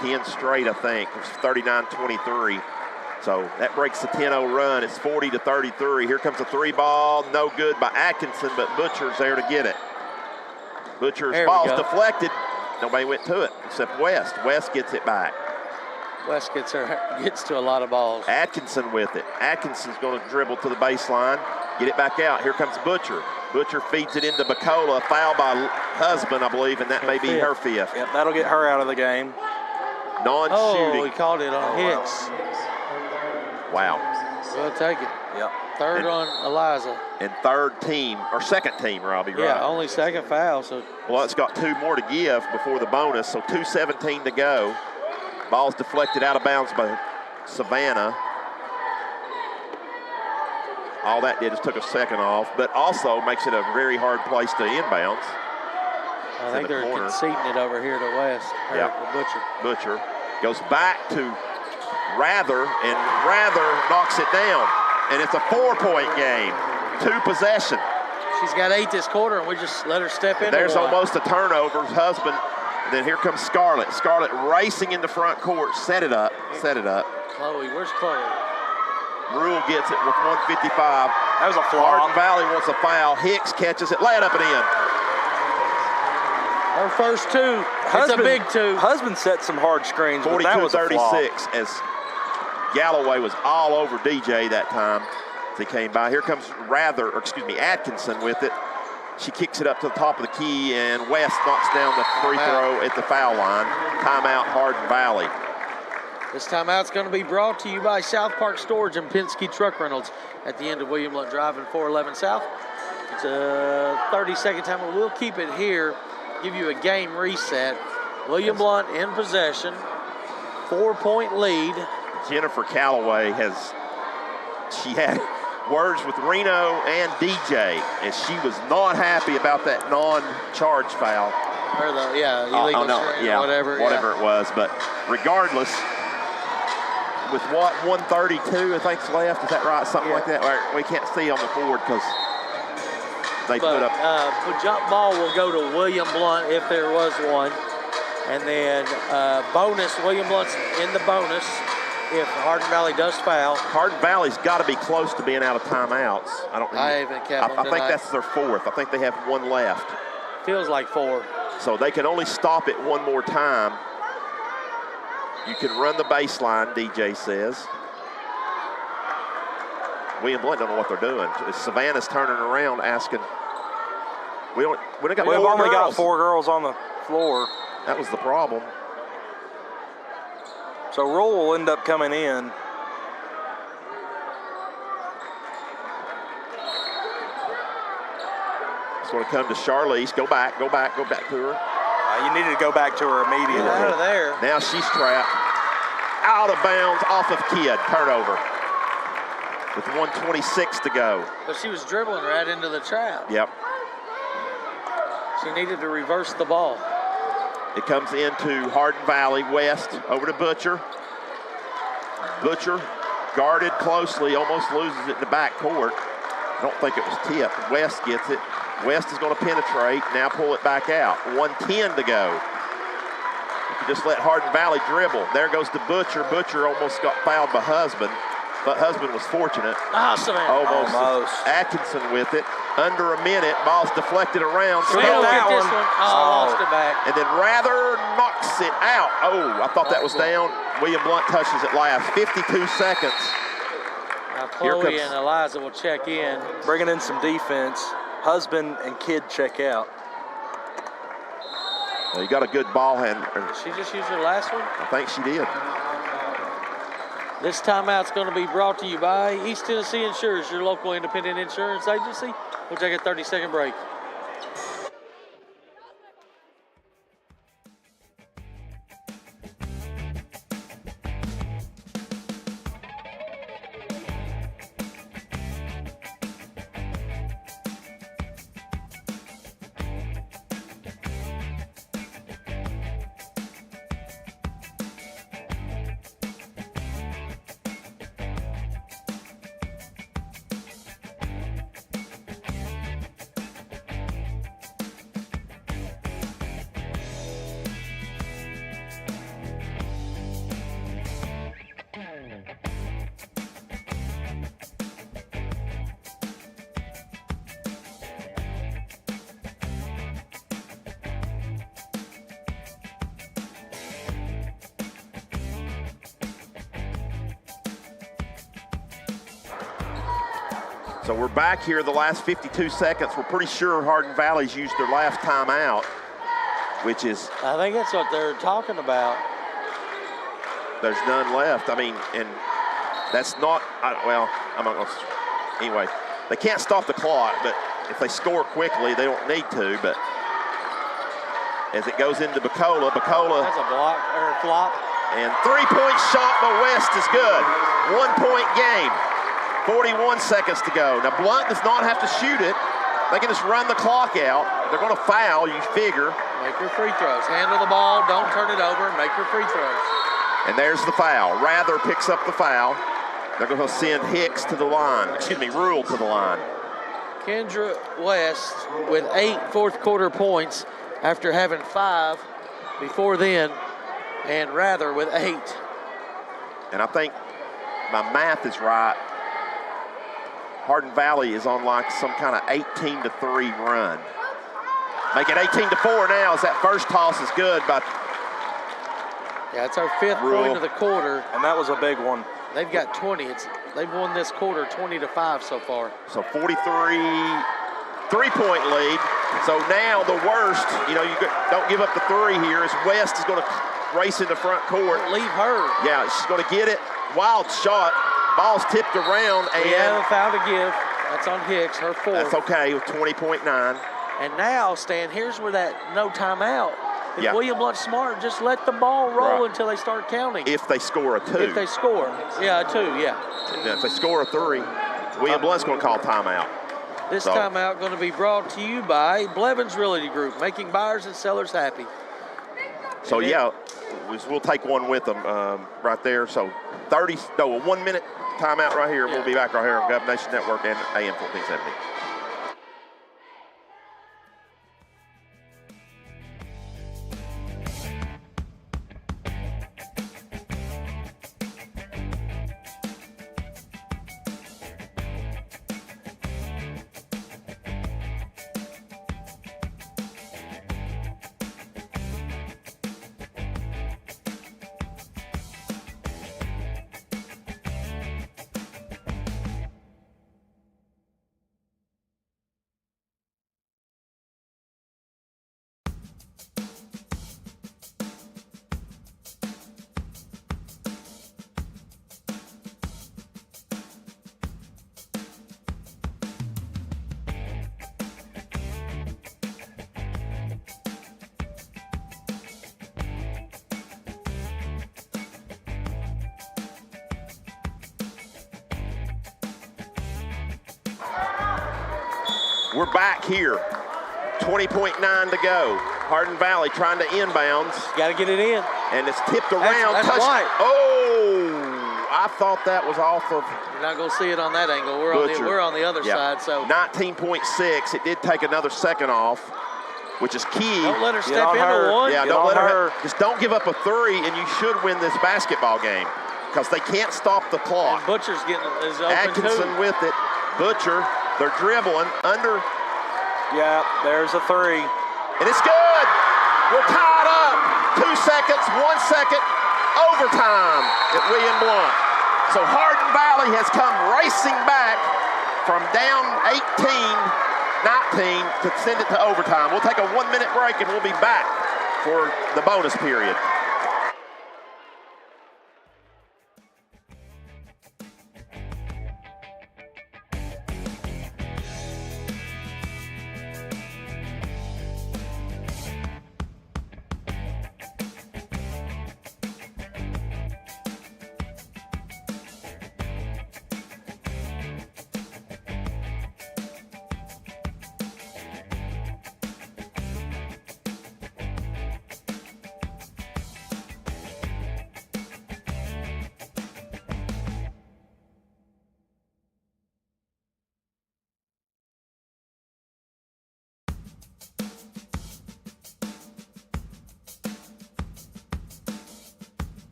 10 straight, I think. It was 39-23. So that breaks the 10-0 run. It's 40-33. Here comes a 3 ball. No good by Atkinson, but Butcher's there to get it. Butcher's
There we
ball's
go.
deflected. Nobody went to it except West. West gets it back.
West gets to a lot of balls.
Atkinson with it. Atkinson's going to dribble to the baseline, get it back out. Here comes Butcher. Butcher feeds it into Bacola. Foul by Husband, I believe, and that may be her 5th.
Yep, that'll get her out of the game.
Non-shooting.
Oh, he called it on Hicks.
Wow.
We'll take it.
Yep.
Third on Eliza.
And third team, or second team, Robbie, right?
Yeah, only second foul. So
Well, it's got 2 more to give before the bonus, so 2:17 to go. Ball's deflected out of bounds by Savannah. All that did is took a second off, but also makes it a very hard place to inbounds.
I think
the
they're
corner.
conceding it over here to West. Or
Yeah.
to Butcher.
Butcher goes back to Rather, and Rather knocks it down. And it's a 4-point game, 2 possession.
She's got 8 this quarter, and we just let her step in.
There's almost a turnover. Husband, and then here comes Scarlett. Scarlett racing in the front court. Set it up.
Chloe, where's Chloe?
Rule gets it with 1:55.
That was a
Hardin
flaw.
Valley wants a foul. Hicks catches it. Lay it up and in.
Her first 2. It's a big 2.
Husband set some hard screens, but that was a flaw.
42-36 as Galloway was all over DJ that time as he came by. Here comes Atkinson with it. She kicks it up to the top of the key, and West knocks down the free throw at the foul line. Timeout, Hardin Valley.
This timeout's going to be brought to you by South Park Storage and Penske Truck Rentals at the end of William Blount Drive and 411 South. It's a 30-second timeout. We'll keep it here, give you a game reset. William Blount in possession, 4-point lead.
Jennifer Calloway she had words with Reno and DJ, and she was not happy about that non-charge foul.
Or illegal
no,
string,
yeah,
whatever.
it was. But regardless, with what, 132 I think's left? Is that right? Something like that? We can't see on the board because they put up.
The jump ball will go to William Blount if there was one. And then bonus, William Blount's in the bonus if Hardin Valley does foul.
Hardin Valley's got to be close to being out of timeouts.
I haven't kept them
I think that's their fourth. I think they have one left.
Feels like 4.
So they can only stop it one more time. You can run the baseline, DJ says. William Blount don't know what they're doing. Savannah's turning around asking. We've only got
4 girls on the floor.
That was the problem.
So Roll will end up coming in.
It's going to come to Charlize. Go back to her.
You needed to go back to her immediately.
Get out of there.
Now she's trapped. Out of bounds, off of Kidd. Turnover. With 1:26 to go.
But she was dribbling right into the trap.
Yep.
She needed to reverse the ball.
It comes into Hardin Valley West, over to Butcher. Butcher guarded closely, almost loses it in the back court. I don't think it was tipped. West gets it. West is going to penetrate, now pull it back out. 1:10 to go. You can just let Hardin Valley dribble. There goes to Butcher. Butcher almost got fouled by Husband, but Husband was fortunate. Almost. Atkinson with it. Under a minute, ball's deflected around.
Lost it back.
And then Rather knocks it out. Oh, I thought that was down. William Blount touches it last. 52 seconds.
Now Chloe and Eliza will check in.
Bringing in some defense. Husband and Kidd check out.
Well, you got a good ball handler.
Did she just use her last one?
I think she did.
This timeout's going to be brought to you by East Tennessee Insurance, your local independent insurance agency. We'll take a 30-second break.
So we're back here the last 52 seconds. We're pretty sure Hardin Valley's used their last timeout, which is...
I think that's what they're talking about.
There's none left. I mean, and that's not, well, I'm not going to, anyway. They can't stop the clock, but if they score quickly, they don't need to, but as it goes into Bacola.
That's a block or a flop.
And 3-point shot by West is good. 1-point game. 41 seconds to go. Now, Blount does not have to shoot it. They can just run the clock out. They're going to foul, you figure.
Make your free throws. Handle the ball. Don't turn it over. Make your free throws.
And there's the foul. Rather picks up the foul. They're going to send Hicks to the line. Rule to the line.
Kendra West with 8 fourth-quarter points after having 5 before then, and Rather with 8.
And I think my math is right. Hardin Valley is on like some kind of 18-3 run. Make it 18-4 now as that first toss is good by
Yeah, it's our 5th point of the quarter.
And that was a big one.
They've got 20. They've won this quarter 20-5 so far.
So 43 three-point lead. So now the worst, you don't give up the 3 here, as West is going to race into front court.
Don't leave her.
Yeah, she's going to get it. Wild shot. Ball's tipped around.
We have a foul to give. That's on Hicks, her 4th.
That's okay with 20.9.
And now, Stan, here's where that no timeout. If William Blount's smart, just let the ball roll until they start counting.
If they score a 2.
If they score. Yeah, a 2, yeah.
And if they score a 3, William Blount's going to call timeout.
This timeout going to be brought to you by Blevins Realty Group, making buyers and sellers happy.
So, we'll take one with them right there. So a 1 minute timeout right here. We'll be back right here on Gov Nation Network and AM 1470. We're back here. 20.9 to go. Hardin Valley trying to inbounds.
Got to get it in.
And it's tipped around.
That's white.
Oh, I thought that was off of
You're not going to see it on that angle. We're on the other side. So
19.6. It did take another second off, which is key.
don't let her step into one.
Yeah, don't let her. Just don't give up a three, and you should win this basketball game because they can't stop the clock.
And Butcher's is open
Atkinson
too.
with it. Butcher. They're dribbling under.
Yeah, there's a three.
And it's good. We're tied up. 2 seconds, 1 second, overtime at William Blount. So Hardin Valley has come racing back from down 18-19 to send it to overtime. We'll take a 1 minute break and we'll be back for the bonus period.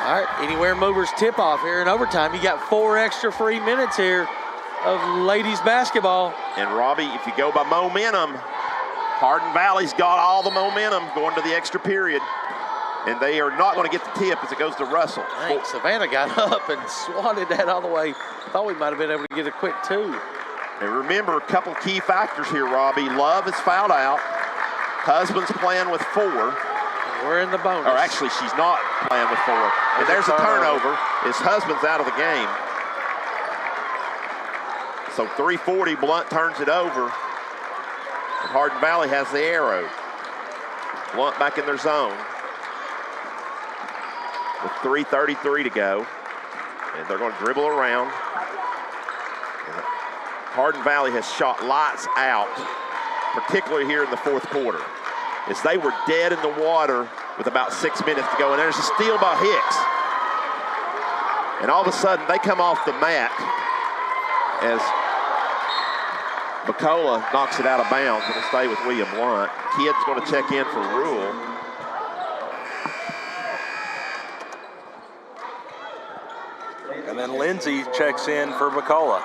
All right, anywhere movers tip off here in overtime. You got 4 extra free minutes here of ladies basketball.
And Robbie, if you go by momentum, Hardin Valley's got all the momentum going to the extra period. And they are not going to get the tip as it goes to Russell.
I think Savannah got up and swatted that all the way. Thought we might have been able to get a quick 2.
And remember, a couple key factors here, Robbie. Love is fouled out. Husband's playing with 4.
We're in the bonus.
Or actually, she's not playing with 4. And there's a turnover. His husband's out of the game. So 3:40, Blount turns it over. And Hardin Valley has the arrow. Blount back in their zone. With 3:33 to go. And they're going to dribble around. And Hardin Valley has shot lights out, particularly here in the 4th quarter, as they were dead in the water with about 6 minutes to go. And there's a steal by Hicks. And all of a sudden, they come off the mat as McCullough knocks it out of bounds. It'll stay with William Blount. Kid's going to check in for Rule.
And then Lindsay checks in for McCullough.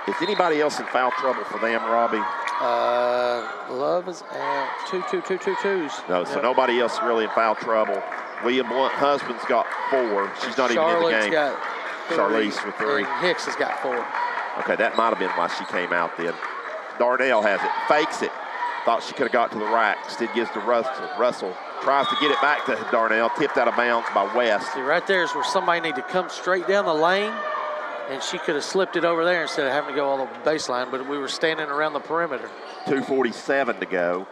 Is anybody else in foul trouble for them, Robbie?
Love is at 2-2-2-2-2s.
No, so nobody else really in foul trouble. William Blount, husband's got 4. She's not even in the game.
Got 3.
Charlize with 3.
And Hicks has got 4.
Okay, that might have been why she came out then. Darnell has it, fakes it. Thought she could have got to the rack. Instead gives to Russell. Russell Tries to get it back to Darnell, tipped out of bounds by West.
See, right there is where somebody need to come straight down the lane, and she could have slipped it over there instead of having to go all the baseline, but we were standing around the perimeter.
2:47 to go.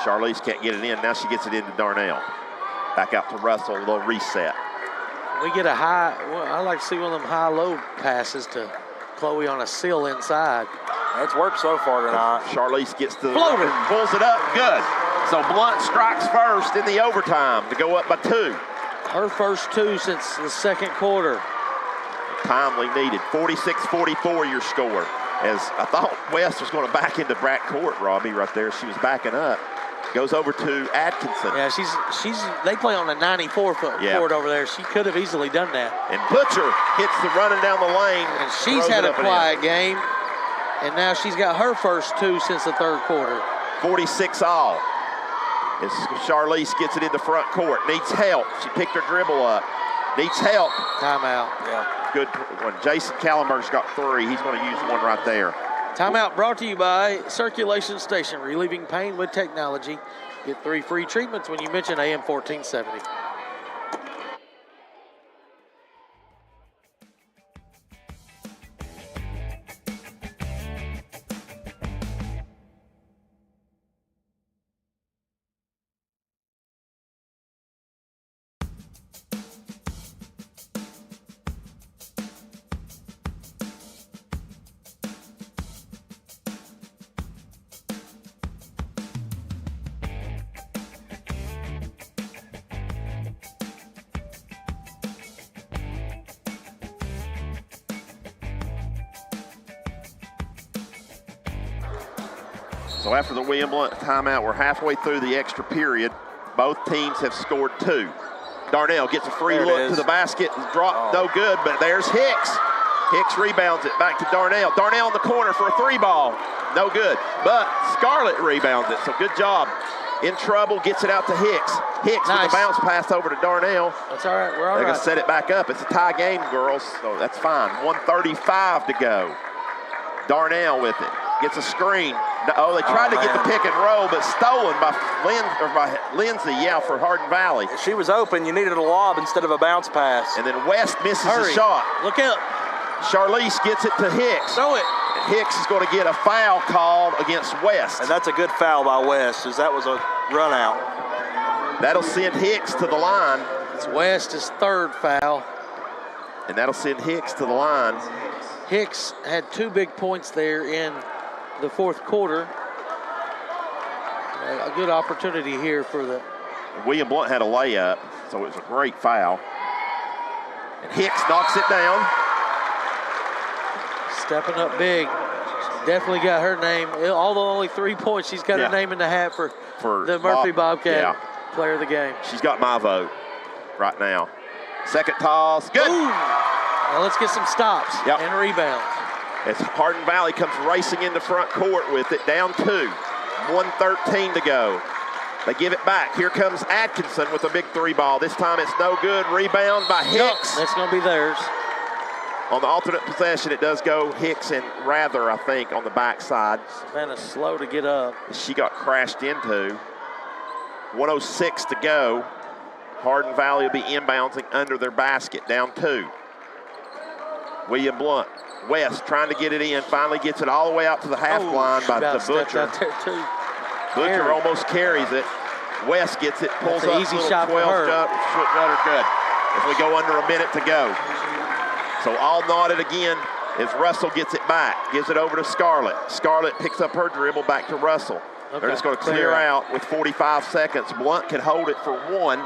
Charlize can't get it in. Now she gets it into Darnell. Back out to Russell, a little reset.
We get a high, well, I like to see one of them high-low passes to Chloe on a seal inside.
That's worked so far tonight.
Charlize gets the
Floater.
pulls it up, good. So Blount strikes first in the overtime to go up by 2.
Her first 2 since the second quarter.
Timely needed. 46-44 your score. As I thought West was going to back into backcourt, Robbie, right there. She was backing up. Goes over to Atkinson.
Yeah, they play on the 94-foot court over there. She could have easily done that.
And Butcher hits the running down the lane.
And she's had a quiet game. And now she's got her first 2 since the third quarter.
46 all. As Charlize gets it in the front court. Needs help. She picked her dribble up. Needs help.
Timeout.
Yeah. Good one. Jason Calamer's got 3. He's going to use one right there.
Timeout brought to you by Circulation Station, relieving pain with technology. Get 3 free treatments when you mention AM 1470.
So after the William Blount timeout, we're halfway through the extra period. Both teams have scored 2. Darnell gets a free look to the basket. Drop, no good, but there's Hicks. Hicks rebounds it back to Darnell. Darnell in the corner for a 3-ball. No good, but Scarlett rebounds it, so good job. In trouble, gets it out to Hicks. Hicks with a bounce pass over to Darnell.
That's all right, we're all
They're
right.
gonna set it back up. It's a tie game, girls, so that's fine. 1:35 to go. Darnell with it. Gets a screen. Oh, they tried to get the pick and roll, but stolen by Lindsay, for Hardin Valley.
She was open. You needed a lob instead of a bounce pass.
And then West misses a shot.
Look out.
Charlize gets it to Hicks.
Throw it.
Hicks is going to get a foul called against West.
And that's a good foul by West, as that was a run out.
That'll send Hicks to the line.
It's West's 3rd foul.
And that'll send Hicks to the line.
Hicks had 2 big points there in the 4th quarter. A good opportunity here for the...
William Blount had a layup, so it was a great foul. And Hicks knocks it down.
Stepping up big. She's definitely got her name. Although only 3 points, she's got her name in the hat for the Murphy Bobcat player of the game.
She's got my vote right now. Second toss, good.
Ooh. Now let's get some stops and rebounds.
As Hardin Valley comes racing into front court with it, down 2. 1:13 to go. They give it back. Here comes Atkinson with a big 3-ball. This time it's no good. Rebound by Hicks.
That's going to be theirs.
On the alternate possession, it does go Hicks and Rather, I think, on the backside.
Savannah's slow to get up.
She got crashed into. 1:06 to go. Hardin Valley will be inbouncing under their basket, down 2. William Blount. West trying to get it in, finally gets it all the way out to the half line by the Butcher.
Out there too.
Butcher almost carries it. West gets it, pulls
That's an
up,
easy
little
shot for
12
her.
foot runner, good. As we go under a minute to go. So all knotted again as Russell gets it back, gives it over to Scarlett. Scarlett picks up her dribble back to Russell.
Okay.
They're just going to clear out with 45 seconds. Blount can hold it for 1.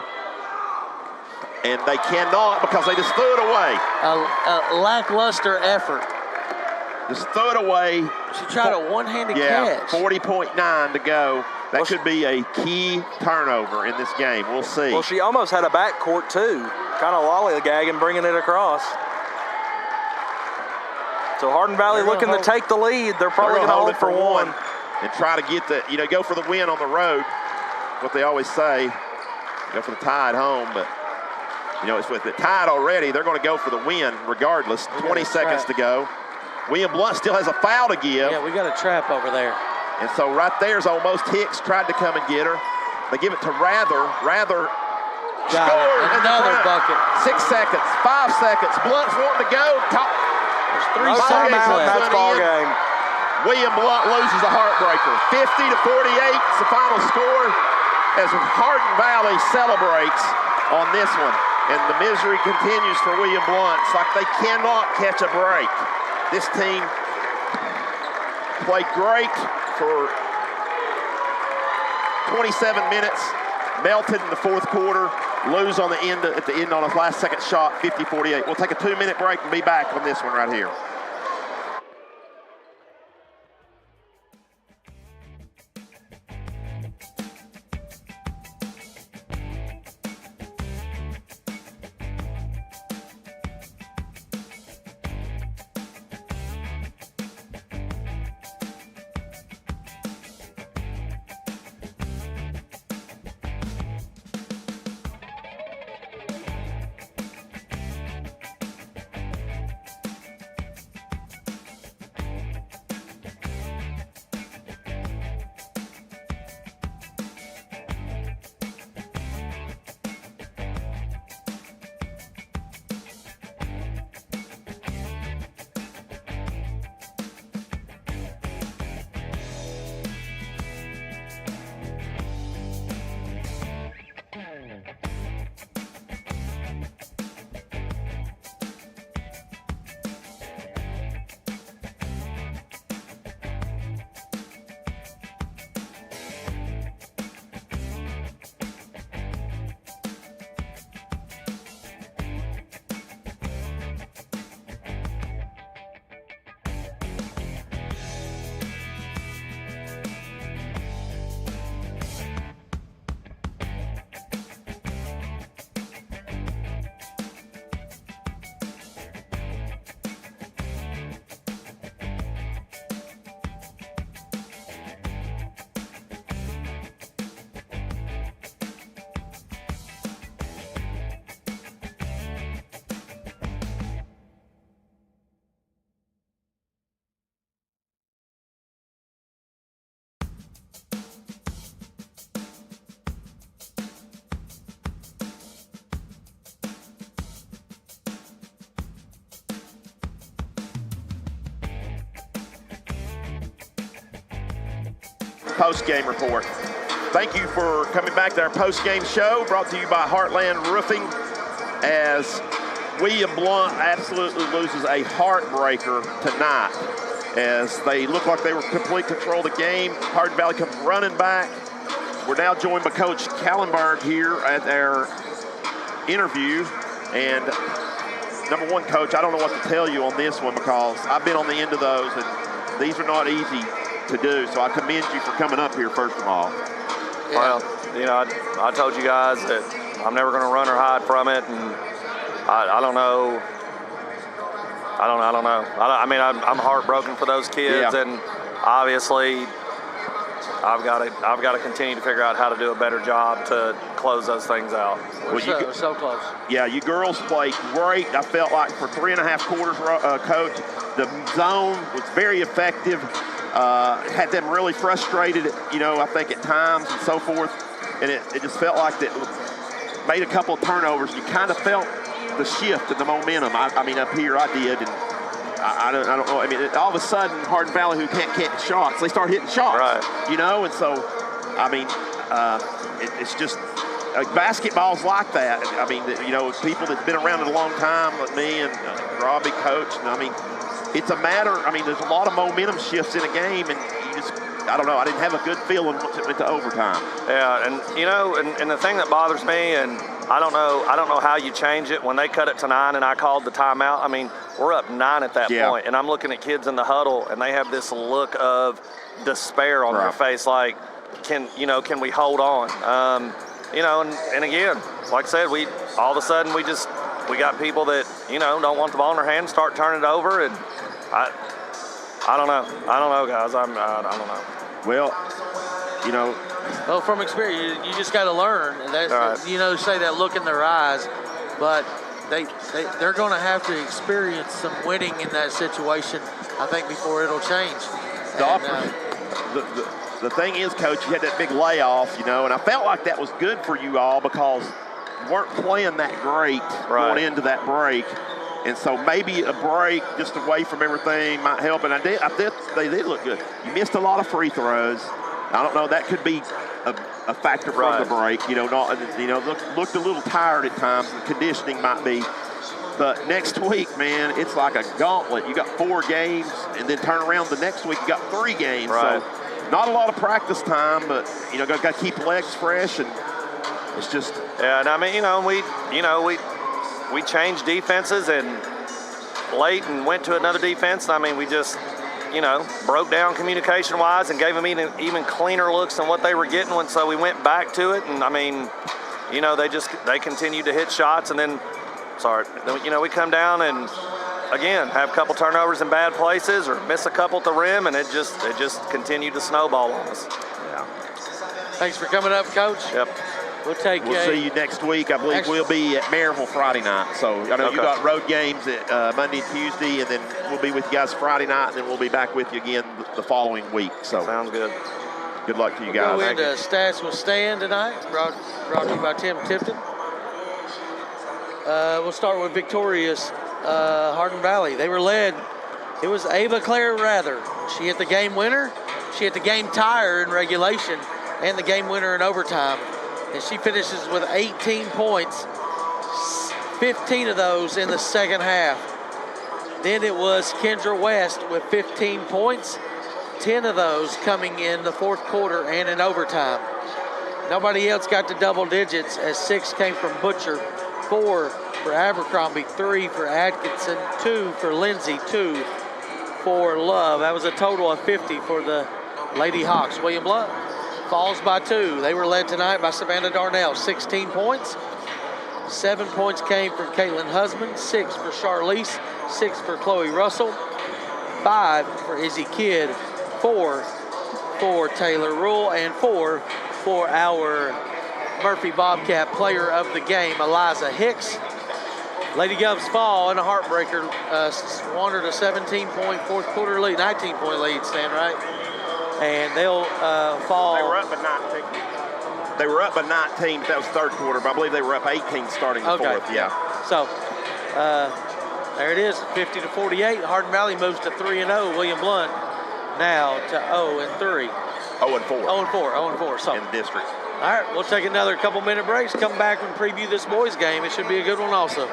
And they cannot because they just threw it away.
A lackluster effort.
Just threw it away.
She tried a one-handed catch.
40.9 to go. That could be a key turnover in this game. We'll see.
Well, she almost had a backcourt too. Kind of lollygagging, bringing it across. So Hardin Valley looking to take the lead. They're probably going to hold it for 1.
And try to get the, go for the win on the road. What they always say, go for the tie at home, but it's with it tied already. They're going to go for the win regardless. 20 seconds to go. William Blount still has a foul to give.
Yeah, we got a trap over there.
And so right there's almost Hicks tried to come and get her. They give it to Rather. Rather
Got
scored.
it.
in the
Another
front.
bucket.
6 seconds, 5 seconds. Blunt's wanting to go.
There's 3
No
seconds
timeout,
left.
that's ball game.
William Blount loses a heartbreaker. 50-48 is the final score as Hardin Valley celebrates on this one. And the misery continues for William Blount. It's like they cannot catch a break. This team played great for 27 minutes, melted in the fourth quarter, lose on the end at the end on his last second shot, 50-48. We'll take a 2-minute break and be back on this one right here. Post-game report. Thank you for coming back to our post-game show, brought to you by Heartland Roofing, as William Blount absolutely loses a heartbreaker tonight, as they look like they were complete control of the game. Hardin Valley comes running back. We're now joined by Coach Kallenberg here at our interview. And number one, Coach, I don't know what to tell you on this one, because I've been on the end of those, and these are not easy to do. So I commend you for coming up here, first of all.
Well, you know, I told you guys that I'm never going to run or hide from it, and I don't know. I mean, I'm heartbroken for those kids,
Yeah.
and obviously, I've got to continue to figure out how to do a better job to close those things out.
We're so close.
Yeah, you girls played great. I felt like for 3.5 quarters, Coach, the zone was very effective. Had them really frustrated, you know, I think at times and so forth. And it just felt like that made a couple of turnovers. You kind of felt the shift in the momentum. I mean, up here I did. And I don't know. I mean, all of a sudden, Hardin Valley, who can't catch shots, they start hitting shots.
Right.
You know, and so, I mean, it's just basketball's like that. I mean, you know, people that's been around it a long time, like me and Robbie, Coach, and I mean, it's a matter, I mean, there's a lot of momentum shifts in a game, and you just, I don't know, I didn't have a good feeling once it went to overtime.
Yeah, and you know, and the thing that bothers me, and I don't know how you change it when they cut it to 9 and I called the timeout. I mean, we're up 9 at that point, and I'm looking at kids in the huddle, and they have this look of despair on their face, like, can we hold on? You know, and again, like I said, all of a sudden we got people that, you know, don't want the ball in their hand, start turning it over, and I don't know, guys. I don't know.
Well, you know.
Well, from experience, you just got to learn. And that,
right.
you know, say that look in their eyes. But they're going to have to experience some winning in that situation, I think, before it'll change.
The thing is, Coach, you had that big layoff, and I felt like that was good for you all because you weren't playing that great going into that break. And so maybe a break just away from everything might help. And they did look good. You missed a lot of free throws. I don't know, that could be a factor from the break. Looked a little tired at times. The conditioning might be. But next week, man, it's like a gauntlet. You got 4 games, and then turn around the next week, you got 3 games.
Right.
So not a lot of practice time, but got to keep legs fresh, and it's just.
Yeah, and I mean, we changed defenses and late and went to another defense. I mean, we just, broke down communication-wise and gave them even cleaner looks than what they were getting. And so we went back to it, and I mean, they continued to hit shots, and then, we come down and again have a couple turnovers in bad places or miss a couple at the rim, and it just continued to snowball on us.
Yeah.
Thanks for coming up, Coach.
Yep.
We'll
see you next week. I believe we'll be at Maryville Friday night. So I know you got road games at Monday and Tuesday, and then we'll be with you guys Friday night, and then we'll be back with you again the following week. So
sounds good.
Good luck to you guys.
We'll go into Stats with Stan tonight, brought to you by Tim Tipton. We'll start with victorious Hardin Valley. They were led. It was Ava Claire Rather. She hit the game winner. She hit the game tire in regulation and the game winner in overtime. And she finishes with 18 points, 15 of those in the second half. Then it was Kendra West with 15 points, 10 of those coming in the fourth quarter and in overtime. Nobody else got to double digits as 6 came from Butcher, 4 for Abercrombie, 3 for Atkinson, 2 for Lindsay, 2 for Love. That was a total of 50 for the Lady Hawks. William Love falls by 2. They were led tonight by Savannah Darnell, 16 points. 7 points came from Caitlin Husband, 6 for Charlize, 6 for Chloe Russell, 5 for Izzy Kidd, 4 for Taylor Rule, and 4 for our Murphy Bobcat player of the game, Eliza Hicks. Lady Govs fall in a heartbreaker, squandered a 17-point fourth quarter lead, 19-point lead, Stan, right? And they'll fall.
They were up by 19. They were up by 19. That was third quarter, but I believe they were up 18 starting the fourth. Yeah.
So there it is, 50-48. Hardin Valley moves to 3-0. William Blount now to 0-3.
0-4.
0-4. So
in the district.
All right, we'll take another couple-minute breaks. Come back and preview this boys' game. It should be a good one also.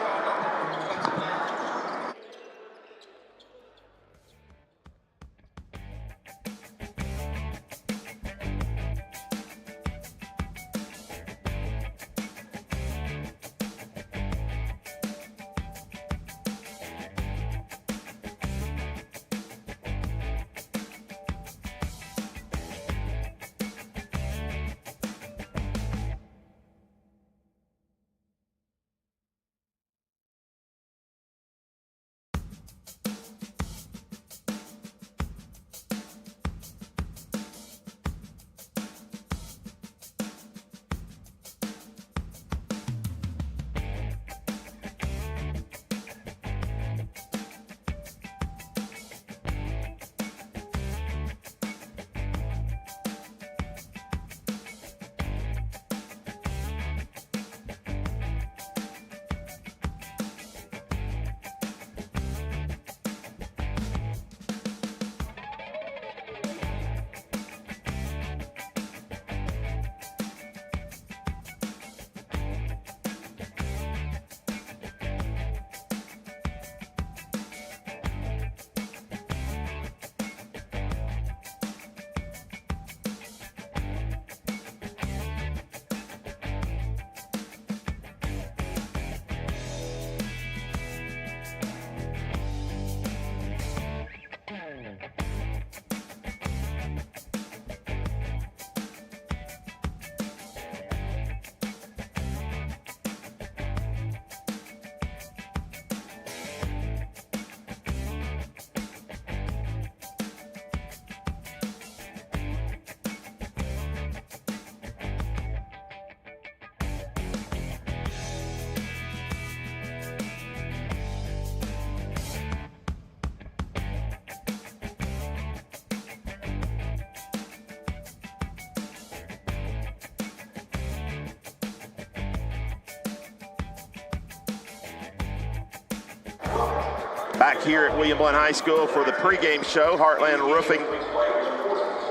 Back here at William Blount High School for the pregame show, Heartland Roofing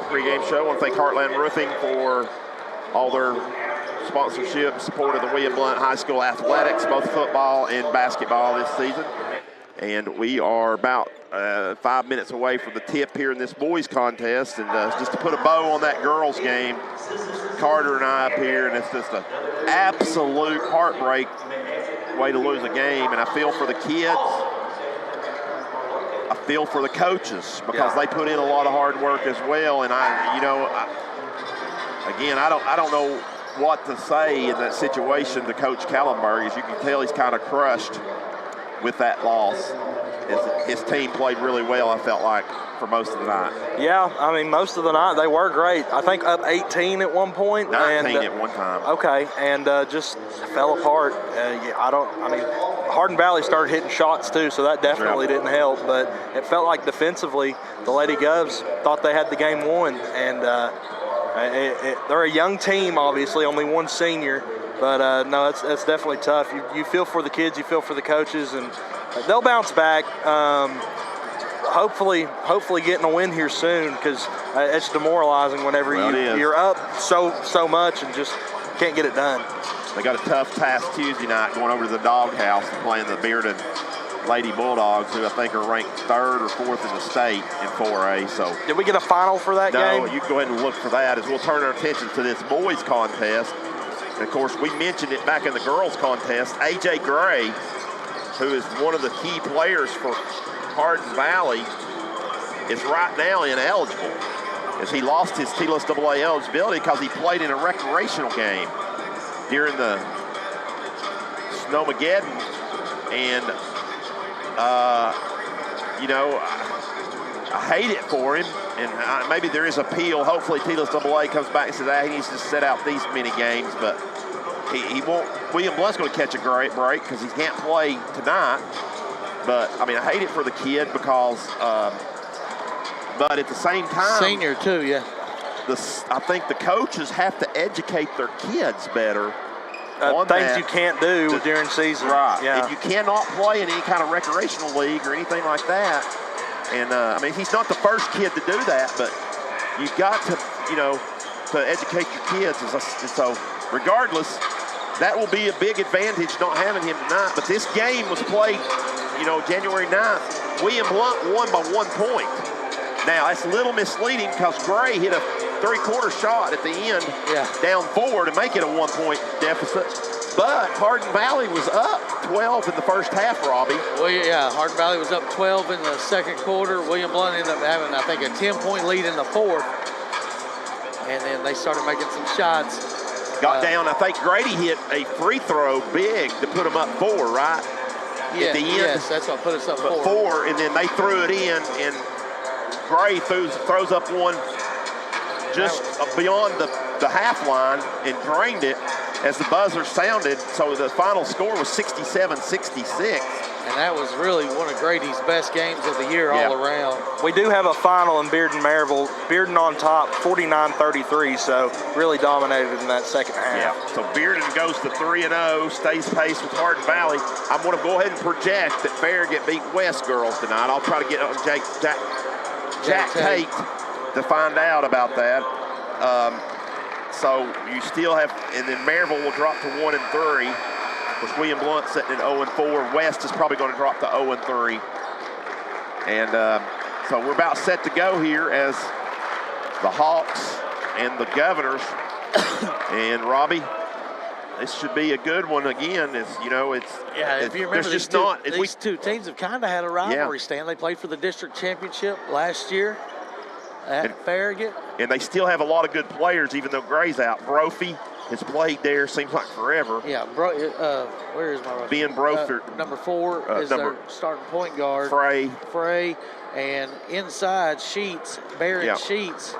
pregame show. I want to thank Heartland Roofing for all their sponsorship, support of the William Blount High School athletics, both football and basketball this season. And we are about 5 minutes away from the tip here in this boys contest. And just to put a bow on that girls game, Carter and I up here, and it's just an absolute heartbreak way to lose a game. And I feel for the kids. I feel for the coaches because they put in a lot of hard work as well. And I don't know what to say in that situation to Coach Kallenberg. As you can tell, he's kind of crushed with that loss. His team played really well, I felt like, for most of the night.
Yeah, I mean, most of the night they were great. I think up 18 at one point.
19 at one time.
Okay, and just fell apart. Hardin Valley started hitting shots too, so that definitely didn't help. But it felt like defensively, the Lady Govs thought they had the game won. And they're a young team, obviously, only one senior. But no, that's definitely tough. You feel for the kids, you feel for the coaches, and they'll bounce back. Hopefully getting a win here soon, because it's demoralizing whenever you're up so much and just can't get it done.
They got a tough task Tuesday night going over to the doghouse and playing the Bearden Lady Bulldogs, who I think are ranked 3rd or 4th in the state in 4A. So
did we get a final for that game?
No, you can go ahead and look for that as we'll turn our attention to this boys contest. And of course, we mentioned it back in the girls contest. A.J. Gray, who is one of the key players for Hardin Valley, is right now ineligible, as he lost his TLSAA eligibility because he played in a recreational game during the Snowmageddon. And, I hate it for him. And maybe there is appeal. Hopefully TLSAA comes back and says, he needs to set out these many games. But he won't. William Blount's going to catch a great break because he can't play tonight. But, I hate it for the kid because, but at the same time.
Senior, too, yeah.
I think the coaches have to educate their kids better on
things you can't do during season.
Right.
Yeah.
If you cannot play in any kind of recreational league or anything like that. And, he's not the first kid to do that, but you've got to, to educate your kids. And so, regardless, that will be a big advantage not having him tonight. But this game was played, January 9th. William Blount won by 1 point. Now, that's a little misleading because Gray hit a 3-quarter shot at the end down 4 to make it a 1 point deficit. But Hardin Valley was up 12 in the first half, Robbie.
Well, yeah, Hardin Valley was up 12 in the second quarter. William Blount ended up having, I think, a 10-point lead in the fourth. And then they started making some shots.
Got down, I think Grady hit a free throw big to put them up 4, right?
Yeah,
at the end.
Yes, that's what put us up 4.
4, and then they threw it in, and Gray throws up one just beyond the half line and drained it as the buzzer sounded. So the final score was 67-66.
And that was really one of Grady's best games of the year all around.
We do have a final in Bearden-Maryville. Bearden on top, 49-33, so really dominated in that second half.
Yeah, so Bearden goes to 3-0, stays pace with Hardin Valley. I'm going to go ahead and project that Farragut beat West girls tonight. I'll try to get on Jack Tate to find out about that. So you still have, and then Maryville will drop to 1-3. Of course, William Blount sitting at 0-4. West is probably going to drop to 0-3. And so we're about set to go here as the Hawks and the Governors. And Robbie, this should be a good one again. If you remember,
these two teams have kind of had a rivalry, Stan. They played for the district championship last year at Farragut.
And they still have a lot of good players, even though Gray's out. Brophy has played there, seems like forever.
Yeah, where is my
Ben Brophy.
Number 4 is their starting point guard. Frey. And inside Sheets, Barrett Sheets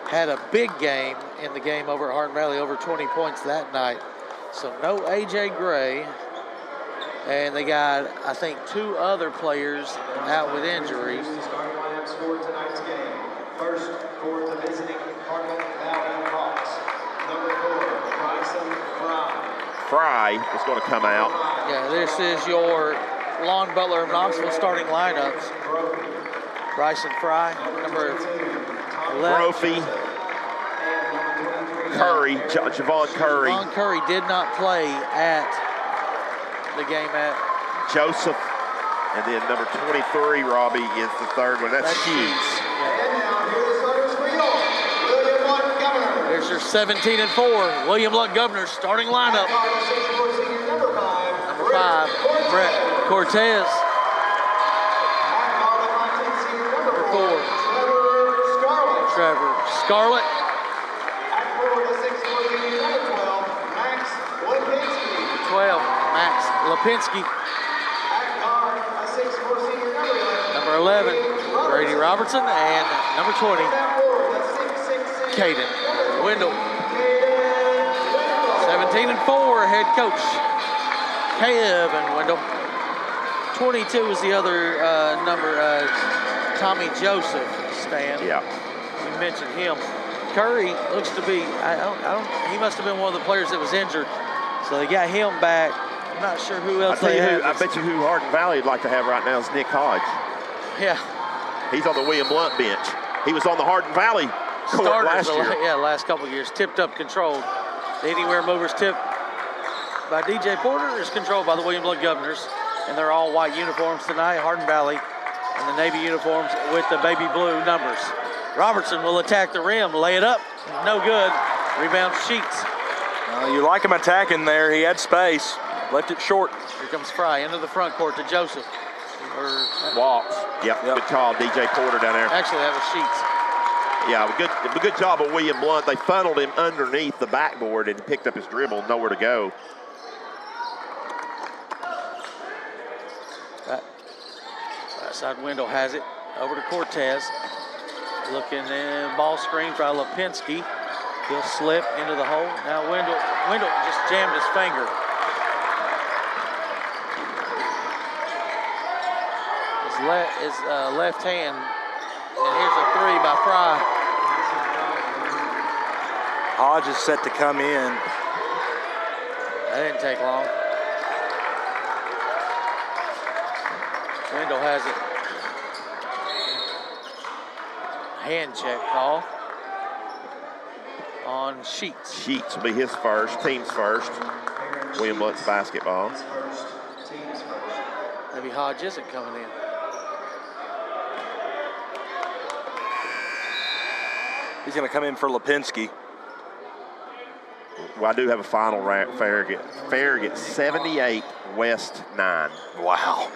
had a big game in the game over at Hardin Valley, over 20 points that night. So no A.J. Gray. And they got, I think, 2 other players out with injuries.
First for the visiting Hardin Valley Hawks, number 4, Bryson Fry.
Fry is going to come out.
Yeah, this is your Lon Butler of Knoxville starting lineups. Bryson Fry, number 11.
Brophy, Curry, Javon Curry.
Javon Curry did not play at the game at
Joseph, and then number 23, Robbie, is the third one. That's Sheets.
There's your 17 and 4. William Luck Governor's starting lineup. Number 5, Brett Cortez. Number 4, Trevor Scarlett. 12, Max Lipinski. Number 11, Brady Robertson, and number 20, Caden Wendell. 17 and 4, head coach Kevin Wendell. 22 is the other number, Tommy Joseph, Stan.
Yeah.
You mentioned him. Curry looks to be, he must have been one of the players that was injured. So they got him back. I'm not sure who else they have.
I bet you who Hardin Valley would like to have right now is Nick Hodge.
Yeah.
He's on the William Blount bench. He was on the Hardin Valley court last year.
Yeah, last couple of years. Tipped up, controlled. The Anywhere Movers tipped by DJ Porter is controlled by the William Blount Governors. And they're all white uniforms tonight, Hardin Valley. And the Navy uniforms with the baby blue numbers. Robertson will attack the rim, lay it up. No good. Rebound Sheets.
You like him attacking there. He had space. Left it short.
Here comes Fry into the front court to Joseph.
Walks. Yep, good call, DJ Porter down there.
Actually, that was Sheets.
Yeah, good job of William Blount. They funneled him underneath the backboard and picked up his dribble, nowhere to go.
Right side Wendell has it. Over to Cortez. Looking in, ball screen by Lipinski. He'll slip into the hole. Now Wendell just jammed his finger. His left hand, and here's a 3 by Fry.
Hodge is set to come in.
That didn't take long. Wendell has it. Hand check call on Sheets.
Sheets will be his first, team's first. William Blount's basketball.
Maybe Hodge isn't coming in.
He's going to come in for Lipinski.
Well, I do have a final rank. Farragut 78, West 9.
Wow.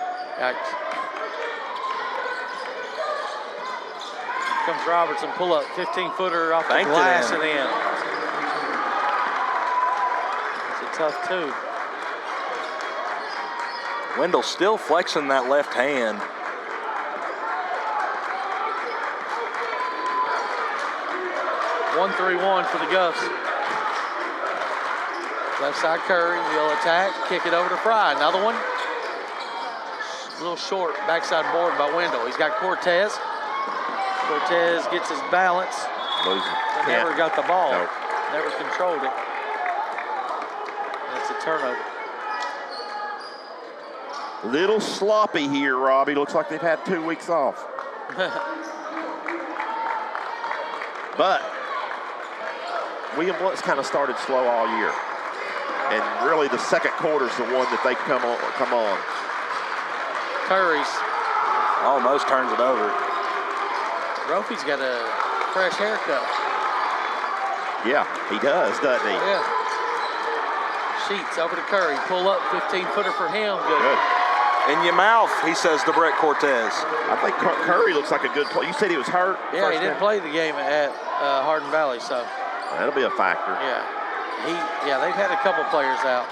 Comes Robertson, pull up, 15-footer off the glass and in. It's a tough 2.
Wendell still flexing that left hand.
One 3-1 for the Govs. Left side Curry will attack, kick it over to Fry. Another one. A little short, backside board by Wendell. He's got Cortez. Cortez gets his balance. But never got the ball.
Nope.
Never controlled it. That's a turnover.
Little sloppy here, Robbie. Looks like they've had 2 weeks off. But William Blount's kind of started slow all year. And really the second quarter's the one that they come on.
Curry's
almost turns it over.
Brophy's got a fresh haircut.
Yeah, he does, doesn't he?
Yeah. Sheets over to Curry. Pull up, 15-footer for him. Good.
In your mouth, he says to Brett Cortez.
I think Curry looks like a good player. You said he was hurt?
Yeah, he didn't play the game at Hardin Valley, so.
That'll be a factor.
Yeah, they've had a couple players out.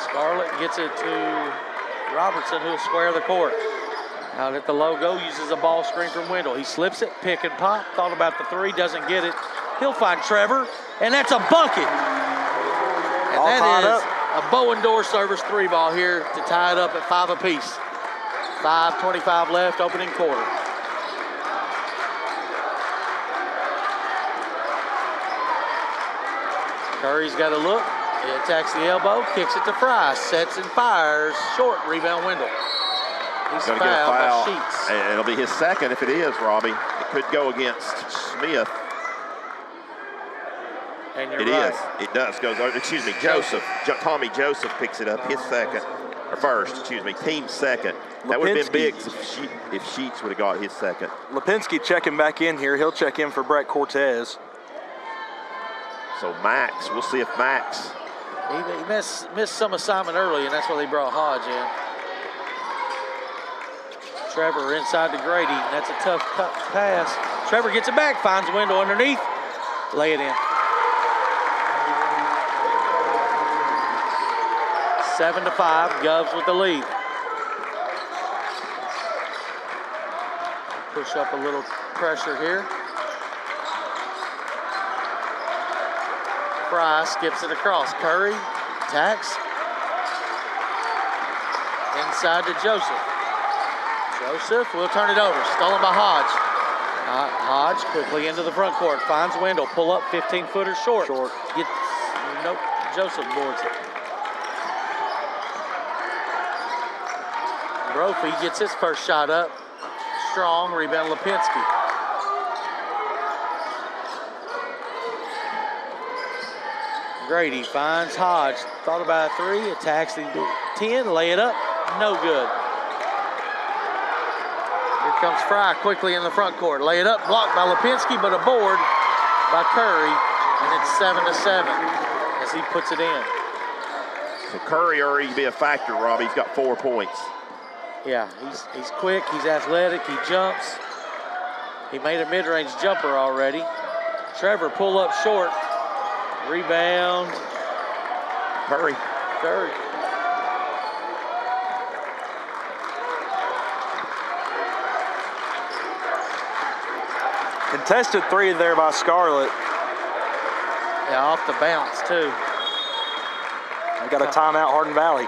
Scarlett gets it to Robertson, who'll square the court. Out at the logo, uses a ball screen from Wendell. He slips it, pick and pop. Thought about the 3, doesn't get it. He'll find Trevor, and that's a bucket. And
all
that is
up.
A Bowen door service 3 ball here to tie it up at 5 apiece. 5:25 left, opening quarter. Curry's got a look, He attacks the elbow, kicks it to Fry, sets and fires. Short, rebound Wendell. He's
Going to get a
fouled
foul.
by Sheets.
And it'll be his second if it is, Robbie. It could go against Smith.
And you're
It
right.
is. It does. Excuse me, Joseph. Tommy Joseph picks it up, his second. Or first, excuse me, team's second. That would have been big if Sheets would have got his second.
Lipinski checking back in here. He'll check in for Brett Cortez.
So Max, we'll see if Max.
He missed some assignment early, and that's why they brought Hodge in. Trevor inside to Grady. That's a tough pass. Trevor gets it back, finds Wendell underneath. Lay it in. 7-5, Govs with the lead. Push up a little pressure here. Fry skips it across. Curry attacks. Inside to Joseph. Joseph will turn it over. Stolen by Hodge. Hodge quickly into the front court. Finds Wendell. Pull up 15-footer short. Nope. Joseph boards it. Brophy gets his first shot up. Strong. Rebound Lipinski. Grady finds Hodge. Thought about a three. Attacks the 10. Lay it up. No good. Here comes Fry quickly in the front court. Lay it up. Blocked by Lipinski, but a board by Curry. And it's 7-7 as he puts it in.
So Curry already be a factor, Robbie. He's got 4 points.
Yeah, he's quick. He's athletic. He jumps. He made a mid-range jumper already. Trevor pull up short. Rebound.
Curry.
Contested three there by Scarlett.
Yeah, off the bounce, too.
We got a timeout, Hardin Valley.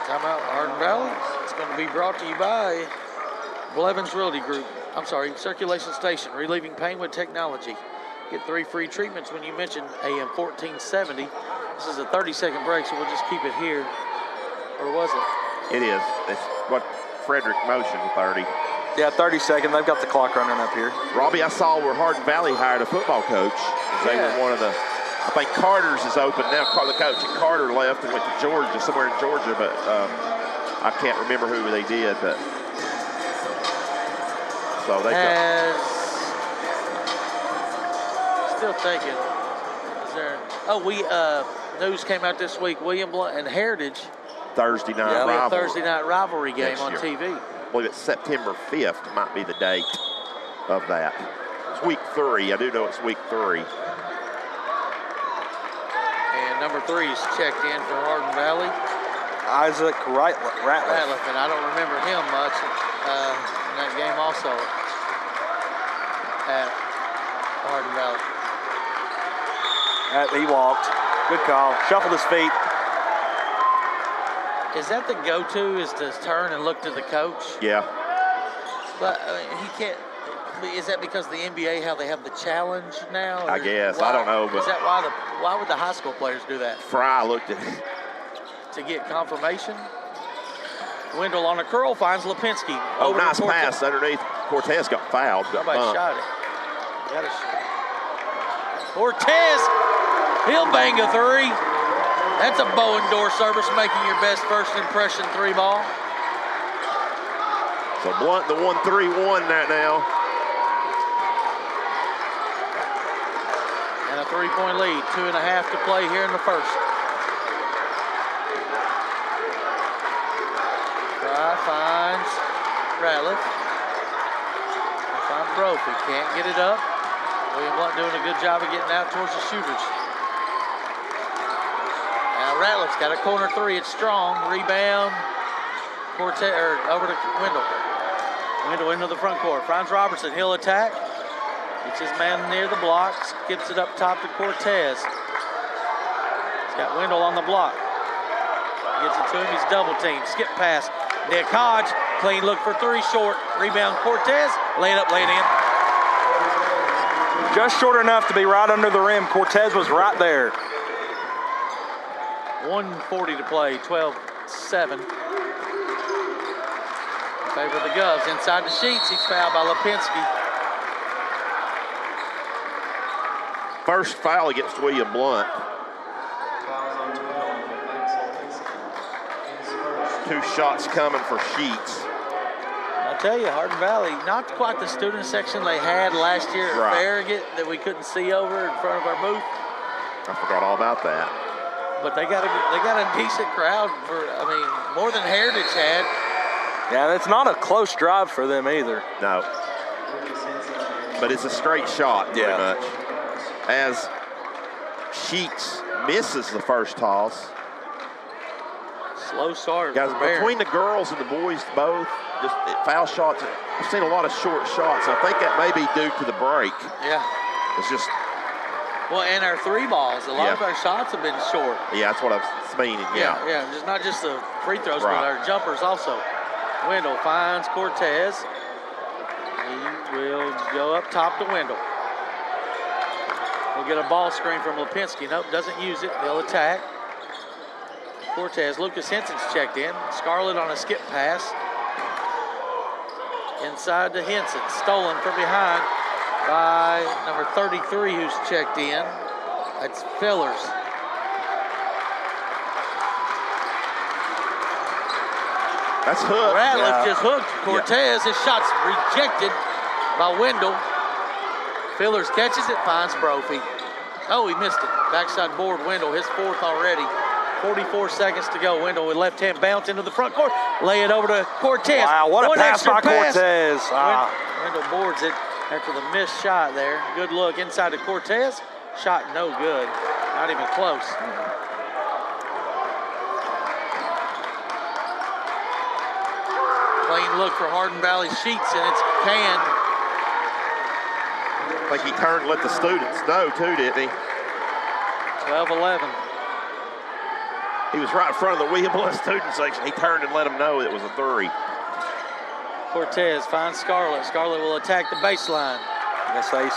Timeout, Hardin Valley. It's going to be brought to you by Blevins Realty Group. Circulation Station, relieving pain with technology. Get 3 free treatments when you mention AM 1470. This is a 30-second break, so we'll just keep it here. Or was it?
It is. It's what Frederick motioned, 30.
Yeah, 30 seconds. They've got the clock running up here.
Robbie, I saw where Hardin Valley hired a football coach. They were one of the, I think Carter's is open now. The coach at Carter left and went to Georgia, somewhere in Georgia, but I can't remember who they did. But so they
still thinking. Is there? News came out this week. William Blount and Heritage.
Thursday night
It'll be a
rivalry.
Thursday night rivalry game on TV.
I believe it's September 5th might be the date of that. It's week 3. I do know it's week 3.
And number 3 is checked in for Hardin Valley.
Isaac Ratliff.
And I don't remember him much in that game also at Hardin Valley.
He walked. Good call. Shuffled his feet.
Is that the go-to, is to turn and look to the coach?
Yeah.
But he can't. Is that because the NBA, how they have the challenge now?
I guess. I don't know. But
is that why would the high school players do that?
Fry looked at it.
To get confirmation? Wendell on a curl finds Lipinski.
Oh, nice pass underneath. Cortez got fouled.
Somebody shot it. Cortez, he'll bang a three. That's a bow and door service, making your best first impression 3 ball.
So Blount the 1-3-1 right now.
And a 3-point lead, 2.5 to play here in the first. Fry finds Ratliff. Finds Brophy, can't get it up. William Blount doing a good job of getting out towards the shooters. Now Ratliff's got a corner 3, it's strong. Rebound, Cortez, over to Wendell. Wendell into the front court, finds Robertson, he'll attack. Gets his man near the block, skips it up top to Cortez. He's got Wendell on the block. Gets it to him, he's double teamed, skip pass. Nick Hodge, clean look for 3, short. Rebound Cortez, lay it up, lay it in.
Just short enough to be right under the rim. Cortez was right there.
1:40 to play, 12-7. In favor of the Govs. Inside the sheets, he's fouled by Lipinski.
First foul against William Blount. 2 shots coming for Sheets.
I tell you, Hardin Valley, not quite the student section they had last year at
Right.
Farragut that we couldn't see over in front of our booth.
I forgot all about that.
But they got a decent crowd for, I mean, more than Heritage had.
Yeah, it's not a close drive for them either.
No. But it's a straight shot, pretty much. As Sheets misses the first toss.
Slow start.
Guys,
for Barron.
between the girls and the boys both, just foul shots, we've seen a lot of short shots. I think that may be due to the break.
Yeah.
It's just,
Well, and our 3 balls, a lot of our shots have been short.
yeah, that's what I was meaning, yeah.
Yeah, just not just the free throws,
Right.
but our jumpers also. Wendell finds Cortez. He will go up top to Wendell. We'll get a ball screen from Lipinski. Nope, doesn't use it. They'll attack. Cortez, Lucas Henson's checked in. Scarlett on a skip pass. Inside to Henson, stolen from behind by number 33 who's checked in. That's Fillers.
That's hooked.
Ratliff just hooked Cortez. His shot's rejected by Wendell. Fillers catches it, finds Brophy. Oh, he missed it. Backside board, Wendell, his 4th already. 44 seconds to go. Wendell with left hand bounce into the front court. Lay it over to Cortez.
Wow, what a pass
extra
by Cortez.
Wendell boards it after the missed shot there. Good look inside to Cortez. Shot no good. Not even close. Clean look for Hardin Valley Sheets, and it's canned.
I think he turned and let the students know too, didn't he?
12-11.
He was right in front of the William Blount student section. He turned and let them know it was a 3.
Cortez finds Scarlett. Scarlett will attack the baseline.
Yes, Ace.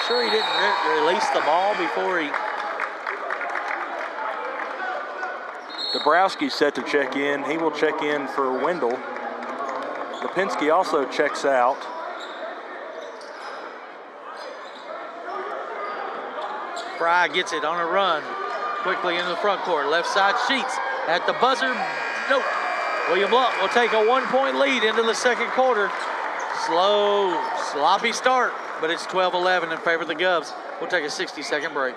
Sure he didn't release the ball before he...
Dabrowski's set to check in. He will check in for Wendell. Lipinski also checks out.
Fry gets it on a run. Quickly into the front court. Left side Sheets at the buzzer. Nope. William Blount will take a 1-point lead into the second quarter. Slow, sloppy start, but it's 12-11 in favor of the Govs. We'll take a 60-second break.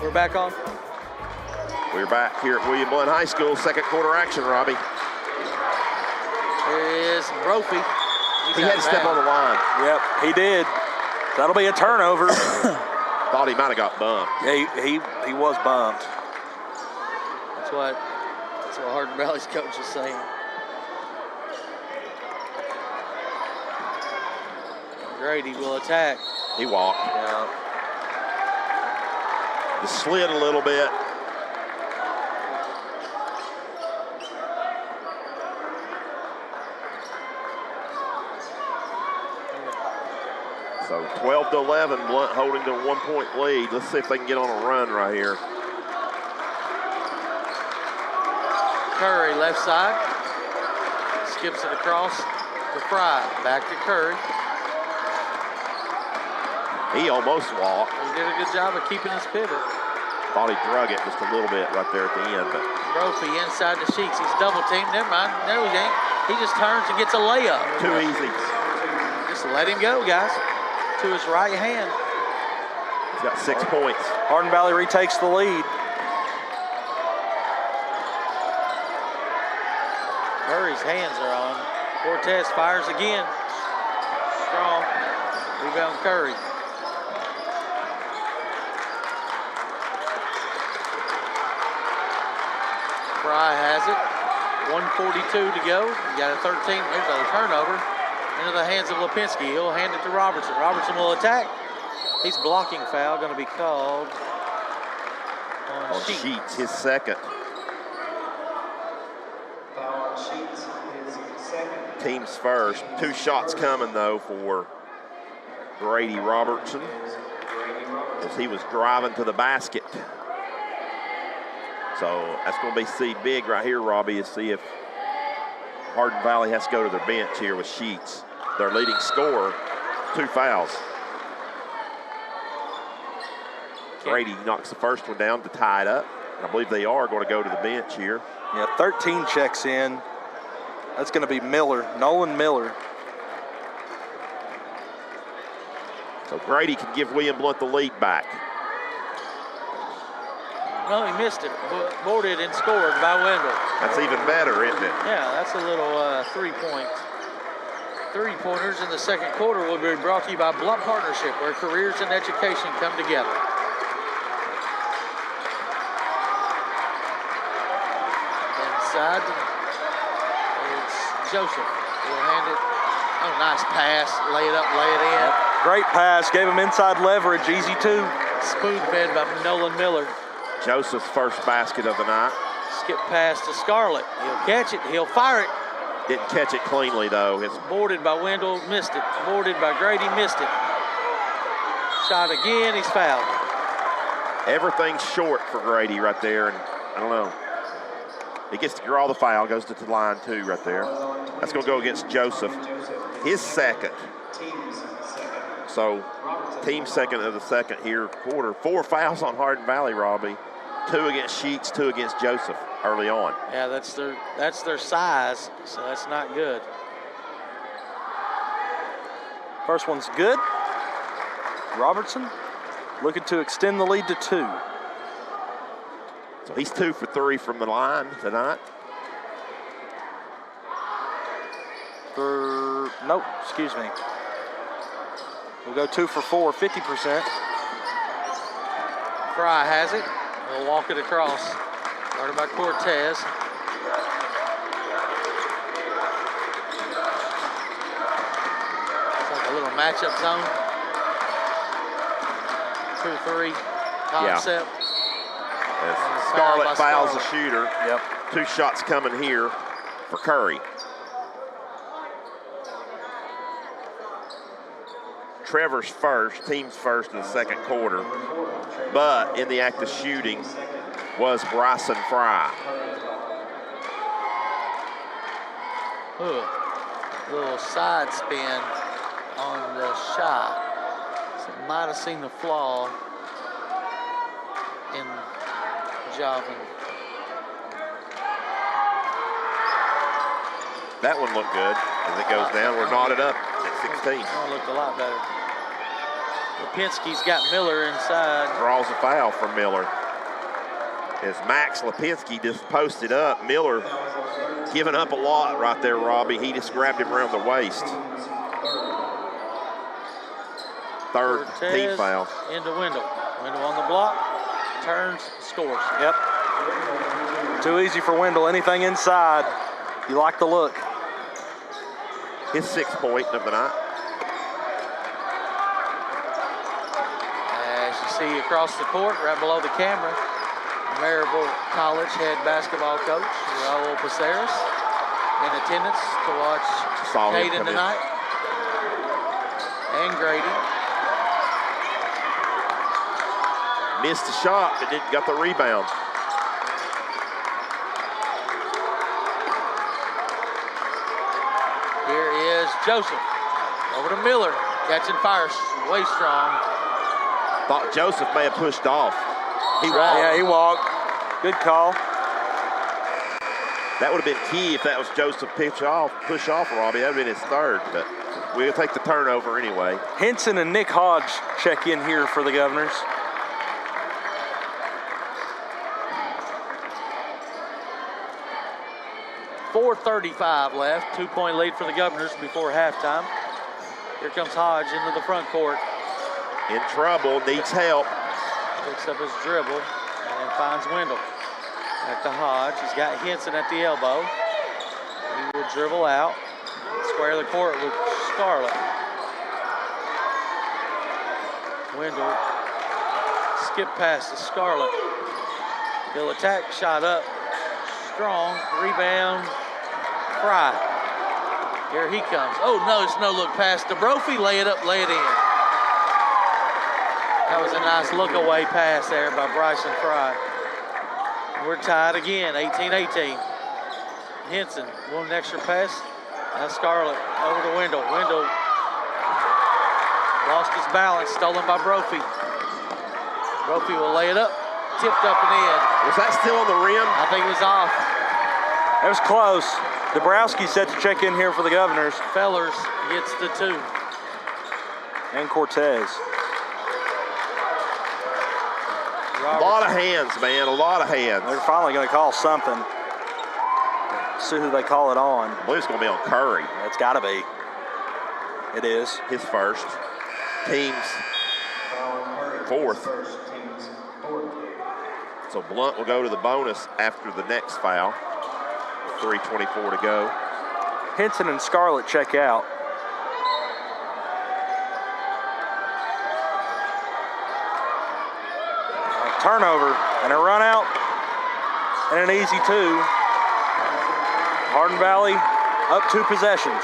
We're back on.
We're back here at William Blount High School. Second quarter action, Robbie.
There is Brophy.
He had to step on the line.
Yep, he did. That'll be a turnover.
Thought he might have got bumped.
Yeah, he was bumped.
That's what Hardin Valley's coach is saying. Grady will attack.
He walked.
Yeah.
Just slid a little bit. So 12-11, Blount holding to a 1-point lead. Let's see if they can get on a run right here.
Curry left side. Skips it across to Fry. Back to Curry.
He almost walked.
He did a good job of keeping his pivot.
Thought he drug it just a little bit right there at the end, but
Brophy inside the Sheets. He's double teamed. Never mind. No, he ain't. He just turns and gets a layup.
too easy.
Just let him go, guys. To his right hand.
He's got 6 points.
Hardin Valley retakes the lead.
Murray's hands are on. Cortez fires again. Strong. Rebound Curry. Fry has it. 1:42 to go. You got a 13. There's a turnover into the hands of Lipinski. He'll hand it to Robertson. Robertson will attack. His blocking foul going to be called on
Sheets, his second.
Foul on Sheets, his second.
Team's first. 2 shots coming, though, for Grady Robertson as he was driving to the basket. So that's going to be seed big right here, Robbie, to see if Hardin Valley has to go to their bench here with Sheets. Their leading scorer, 2 fouls. Grady knocks the first one down to tie it up. And I believe they are going to go to the bench here.
Yeah, 13 checks in. That's going to be Miller, Nolan Miller.
So Grady can give William Blount the lead back.
No, he missed it. Boarded and scored by Wendell.
That's even better, isn't it?
Yeah, that's a little three-pointers in the second quarter will be brought to you by Blount Partnership, where careers and education come together. Inside, it's Joseph. He'll hand it. Oh, nice pass. Lay it up, lay it in.
Great pass, gave him inside leverage, easy 2.
Spoon-fed by Nolan Miller.
Joseph's first basket of the night.
Skip pass to Scarlett. He'll catch it. He'll fire it.
Didn't catch it cleanly, though. It's
Boarded by Wendell, missed it. Boarded by Grady, missed it. Shot again, he's fouled.
everything's short for Grady right there, and I don't know. He gets to draw the foul, goes to the line too right there. That's going to go against Joseph. His second. So team second of the second here quarter. 4 fouls on Hardin Valley, Robbie. 2 against Sheets, 2 against Joseph early on.
Yeah, that's their size, so that's not good.
First one's good. Robertson looking to extend the lead to 2.
So he's 2 for 3 from the line tonight.
Nope, excuse me. We'll go 2 for 4, 50%.
Fry has it. He'll walk it across. Started by Cortez. It's like a little matchup zone. 2-3 concept.
As Scarlett fouls the
Scarlett.
shooter.
Yep.
2 shots coming here for Curry. Trevor's first, team's first in the second quarter. But in the act of shooting was Bryson Fry.
Ooh, little side spin on the shot. So might have seen the flaw in Jobbing.
That one looked good as it goes down. We're knotted up at 16.
That one looked a lot better. Lipinski's got Miller inside.
Draws a foul from Miller. As Max Lipinski just posted up, Miller giving up a lot right there, Robbie. He just grabbed him around the waist. Third
Cortez
team foul.
into Wendell. Wendell on the block. Turns, scores.
Yep. Too easy for Wendell. Anything inside, you like the look.
His 6th point of the night.
As you see across the court, right below the camera, Maryville College head basketball coach, Raul Paceres, in attendance to watch
Saw him
Caden
come in.
tonight. And Grady.
Missed the shot, but didn't got the rebound.
Here is Joseph. Over to Miller. Catching fire, way strong.
Thought Joseph may have pushed off. He
Right.
walked.
Yeah, he walked. Good call.
That would have been key if that was Joseph push off, Robbie. That would have been his third, but we'll take the turnover anyway.
Henson and Nick Hodge check in here for the Governors.
.435 left. 2-point lead for the Governors before halftime. Here comes Hodge into the front court.
In trouble, needs help.
Picks up his dribble and then finds Wendell. Back to Hodge. He's got Henson at the elbow. He will dribble out. Square the court with Scarlett. Wendell skip past to Scarlett. He'll attack, shot up. Strong, rebound, Fry. Here he comes. Oh no, it's no look pass to Brophy. Lay it up, lay it in. That was a nice look away pass there by Bryson Fry. We're tied again, 18-18. Henson, one extra pass. Now Scarlett over to Wendell. Wendell lost his balance, stolen by Brophy. Brophy will lay it up, tipped up and in.
Was that still on the rim?
I think it was off.
It was close. Dabrowski set to check in here for the Governors.
Fellers gets the 2.
And Cortez.
A lot of hands, man, a lot of hands.
They're finally going to call something. See who they call it on.
I believe it's going to be on Curry.
It's got to be. It is.
His first. Team's fourth. So Blount will go to the bonus after the next foul. 3:24 to go.
Henson and Scarlett check out. Turnover and a run out and an easy 2. Hardin Valley up 2 possessions.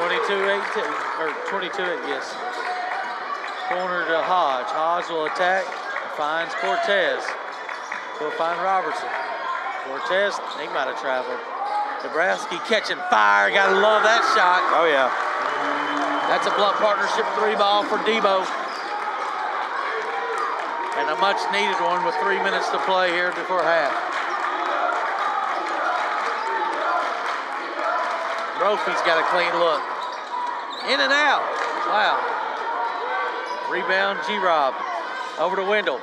22-18, or 22-8, yes. Corner to Hodge. Hodge will attack, finds Cortez. He'll find Robertson. Cortez, he might have traveled. Dabrowski catching fire, gotta love that shot.
Oh yeah.
That's a Blount partnership 3 ball for Debo. And a much needed one with 3 minutes to play here before half. Brophy's got a clean look. In and out. Wow. Rebound, G-Rob. Over to Wendell.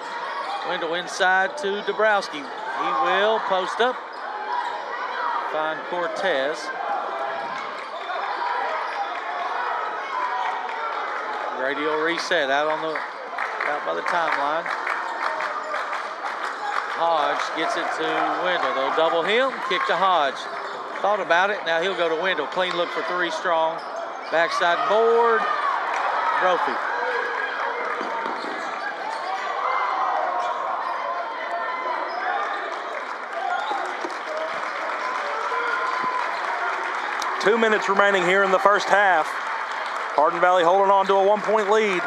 Wendell inside to Dabrowski. He will post up. Find Cortez. Radio reset out by the timeline. Hodge gets it to Wendell. They'll double him, kick to Hodge. Thought about it, now he'll go to Wendell. Clean look for 3 strong. Backside board, Brophy.
Two minutes remaining here in the first half. Hardin Valley holding on to a 1-point lead.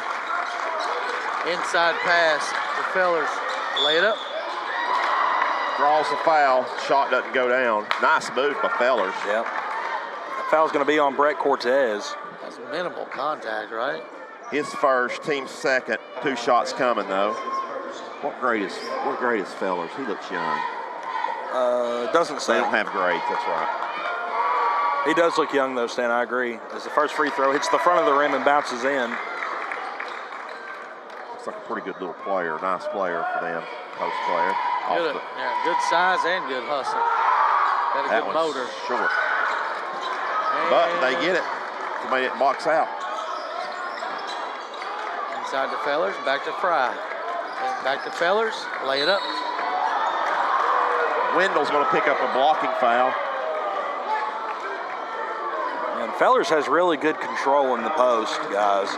Inside pass to Fellers. Lay it up.
Draws the foul. Shot doesn't go down. Nice move by Fellers.
Yep. That foul's going to be on Brett Cortez.
That's minimal contact, right?
His first, team's second. 2 shots coming though. What grade is Fellers? He looks young.
Doesn't
They
say.
don't have grades. That's right.
He does look young though, Stan. I agree. As the first free throw hits the front of the rim and bounces in.
Looks like a pretty good little player. Nice player for them. Post player.
Good size and good hustle. Got a
That
good
one's
motor.
short. But they get it. Somebody didn't box out.
Inside to Fellers, back to Fry. And back to Fellers, lay it up.
Wendell's going to pick up a blocking foul.
And Fellers has really good control in the post, guys.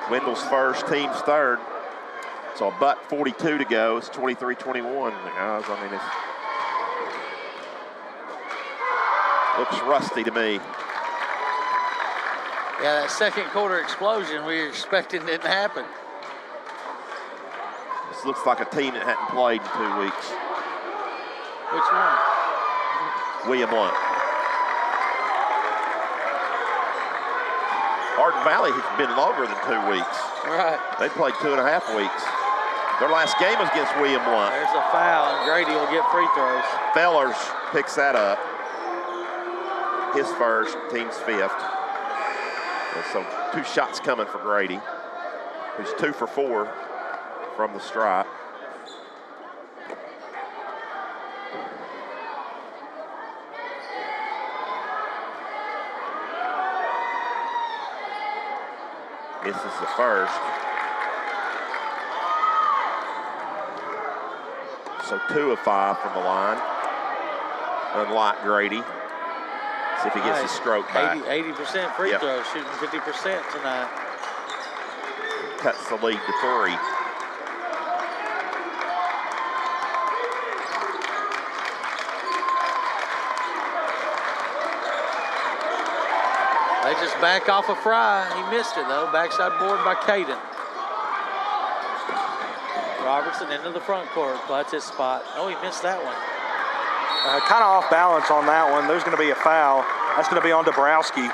Wendell's first, team's third. So a buck 42 to go. It's 23-21, guys. I mean, it looks rusty to me.
Yeah, that second quarter explosion we were expecting didn't happen.
This looks like a team that hadn't played in 2 weeks.
Which one?
William Blount. Hardin Valley has been longer than 2 weeks.
Right.
They played 2.5 weeks. Their last game was against William Blount.
There's a foul, and Grady will get free throws.
Fellers picks that up. His first, team's 5th. And so 2 shots coming for Grady, who's 2 for 4 from the stripe. Misses the first. So 2 of 5 from the line, unlike Grady. See if he gets his stroke back.
80% free throws, shooting 50% tonight.
Cuts the lead to 3.
They just back off a Fry. He missed it though. Backside board by Caden. Robertson into the front court. That's his spot. Oh, he missed that one.
Kind of off balance on that one. There's going to be a foul. That's going to be on Dabrowski.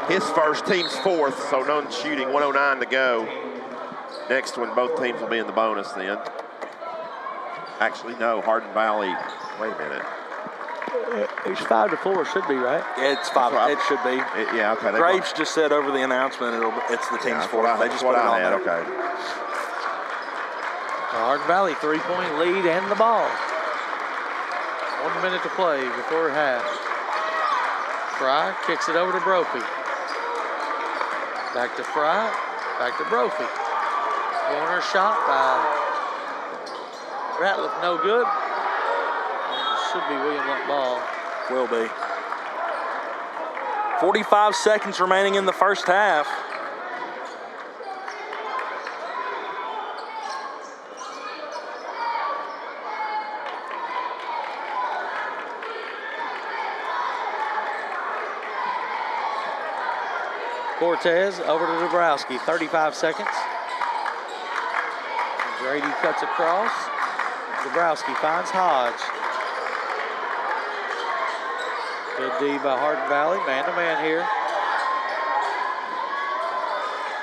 His first, team's 4th, so no shooting, 109 to go. Next one, both teams will be in the bonus then. Actually, no, Hardin Valley, wait a minute.
It's 5 to 4, should be, right?
It's 5. It should be.
Yeah, okay.
Graves just said over the announcement it's the team's 4th. They just put it on there.
Okay.
Hardin Valley 3-point lead and the ball. 1 minute to play before half. Fry kicks it over to Brophy. Back to Fry, back to Brophy. Corner shot by Ratliff, no good. Should be William Blount ball.
Will be. 45 seconds remaining in the first half.
Cortez over to Dabrowski, 35 seconds. Grady cuts across. Dabrowski finds Hodge. Good D by Hardin Valley, man-to-man here.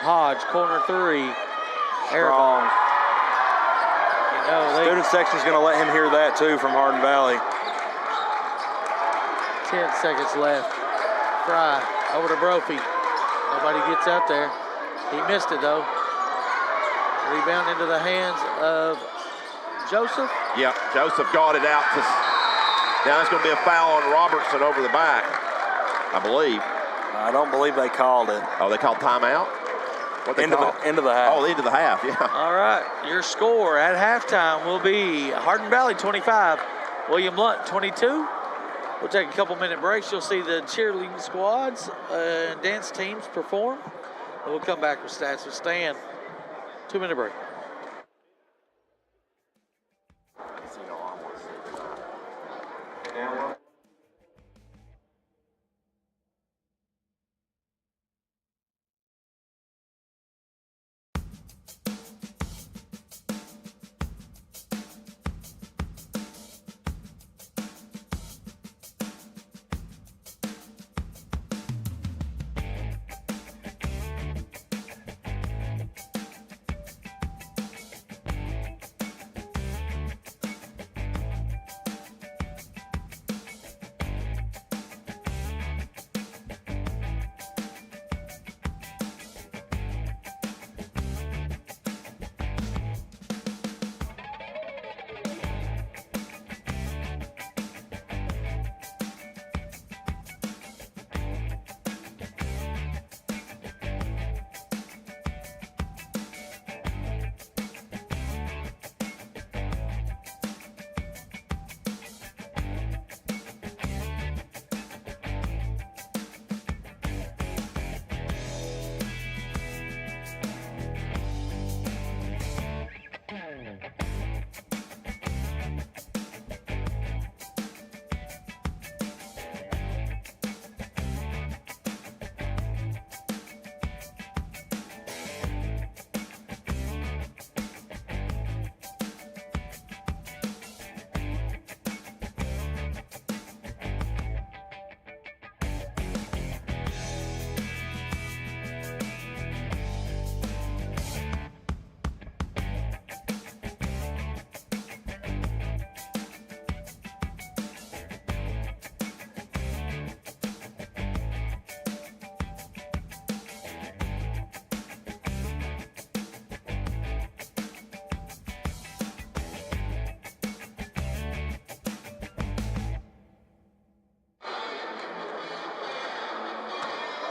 Hodge, corner 3. Airball. You know,
Student section's going to let him hear that too from Hardin Valley.
10 seconds left. Fry over to Brophy. Nobody gets out there. He missed it though. Rebound into the hands of Joseph.
Yep, Joseph got it out to. Now it's going to be a foul on Robertson over the back, I believe.
I don't believe they called it.
Oh, they called timeout?
End of the half.
Oh, end of the half, yeah.
All right, your score at halftime will be Hardin Valley 25, William Blount 22. We'll take a couple-minute breaks. You'll see the cheerleading squads and dance teams perform. And we'll come back with stats with Stan. 2-minute break.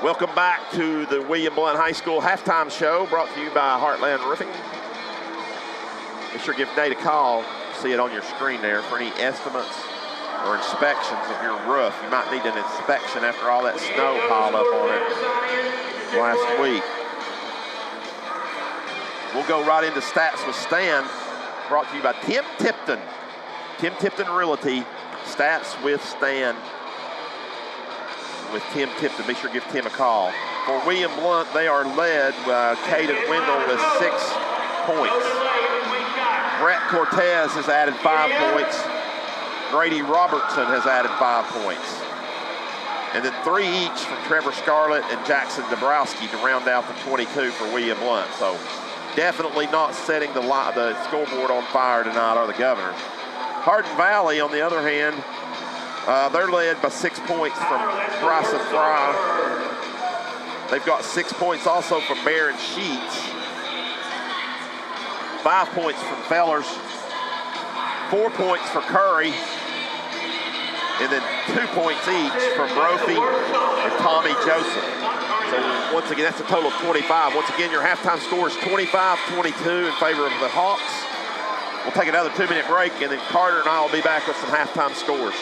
Welcome back to the William Blount High School halftime show, brought to you by Heartland Roofing. Be sure to give Nate a call. See it on your screen there for any estimates or inspections of your roof. You might need an inspection after all that snow piled up on it last week. We'll go right into Stats with Stan, brought to you by Tim Tipton. Tim Tipton Realty, Stats with Stan. With Tim Tipton, be sure to give Tim a call. For William Blount, they are led by Caden Wendell with 6 points. Brett Cortez has added 5 points. Grady Robertson has added 5 points. And then 3 each from Trevor Scarlett and Jackson Dabrowski to round out the 22 for William Blount. So definitely not setting the scoreboard on fire tonight are the Governors. Hardin Valley, on the other hand, they're led by 6 points from Bryson Fry. They've got 6 points also from Barron Sheets. 5 points from Fellers. 4 points for Curry. And then 2 points each from Brophy and Tommy Joseph. So once again, that's a total of 25. Once again, your halftime score is 25-22 in favor of the Hawks. We'll take another 2-minute break, and then Carter and I will be back with some halftime scores.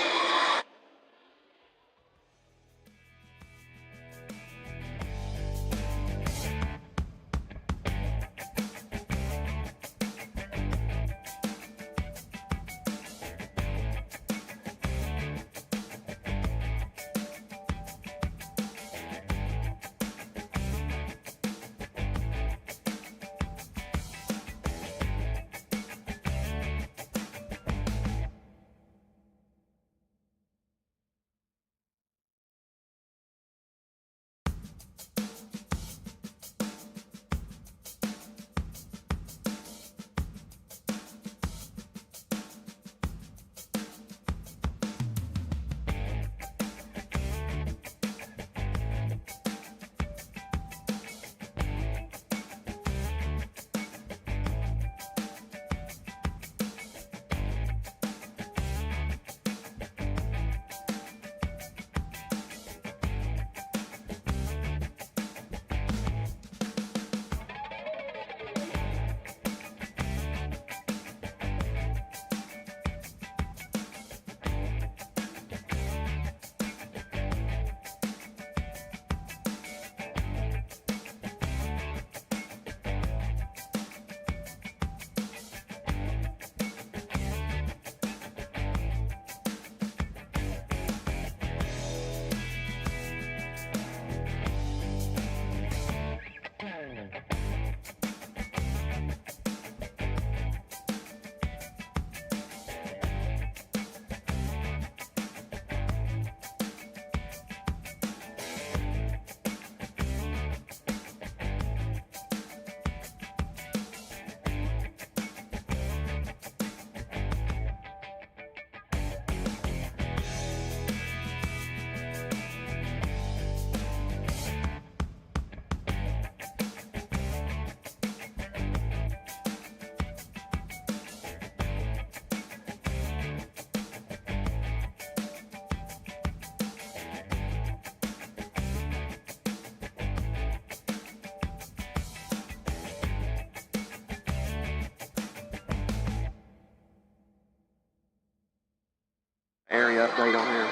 Area update on here.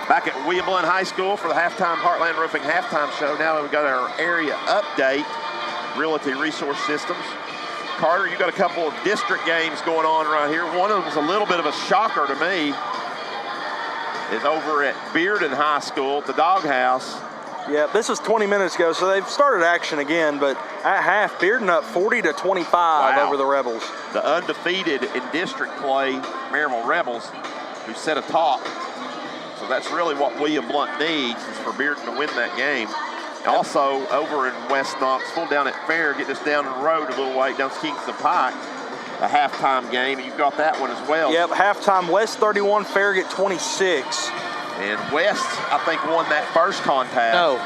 Back at William Blount High School for the halftime Heartland Roofing halftime show. Now we've got our area update, Realty Resource Systems. Carter, you got a couple of district games going on right here. One of them is a little bit of a shocker to me. Is over at Bearden High School at the Doghouse.
Yeah, this was 20 minutes ago, so they've started action again, but at half, Bearden up 40-25 over the Rebels.
The undefeated in district play, Maryville Rebels, who set a top. So that's really what William Blount needs, is for Bearden to win that game. Also, over in West Knoxville, down at Fair, getting us down the road a little way, down Kingston Pike, a halftime game. You've got that one as well.
Yep, halftime, West 31, Farragut 26.
And West, I think, won that first contest.
No.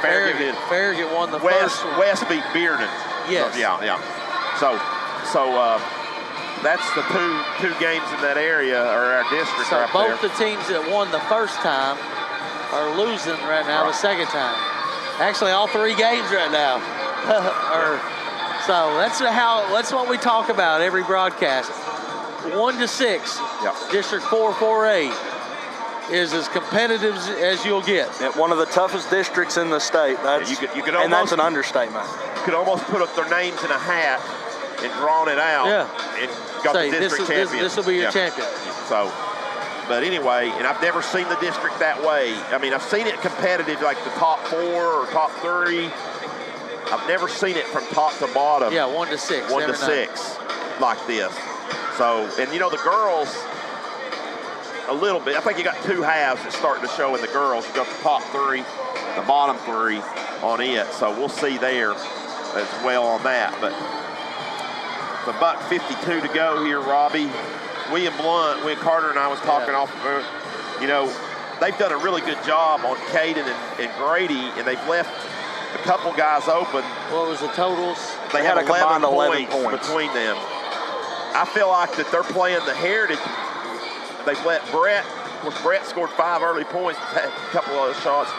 Farragut did.
Farragut won the first one.
West beat Bearden.
Yes.
So, yeah. So that's the two games in that area, or our district
So
right
both
there.
the teams that won the first time, are losing right now the second time. Actually, all 3 games right now. So that's what we talk about every broadcast. 1-6.
Yep.
District 4-4A is as competitive as you'll get.
One of the toughest districts in the state. That's,
you could
and
almost,
that's an understatement.
You could almost put up their names in a hat and drawn it out.
Yeah.
And got the district champion.
This will be your champion.
So, but anyway, and I've never seen the district that way. I mean, I've seen it competitive, like the top 4 or top 3. I've never seen it from top to bottom.
Yeah, 1-6.
1-6 like this. So, and you know, the girls, a little bit. I think you got 2 halves that's starting to show in the girls. You got the top 3, the bottom 3 on it. So we'll see there as well on that. But the $1:52 to go here, Robbie. William Carter and I was talking off. You know, they've done a really good job on Caden and Grady, and they've left a couple guys open.
What was the totals?
They had a combined 11 points
between them. I feel like that they're playing the Heritage. They've let Brett, of course, Brett scored 5 early points, had a couple of shots.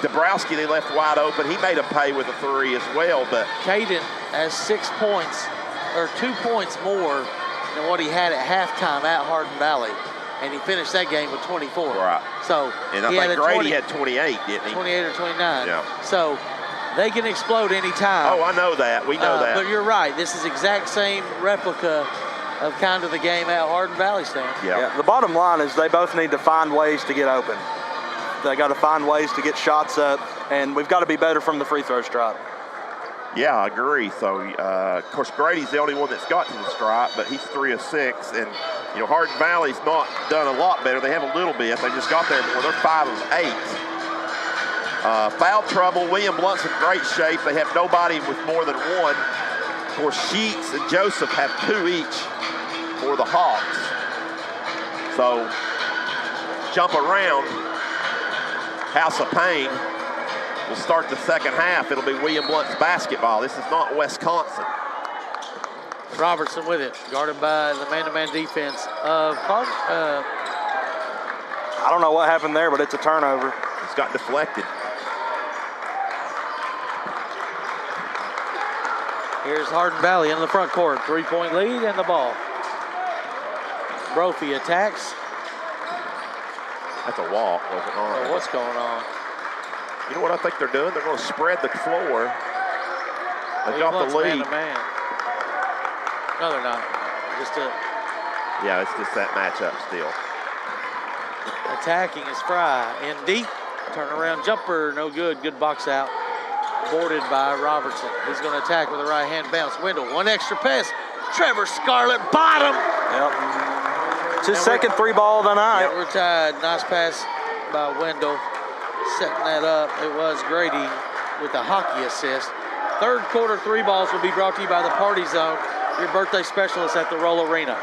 Dabrowski, they left wide open. He made him pay with a 3 as well. But
Caden has 6 points, or 2 points more than what he had at halftime at Hardin Valley. And he finished that game with 24.
Right.
So
and I think Grady had 28, didn't he?
28 or 29.
Yeah.
So they can explode any time.
Oh, I know that. We know that.
But you're right. This is exact same replica of kind of the game at Hardin Valley stand.
Yeah. The bottom line is they both need to find ways to get open. They got to find ways to get shots up, and we've got to be better from the free throw stripe.
Yeah, I agree. So, of course, Grady's the only one that's got to the stripe, but he's 3 of 6. And, you know, Hardin Valley's not done a lot better. They have a little bit. They just got there more. They're 5 of 8. Foul trouble. William Blount's in great shape. They have nobody with more than 1. Of course, Sheets and Joseph have 2 each for the Hawks. So, jump around. House of Pain will start the second half. It'll be William Blount's basketball. This is not Wisconsin.
Robertson with it, guarded by the man-to-man defense of Carter.
I don't know what happened there, but it's a turnover.
It's got deflected.
Here's Hardin Valley in the front court. 3-point lead and the ball. Brophy attacks.
That's a walk, was it not?
Oh, what's going on?
You know what I think they're doing? They're going to spread the floor. They got the lead.
Man-to-man. No, they're not.
Yeah, it's just that matchup still.
Attacking is Fry. In deep. Turnaround jumper. No good. Good box out. Boarded by Robertson. He's going to attack with a right hand bounce. Wendell. 1 extra pass. Trevor Scarlett. Bottom.
Yep. It's his second 3 ball of the night.
Yeah, we're tied. Nice pass by Wendell. Setting that up. It was Grady with a hockey assist. Third quarter 3 balls will be brought to you by the Party Zone, your birthday specialist at the Roll Arena.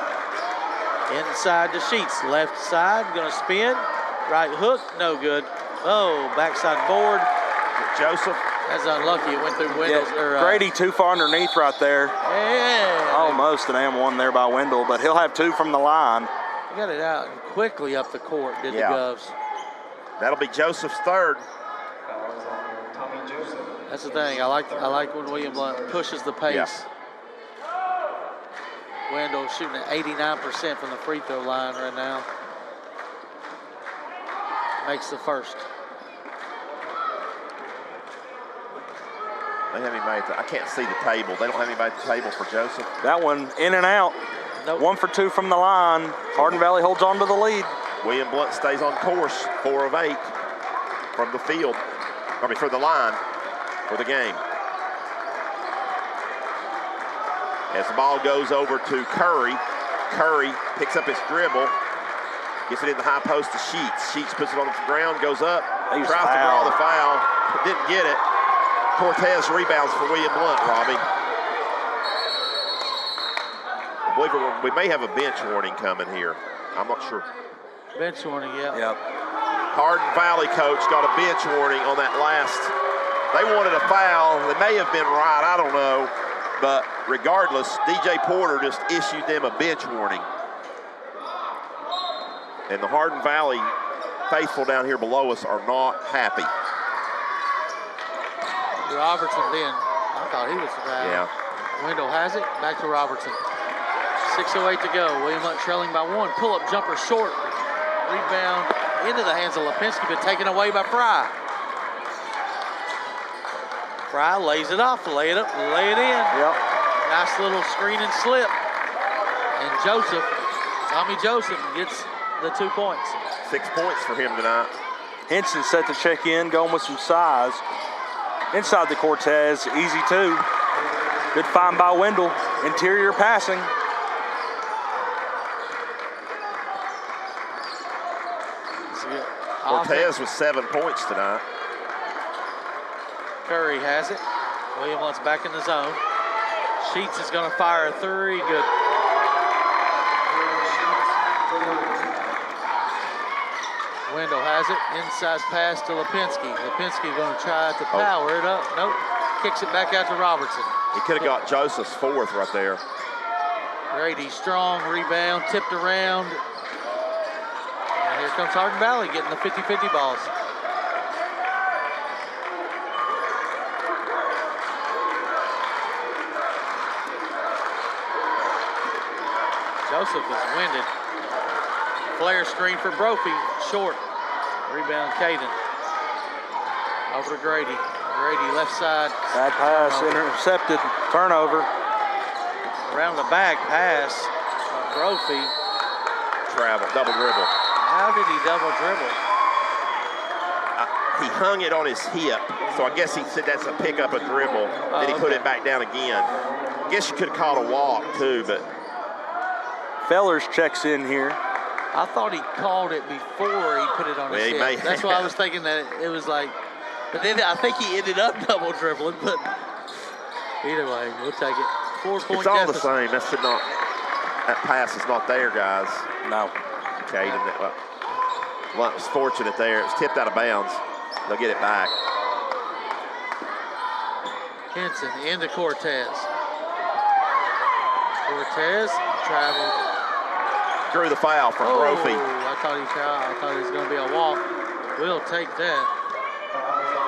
Inside to Sheets. Left side. Going to spin. Right hook. No good. Oh, backside board.
Joseph.
That's unlucky. It went through Wendell's.
Yeah, Grady too far underneath right there.
Yeah.
Almost an M1 there by Wendell, but he'll have 2 from the line.
He got it out quickly up the court, did the Govs.
That'll be Joseph's third.
That's the thing. I like when William Blount pushes the pace.
Yeah.
Wendell shooting at 89% from the free throw line right now. Makes the first.
They have anybody I can't see the table. They don't have anybody at the table for Joseph.
That one in and out.
Nope.
1 for 2 from the line. Hardin Valley holds on to the lead.
William Blount stays on course, 4 of 8 from the field. For the line for the game. As the ball goes over to Curry. Curry picks up his dribble, gets it in the high post to Sheets. Sheets puts it on the ground, goes up, tries to draw the foul, didn't get it. Cortez rebounds for William Blount, Robbie. I believe we may have a bench warning coming here. I'm not sure.
Bench warning, yeah.
Yep.
Hardin Valley coach got a bench warning on that last. They wanted a foul. They may have been right, I don't know. But regardless, DJ Porter just issued them a bench warning. And the Hardin Valley faithful down here below us are not happy.
Robertson then. I thought he was the guy.
Yeah.
Wendell has it. Back to Robertson. 6:08 to go. William Blount trailing by 1. Pull-up jumper short. Rebound into the hands of Lipinski, but taken away by Fry. Fry lays it off, lay it up, lay it in.
Yep.
Nice little screen and slip. And Joseph, Tommy Joseph, gets the 2 points.
6 points for him tonight.
Henson set to check in, going with some size. Inside the Cortez, easy 2. Good find by Wendell. Interior passing.
Cortez with 7 points tonight.
Curry has it. William Blount's back in the zone. Sheets is going to fire a 3. Good. Wendell has it. Inside pass to Lipinski. Lipinski going to try to power it up. Nope. Kicks it back out to Robertson.
He could have got Joseph's 4th right there.
Grady strong. Rebound. Tipped around. And here comes Hardin Valley getting the 50-50 balls. Joseph is winded. Flare screen for Brophy. Short. Rebound Caden. Over to Grady. Grady left side.
Bad pass, intercepted, turnover.
Around the back pass. Brophy.
Travel, double dribble.
How did he double dribble?
He hung it on his hip, so I guess he said that's a pick up a dribble. Then he put it back down again. I guess you could have called a walk too, but.
Fellers checks in here.
I thought he called it before he put it on his hip. That's why I was thinking that it was like, but then I think he ended up double dribbling, but either way, we'll take it. 4 point
It's all
deficit.
the same. That pass is not there, guys.
No.
Caden, Blount was fortunate there. It was tipped out of bounds. They'll get it back.
Henson into Cortez. Cortez traveled.
Drew the foul from Brophy.
I thought he was going to be a walk. We'll take that.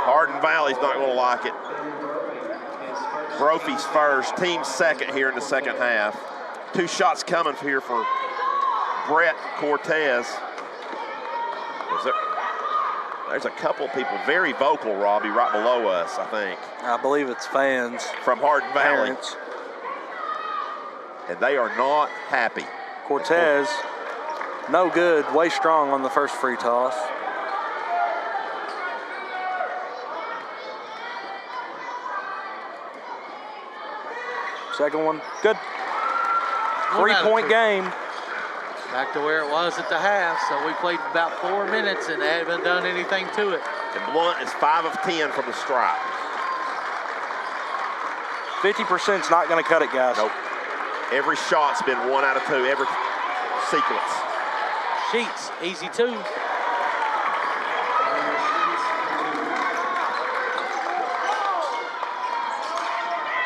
Hardin Valley's not going to like it. Brophy's first, team second here in the second half. 2 shots coming here for Brett Cortez. There's a couple of people very vocal, Robbie, right below us, I think.
I believe it's fans.
From Hardin Valley.
Parents.
And they are not happy.
Cortez, no good, way strong on the first free toss. Second one, good. 3 point game.
Back to where it was at the half, so we played about 4 minutes and haven't done anything to it.
And Blount is 5 of 10 from the stripe.
50% is not going to cut it, guys.
Nope. Every shot's been 1 out of 2, every sequence.
Sheets, easy 2.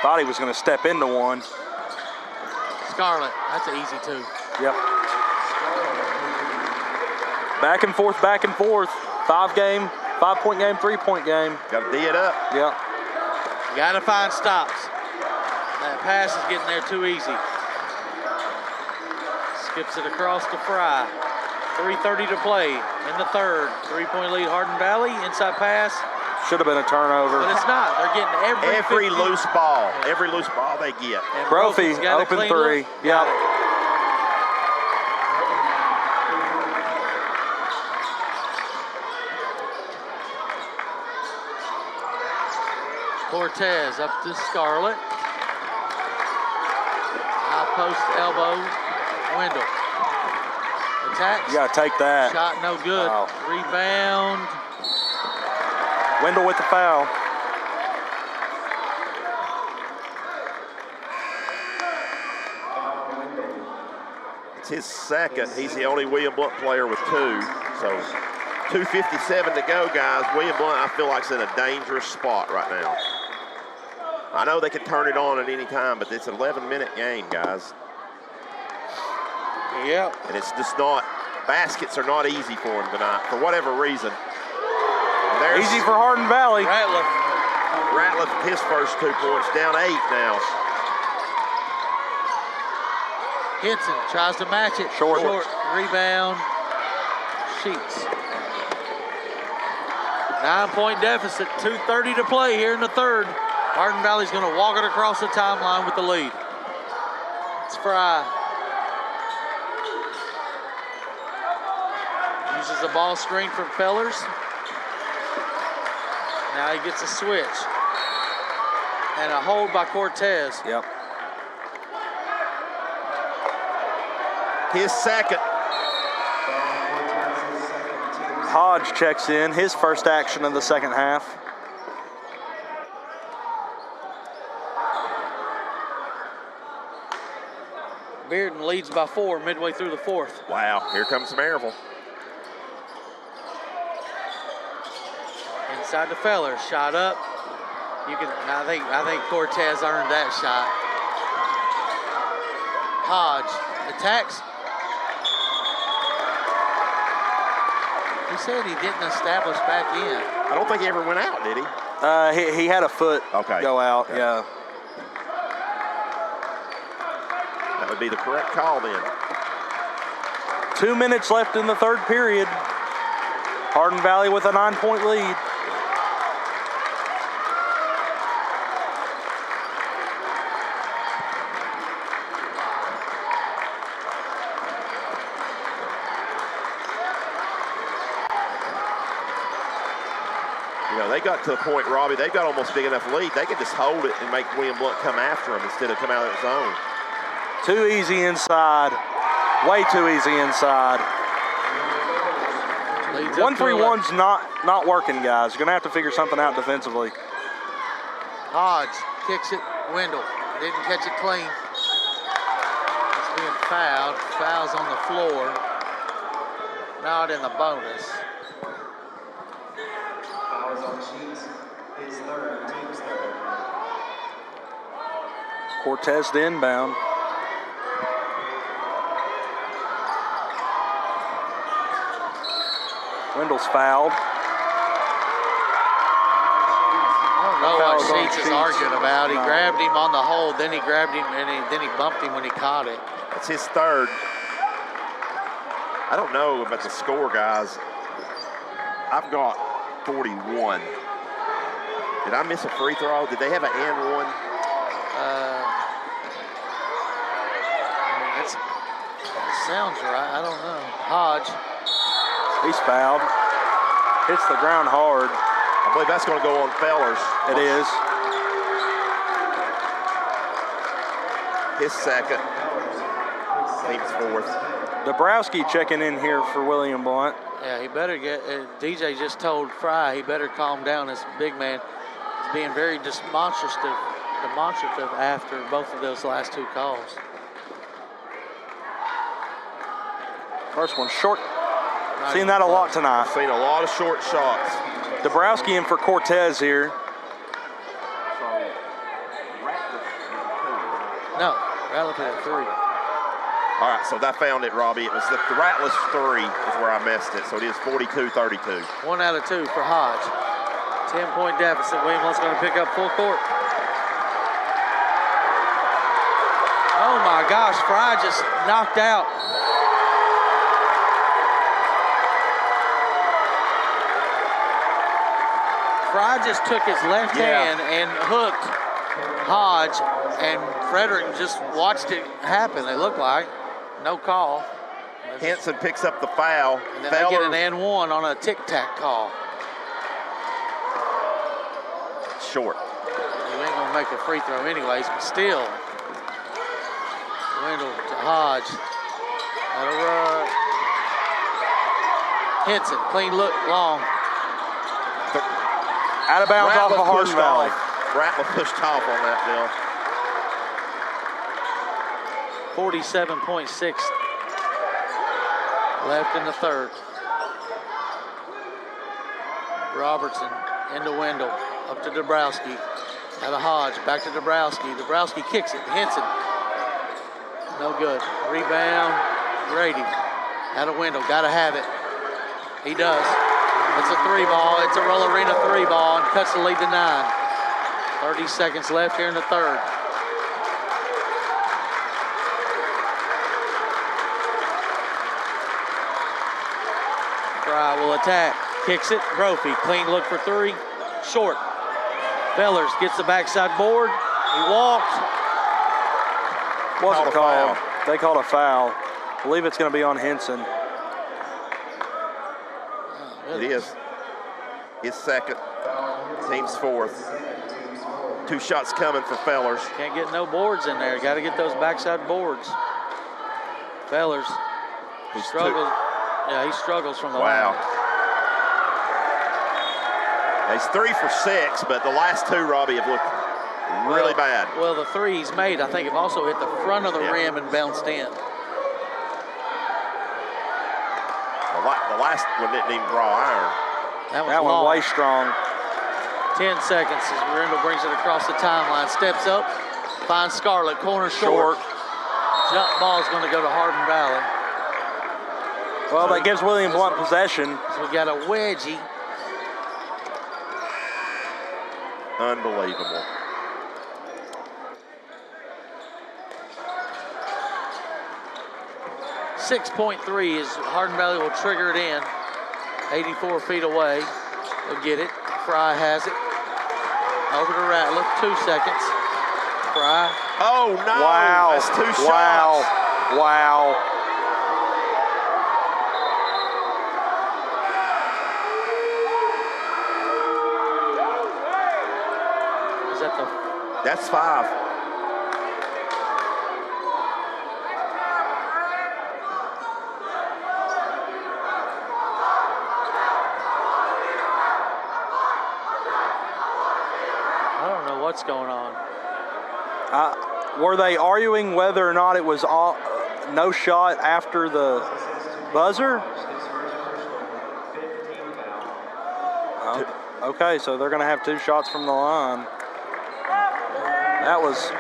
Thought he was going to step into one.
Scarlett, that's an easy 2.
Yep. Back and forth, back and forth. 5 point game, 3 point game.
Got to D it up.
Yep.
You got to find stops. That pass is getting there too easy. Skips it across to Fry. 3:30 to play in the third. 3-point lead, Hardin Valley. Inside pass.
Should have been a turnover.
But it's not. They're getting
every loose ball. Every loose ball they get.
And
Brophy, open 3. Yep.
Cortez up to Scarlett. High post elbow. Wendell. Attacks.
You got to take that.
Shot no good.
Wow.
Rebound.
Wendell with the foul.
It's his second. He's the only William Blount player with 2. So 2:57 to go, guys. William Blount, I feel like, is in a dangerous spot right now. I know they can turn it on at any time, but it's an 11-minute game, guys.
Yep.
And it's just not baskets are not easy for him tonight, for whatever reason.
Easy for Hardin Valley.
Ratliff, his first 2 points, down 8 now.
Henson tries to match it.
Short.
Rebound. Sheets. 9-point deficit, 2:30 to play here in the third. Hardin Valley's going to walk it across the timeline with the lead. It's Fry. Uses the ball screen from Fellers. Now he gets a switch. And a hold by Cortez.
Yep.
His second.
Hodge checks in, his first action of the second half.
Bearden leads by 4 midway through the fourth.
Wow, here comes Maryville.
Inside the Fellers, shot up. I think Cortez earned that shot. Hodge attacks. He said he didn't establish back in.
I don't think he ever went out, did he?
He had a foot go out,
Okay.
yeah.
That would be the correct call then.
2 minutes left in the third period. Hardin Valley with a 9-point lead.
You know, they got to the point, Robbie, they've got almost big enough lead. They could just hold it and make William Blount come after them instead of come out of their zone.
Too easy inside. Way too easy inside. 1-3-1's not working, guys. You're going to have to figure something out defensively.
Hodge kicks it. Wendell didn't catch it clean. He's being fouled. Fouls on the floor. Not in the bonus.
Fouls on Sheets. His third, team's third.
Cortez to inbound. Wendell's fouled.
I don't know what Sheets is arguing about. He grabbed him on the hold, then he grabbed him, and then he bumped him when he caught it.
That's his third. I don't know about the score, guys. I've got 41. Did I miss a free throw? Did they have an and one?
That sounds right. I don't know. Hodge.
He's fouled. Hits the ground hard.
I believe that's going to go on Fellers.
It is.
His second. Team's fourth.
Dabrowski checking in here for William Blount.
Yeah, he better get. DJ just told Fry he better calm down. This big man is being very demonstrative after both of those last two calls.
First one short. Seen that a lot tonight.
Seen a lot of short shots.
Dabrowski in for Cortez here.
No, Ratliff at 3.
All right, so that found it, Robbie. It was the Ratliff 3 is where I missed it. So it is 42-32.
1 out of 2 for Hodge. 10-point deficit. Williams going to pick up full court. Oh my gosh, Fry just knocked out. Fry just took his left hand and hooked Hodge, and Frederick just watched it happen, it looked like. No call.
Henson picks up the foul.
And then they get an and one on a tic-tac call.
Short.
You ain't gonna make a free throw anyways, but still. Wendell to Hodge. That'll run. Henson, clean look, long.
Out of bounds off of Hardin Valley.
Ratliff pushed off on that deal.
47.6 left in the third. Robertson into Wendell, up to Dabrowski. Out of Hodge, back to Dabrowski. Dabrowski kicks it, Henson. No good. Rebound, Grady. Out of window, gotta have it. He does. It's a 3 ball. It's a Roll Arena 3 ball and cuts the lead to 9. 30 seconds left here in the third. Fry will attack. Kicks it. Brophy. Clean look for 3. Short. Fellers gets the backside board. He walked.
Wasn't called. They called a foul. I believe it's going to be on Henson.
It is. His second. Team's fourth. 2 shots coming for Fellers.
Can't get no boards in there. Got to get those backside boards. Fellers. He struggles. Yeah, he struggles from the line.
He's 3 for 6, but the last 2, Robbie, have looked really bad.
Well, the 3 he's made, I think, have also hit the front of the rim and bounced in.
The last one didn't even draw iron.
That
one
long.
way strong.
10 seconds as Rendell brings it across the timeline. Steps up, finds Scarlett, corner short. Jump ball is going to go to Hardin Valley.
Well, that gives William Blount possession.
So we got a wedgie.
Unbelievable.
.3 is Hardin Valley will trigger it in. 84 feet away. They'll get it. Fry has it. Over to Ratliff. 2 seconds. Fry.
Oh, no.
Wow.
That's 2 shots.
Wow.
Is that the...
That's 5.
What's going on?
Were they arguing whether or not it was all, no shot after the buzzer? Okay, so they're going to have 2 shots from the line. That was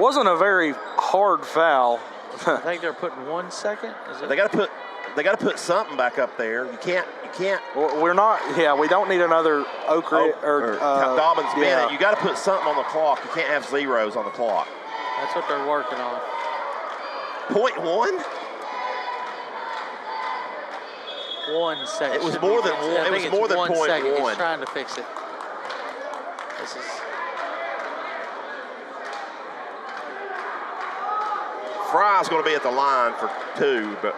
wasn't a very hard foul.
I think they're putting 1 second. Is it?
They got to put something back up there. You can't.
Well, we're not. Yeah, we don't need another Dobbins
minute. You got to put something on the clock. You can't have zeros on the clock.
That's what they're working on.
.1.
1 second.
It was more than one. It was more than
.1 second.
.1.
He's trying to fix it. This is.
Fry's going to be at the line for 2, but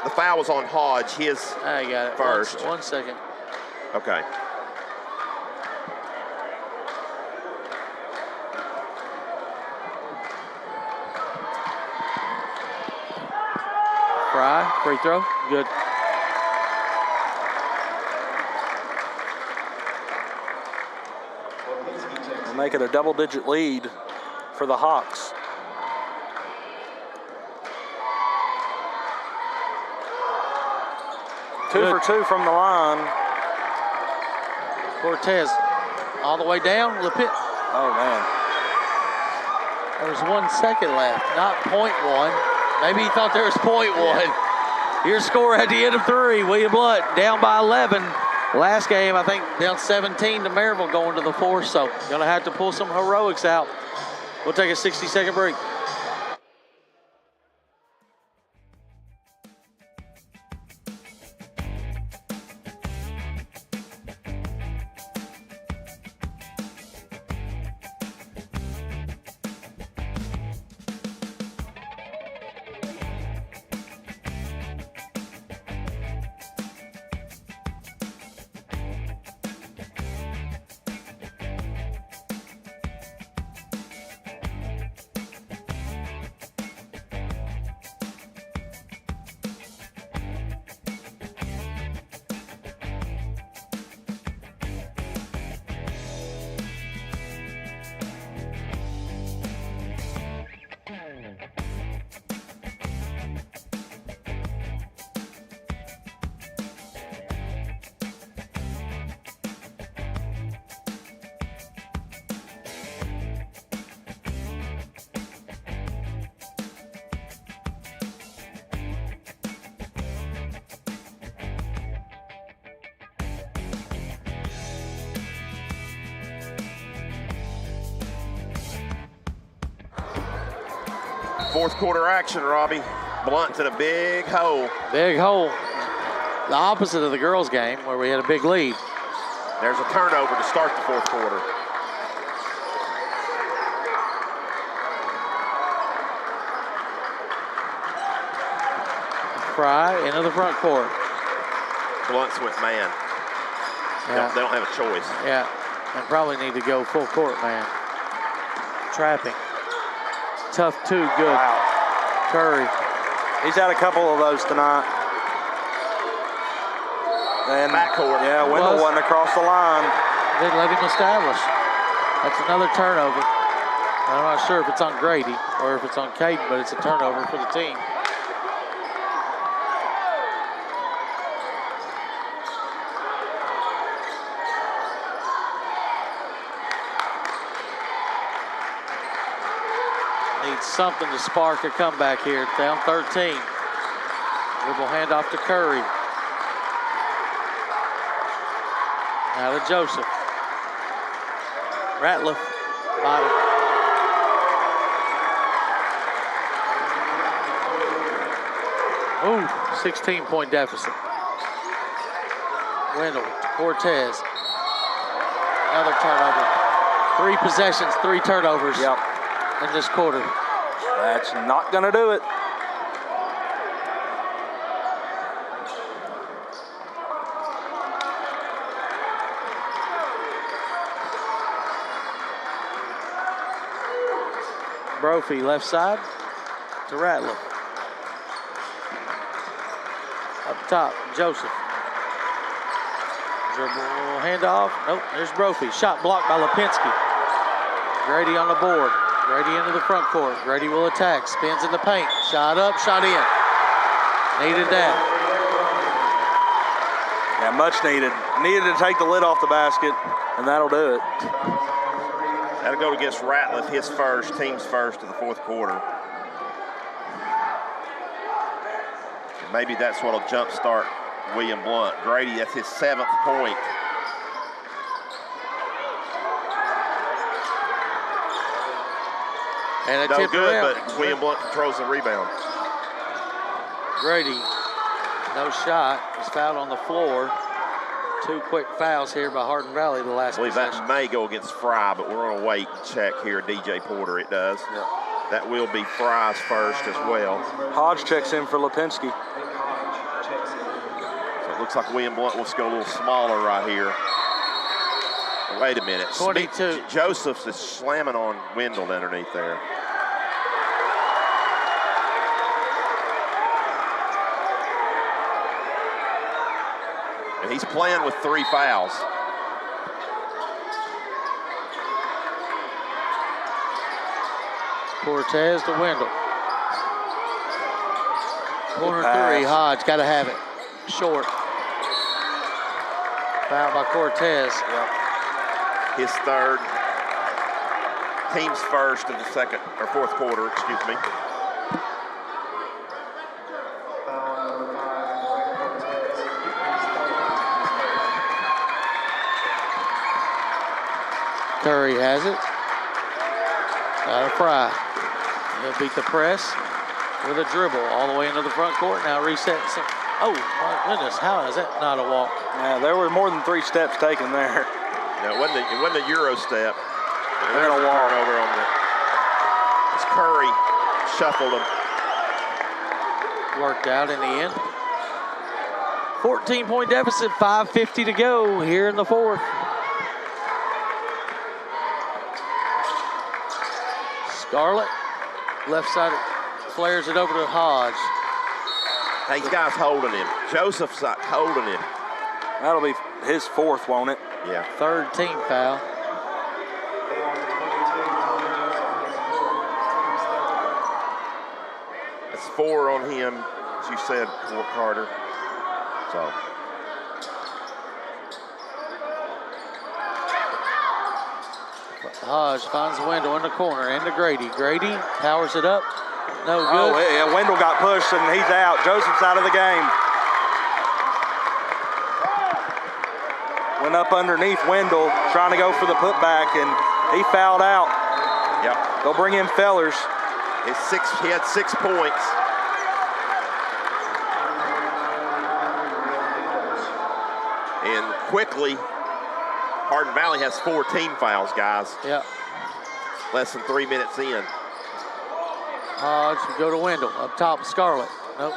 the foul was on Hodge.
I got it.
First.
1 second.
Okay.
Fry, free throw. Good.
We'll make it a double-digit lead for the Hawks. Good. 2 for 2 from the line.
Cortez all the way down. Lipit.
Oh, man.
There's 1 second left, not .1. Maybe he thought there was .1. Yeah. Your score at the end of 3. William Blount down by 11. Last game, I think, down 17 to Maryville going to the 4th, so going to have to pull some heroics out. We'll take a 60-second break.
Fourth quarter action, Robbie. Blount's in a big hole.
Big hole. The opposite of the girls' game where we had a big lead.
There's a turnover to start the fourth quarter.
Fry into the front court.
Blount's went man.
Yeah.
They don't have a choice.
Yeah, and probably need to go full court, man. Trapping. Tough two, good.
Wow.
Curry.
He's had a couple of those tonight. And
Backcourt.
yeah, Wendell wasn't across the line.
Didn't let him establish. That's another turnover. I'm not sure if it's on Grady or if it's on Caden, but it's a turnover for the team. Needs something to spark a comeback here. Down 13. Dribble handoff to Curry. Now to Joseph. Ratliff. Bottom. Ooh, 16-point deficit. Wendell to Cortez. Another turnover. 3 possessions, 3 turnovers in this quarter.
That's not going to do it.
Brophy left side to Ratliff. Up top, Joseph. Dribble handoff. Nope, there's Brophy. Shot blocked by Lipinski. Grady on the board. Grady into the front court. Grady will attack. Spins in the paint. Shot up, shot in. Needed that.
Yeah, much needed. Needed to take the lid off the basket, and that'll do it.
That'll go against Ratliff, his first, team's first of the fourth quarter. And maybe that's what'll jumpstart William Blount. Grady, that's his 7th point.
And a
No
tip
good,
around.
but William Blount controls the rebound.
Grady, no shot. He's fouled on the floor. 2 quick fouls here by Hardin Valley the last
I believe
possession.
that may go against Fry, but we're going to wait and check here. DJ Porter, it does.
Yeah.
That will be Fry's first as well.
Hodge checks in for Lipinski.
So it looks like William Blount wants to go a little smaller right here. Wait a minute.
22.
Josephs is slamming on Wendell underneath there. And he's playing with 3 fouls.
Cortez to Wendell. Corner
pass.
3, Hodge, got to have it. Short. Foul by Cortez.
His third. Team's first of the second or fourth quarter, excuse me.
Curry has it. Got a Fry. He'll beat the press with a dribble all the way into the front court. Now resets. Oh, my goodness. How is that not a walk?
Yeah, there were more than 3 steps taken there.
No, it wasn't a Euro step.
They're gonna walk
over on the. It's Curry shuffled him.
Worked out in the end. 14-point deficit, 5:50 to go here in the fourth. Scarlett, left side, flares it over to Hodge.
Hey, these guys holding him. Joseph's holding him.
That'll be his 4th, won't it?
Yeah.
3rd team foul.
That's 4 on him, as you said, Carter. So.
Hodge finds Wendell in the corner, into Grady. Grady powers it up. No good.
Oh, yeah, Wendell got pushed and he's out. Joseph's out of the game. Went up underneath Wendell, trying to go for the putback, and he fouled out.
Yep.
They'll bring in Fellers.
He had 6 points. And quickly, Hardin Valley has 4 team fouls, guys.
Yeah.
Less than 3 minutes in.
Hodge will go to Wendell. Up top, Scarlett. Nope.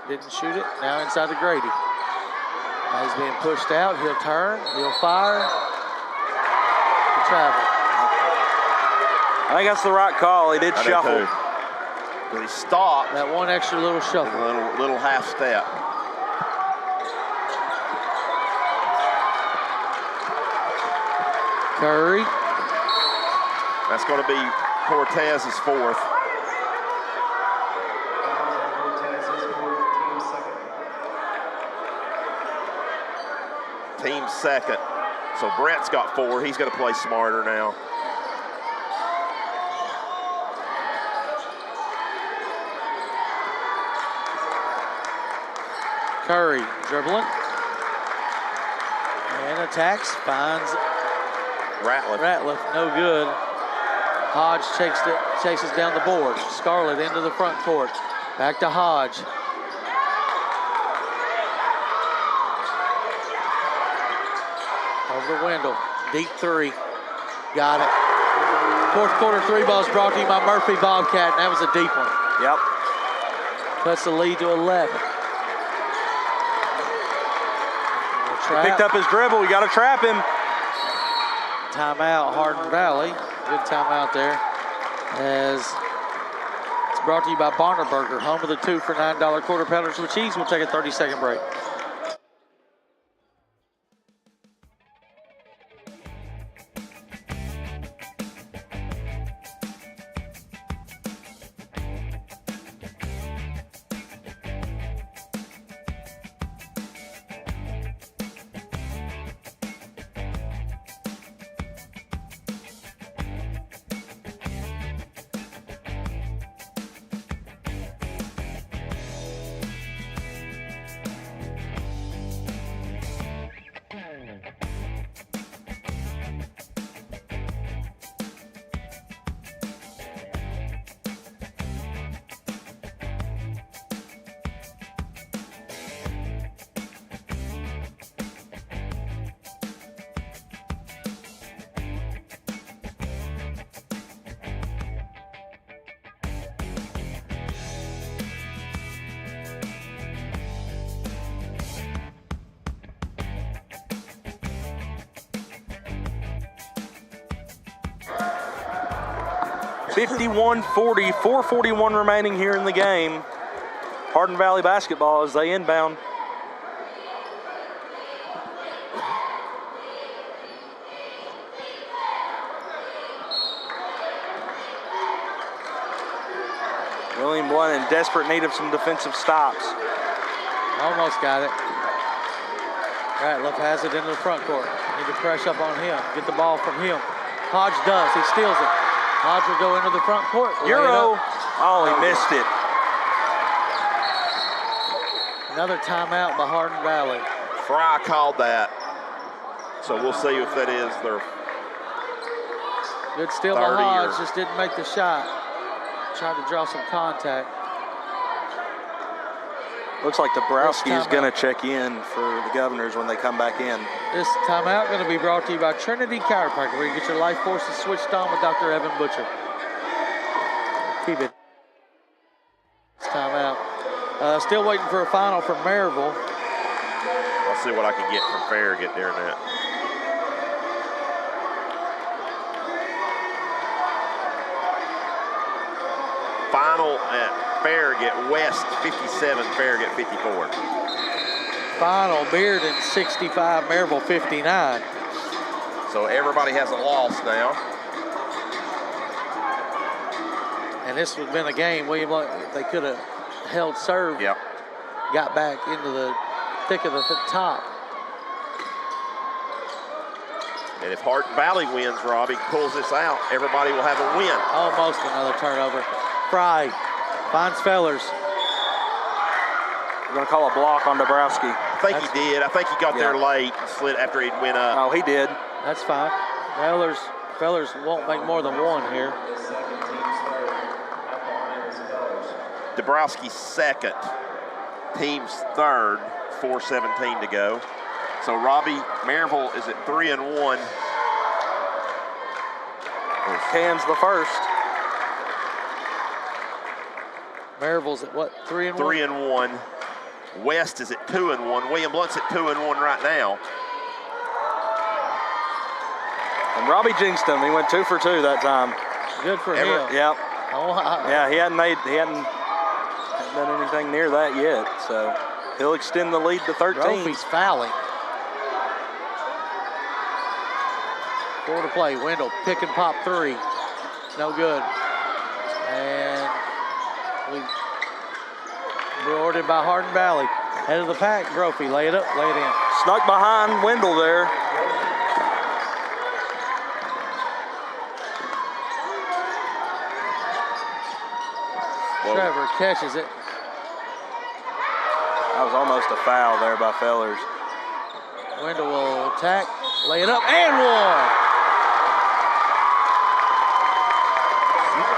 Didn't shoot it. Now inside to Grady. Now he's being pushed out. He'll turn. He'll fire. He'll travel.
I think that's the right call. He did shuffle.
But he stopped.
That one extra little shuffle.
A little half step.
Curry.
That's going to be Cortez's 4th. Team second. So Brett's got 4. He's going to play smarter now.
Curry dribbling. And attacks. Finds Ratliff. No good. Hodge chases down the board. Scarlett into the front court. Back to Hodge. Over to Wendell. Deep 3. Got it. 4th quarter 3 ball is brought to you by Murphy Bobcat, and that was a deep one.
Yep.
Cuts the lead to 11.
Picked up his dribble. We got to trap him.
Timeout, Hardin Valley. Good timeout there. As it's brought to you by Barner Burger, home of the 2 for $9 quarter pounders with cheese. We'll take a 30-second break.
$51-40, 4:41 remaining here in the game. Hardin Valley basketball as they inbound. William Blount in desperate need of some defensive stops.
Almost got it. Ratliff has it into the front court. Need to press up on him. Get the ball from him. Hodge does. He steals it. Hodge will go into the front court.
Euro. Oh, he missed it.
Another timeout by Hardin Valley.
Fry called that. So we'll see if that is their
Good steal by Hodge. Just didn't make the shot. Tried to draw some contact.
Looks like Dabrowski is going to check in for the Governors when they come back in.
This timeout going to be brought to you by Trinity Chiropractic, where you get your life forces switched on with Dr. Evan Butcher. Keep it. This timeout. Still waiting for a final from Maryville.
I'll see what I can get from Farragut during that. Final at Farragut, West 57, Farragut 54.
Final, Bearden 65, Maryville 59.
So everybody has a loss now.
And this would have been a game, William, they could have held serve.
Yep.
Got back into the thick of the top.
And if Hardin Valley wins, Robbie, pulls this out, everybody will have a win.
Almost another turnover. Fry finds Fellers.
We're going to call a block on Dabrowski.
I think he did. I think he got there late and slid after he went up.
Oh, he did.
That's fine. Fellers won't make more than one here.
Dabrowski's second, team's third, 4:17 to go. So Robbie, Maryville is at 3-1.
Cam's the first.
Maryville's at what, 3-1?
3-1. West is at 2-1. William Blount's at 2-1 right now.
And Robbie jinxed him. He went 2 for 2 that time.
Good for him.
Yep.
Oh,
Yeah, he hadn't done anything near that yet. So he'll extend the lead to 13.
Brophy's fouling. 4 to play. Wendell pick and pop 3. No good. And we're ordered by Hardin Valley. Head of the pack, Brophy. Lay it up, lay it in.
Snuck behind Wendell there.
Trevor catches it.
That was almost a foul there by Fellers.
Wendell will attack, lay it up, and one.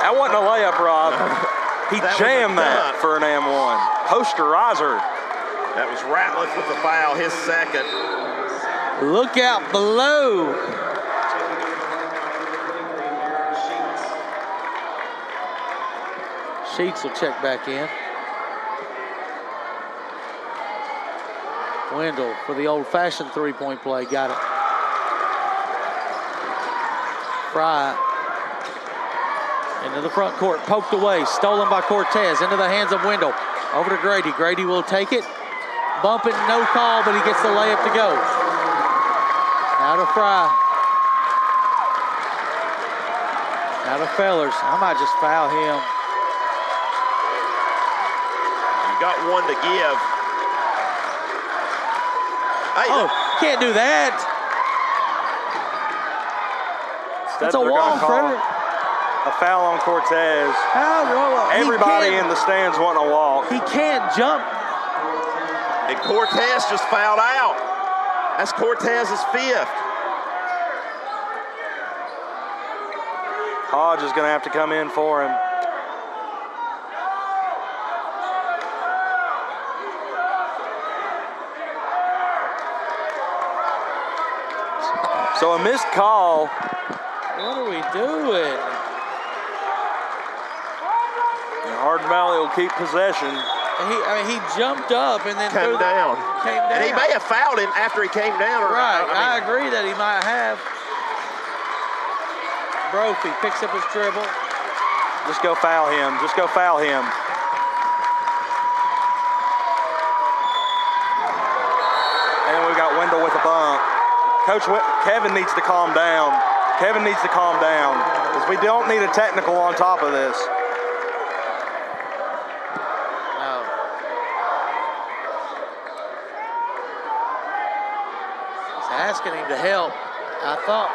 That wasn't a layup, Rob. He
That was
jammed
a
that
dunk.
for an M1. Posterizer.
That was Ratliff with the foul, his second.
Look out below. Sheets will check back in. Wendell for the old-fashioned three-point play. Got it. Fry into the front court, poked away, stolen by Cortez, into the hands of Wendell. Over to Grady. Grady will take it. Bump it, no call, but he gets the layup to go. Out of Fry. Out of Fellers. I might just foul him.
You got one to give. Hey,
Oh, can't do that.
Instead,
That's a
they're
wall,
gonna call
Frederick.
a foul on Cortez.
He
Everybody
can't-
in the stands wanting to walk.
He can't jump.
and Cortez just fouled out. That's Cortez's fifth.
Hodge is going to have to come in for him. So a missed call.
What are we doing?
And Hardin Valley will keep possession.
He jumped up and then
Came down.
Came down.
And he may have fouled him after he came down. Or,
Right, I
I mean,
agree that he might have. Brophy picks up his dribble.
Just go foul him. Just go foul him. And we got Wendell with a bump. Coach Kevin needs to calm down. Kevin needs to calm down because we don't need a technical on top of this.
No. He's asking him to help. I thought.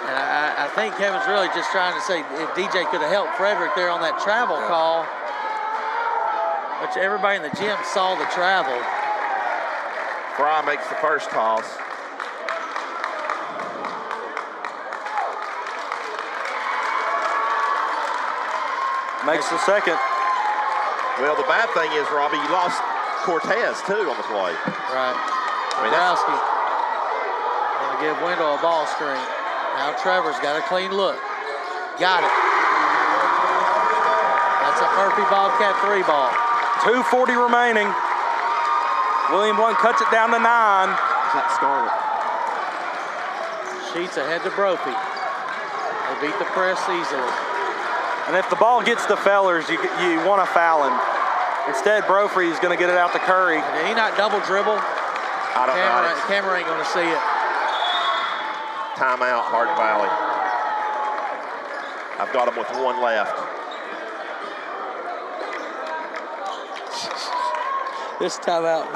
And I think Kevin's really just trying to say if DJ could have helped Frederick there on that travel call. Which everybody in the gym saw the travel.
Fry makes the first toss.
Makes the second.
Well, the bad thing is, Robbie, you lost Cortez, too, on the play.
Right.
I mean, that's,
Dabrowski gonna give Wendell a ball screen. Now Trevor's got a clean look. Got it. That's a Murphy Bobcat 3 ball.
2:40 remaining. William Blount cuts it down to 9.
that Scarlet.
Sheets ahead to Brophy. They beat the press easily.
And if the ball gets to Fellers, you want to foul him. Instead, Brophy is going to get it out to Curry.
Did he not double dribble?
I don't know.
Camera ain't gonna see it.
Timeout, Hardin Valley. I've got him with one left.
This timeout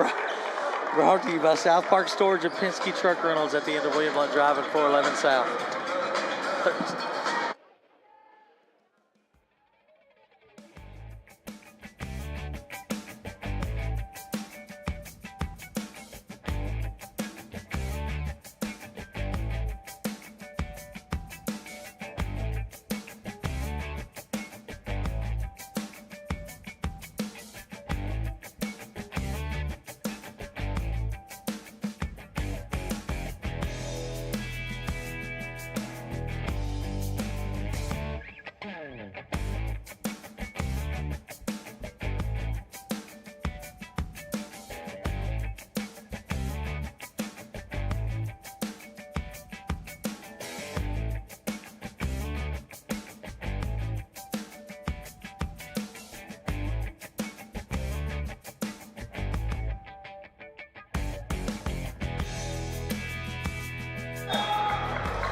brought to you by South Park Storage and Penske Truck Rentals at the end of William Blount Drive and 411 South.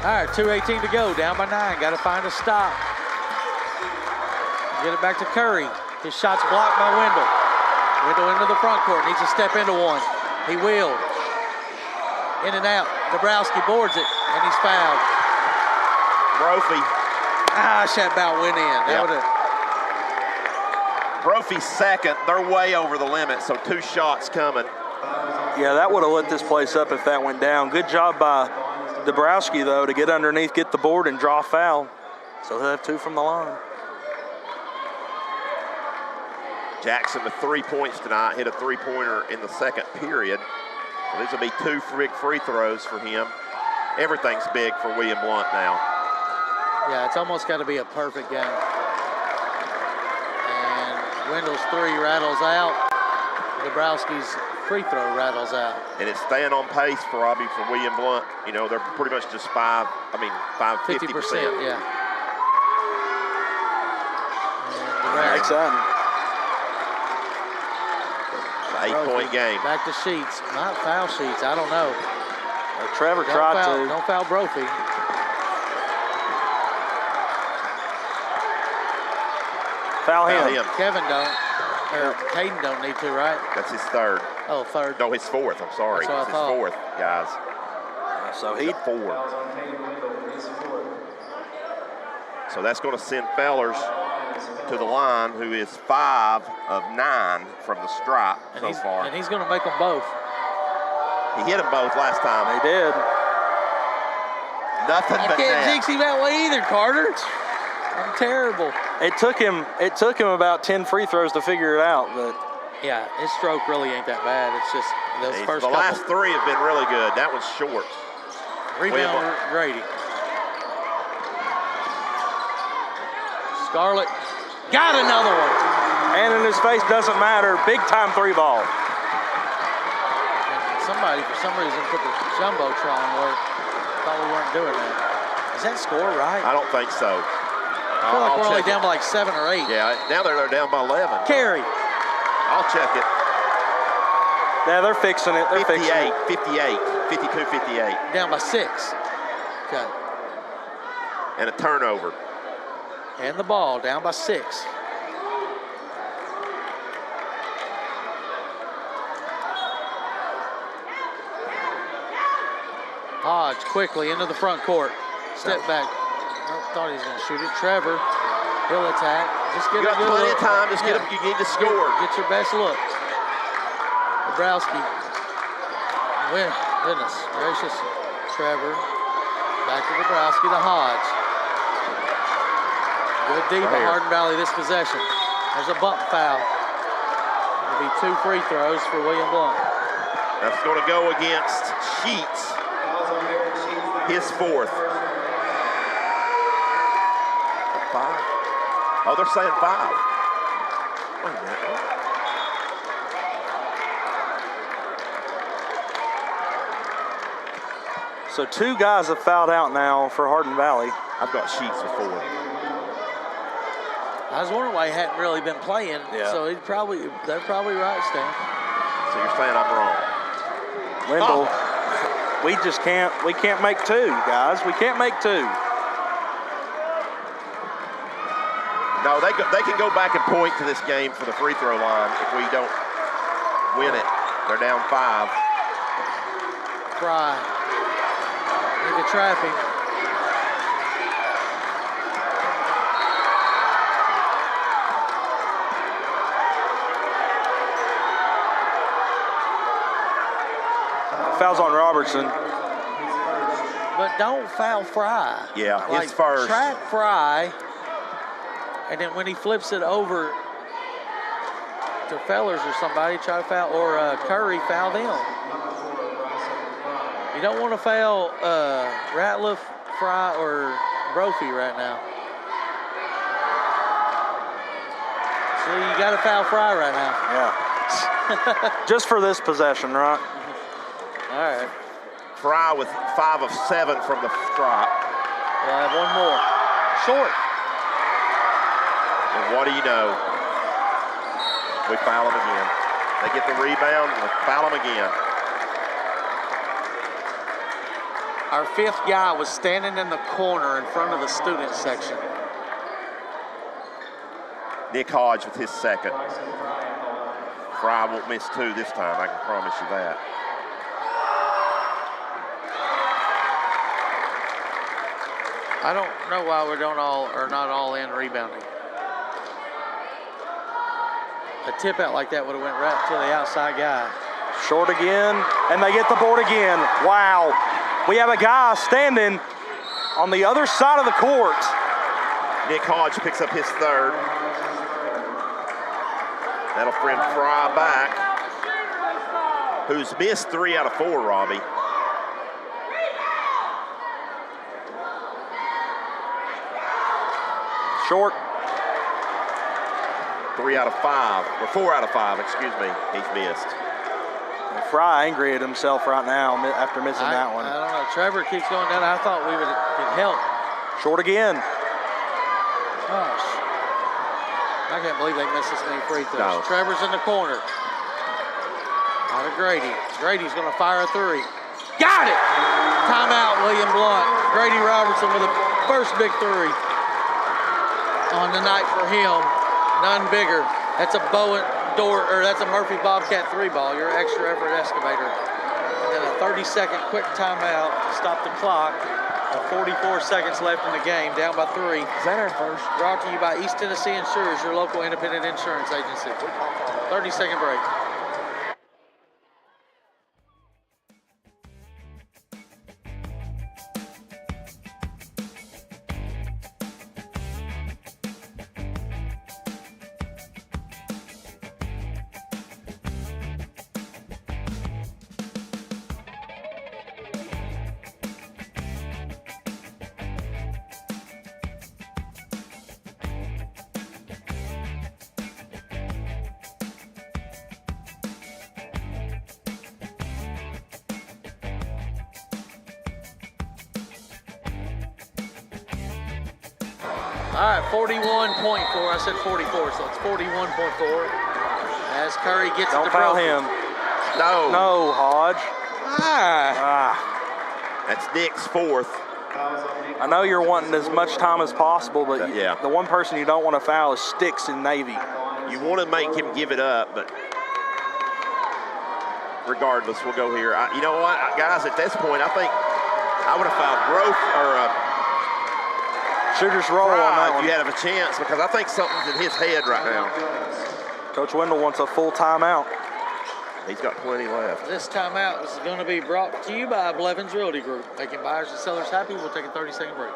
All right, 2:18 to go, down by 9. Got to find a stop. Get it back to Curry. His shot's blocked by Wendell. Wendell into the front court, needs to step into one. He will. In and out. Dabrowski boards it, and he's fouled.
Brophy.
That about went in. That would've...
Brophy's second. They're way over the limit, so 2 shots coming.
Yeah, that would have lit this place up if that went down. Good job by Dabrowski, though, to get underneath, get the board, and draw a foul. So he'll have 2 from the line.
Jackson with 3 points tonight, hit a 3-pointer in the second period. So these will be 2 big free throws for him. Everything's big for William Blount now.
Yeah, it's almost got to be a perfect game. And Wendell's 3 rattles out. Dabrowski's free throw rattles out.
And it's staying on pace for Robbie for William Blount. You know, they're pretty much just 50%.
Yeah.
Exciting.
8-point game.
Back to Sheets. Not foul Sheets. I don't know.
Trevor tried to.
Don't foul Brophy.
Foul him.
Kevin don't. Or Caden don't need to, right?
That's his third.
Oh, third.
No, his fourth. I'm sorry.
That's what I
It's his fourth, guys.
So he
4. So that's going to send Fellers to the line, who is 5 of 9 from the stripe so far.
And he's going to make them both.
He hit them both last time.
They did.
Nothing
You
but
can't
net.
jinx him that way either, Carter. I'm terrible.
It took him about 10 free throws to figure it out, but
Yeah, his stroke really ain't that bad. It's just those first
the
couple.
last 3 have been really good. That one's short.
Rebound Grady. Scarlett got another one.
and in his face doesn't matter. Big time 3 ball.
And somebody, for some reason, put the Jumbotron where thought we weren't doing that. Is that score right?
I don't think so.
I feel like we're only down by like 7 or 8.
Yeah, now they're down by 11.
Carry.
I'll check it.
Yeah, they're fixing it. They're
58,
fixing it.
52, 58.
Down by 6. Okay.
And a turnover.
And the ball down by 6. Hodge quickly into the front court. Step back. Thought he was going to shoot it. Trevor, he'll attack. Just get
You
a
got
good
plenty
look.
of time. Just get him. You need to score.
Get your best look. Dabrowski. Goodness gracious. Trevor. Back to Dabrowski to Hodge. Good deep by Hardin Valley this possession. There's a bump foul. It'll be 2 free throws for William Blount.
That's going to go against Sheets. His 4th. 5. Oh, they're saying 5. Wait a minute.
So 2 guys have fouled out now for Hardin Valley.
I've got Sheets with 4.
I was wondering why he hadn't really been playing.
Yeah.
So they're probably right, Stan.
So you're saying I'm wrong.
Wendell, we can't make 2, guys. We can't make 2.
No, they can go back and point to this game for the free throw line if we don't win it. They're down 5.
Fry. Need to trap him.
Fouls on Robertson.
But don't foul Fry.
Yeah,
like,
his first.
Trap Fry, and then when he flips it over to Fellers or somebody, try to foul, or Curry, foul them. You don't want to foul Ratliff, Fry, or Brophy right now. So you got to foul Fry right now.
Yeah. Just for this possession, right?
All right.
Fry with 5 of 7 from the stripe.
We'll have one more. Short.
And what do you know? We foul them again. They get the rebound and we foul them again.
Our fifth guy was standing in the corner in front of the student section.
Nick Hodge with his second. Fry won't miss 2 this time, I can promise you that.
I don't know why we don't all are not all in rebounding. A tip out like that would have went right to the outside guy.
Short again, and they get the board again. Wow. We have a guy standing on the other side of the court.
Nick Hodge picks up his third. That'll friend Fry back, who's missed 3 out of 4, Robbie.
Short.
3 out of 5, or 4 out of 5, excuse me, he's missed.
Fry angry at himself right now after missing that one.
I don't know. Trevor keeps going down. I thought we could help.
Short again.
Gosh. I can't believe they missed this many free throws.
No.
Trevor's in the corner. Out of Grady. Grady's going to fire a 3. Got it! Timeout, William Blount. Grady Robertson with the first big 3 on the night for him. None bigger. That's a that's a Murphy Bobcat 3 ball, your extra effort excavator. And then a 30-second quick timeout to stop the clock. 44 seconds left in the game, down by 3.
Is that our first?
Brought to you by East Tennessee Insurers, your local independent insurance agency. 30-second break. All right, 41.4. I said 44, so it's 41.4. As Curry gets it
Don't
to
foul
Brophy.
him.
No.
No, Hodge.
That's Nick's 4th.
I know you're wanting as much time as possible, but
Yeah.
the one person you don't want to foul is Sticks in Navy.
You want to make him give it up, but regardless, we'll go here. You know what, guys, at this point, I think I would have fouled Growth or
Should just roll on
Fry
that
if
one.
you had a chance, because I think something's in his head right now.
Coach Wendell wants a full timeout.
He's got plenty left.
This timeout is going to be brought to you by Blevins Realty Group. Making buyers and sellers happy. We'll take a 30-second break.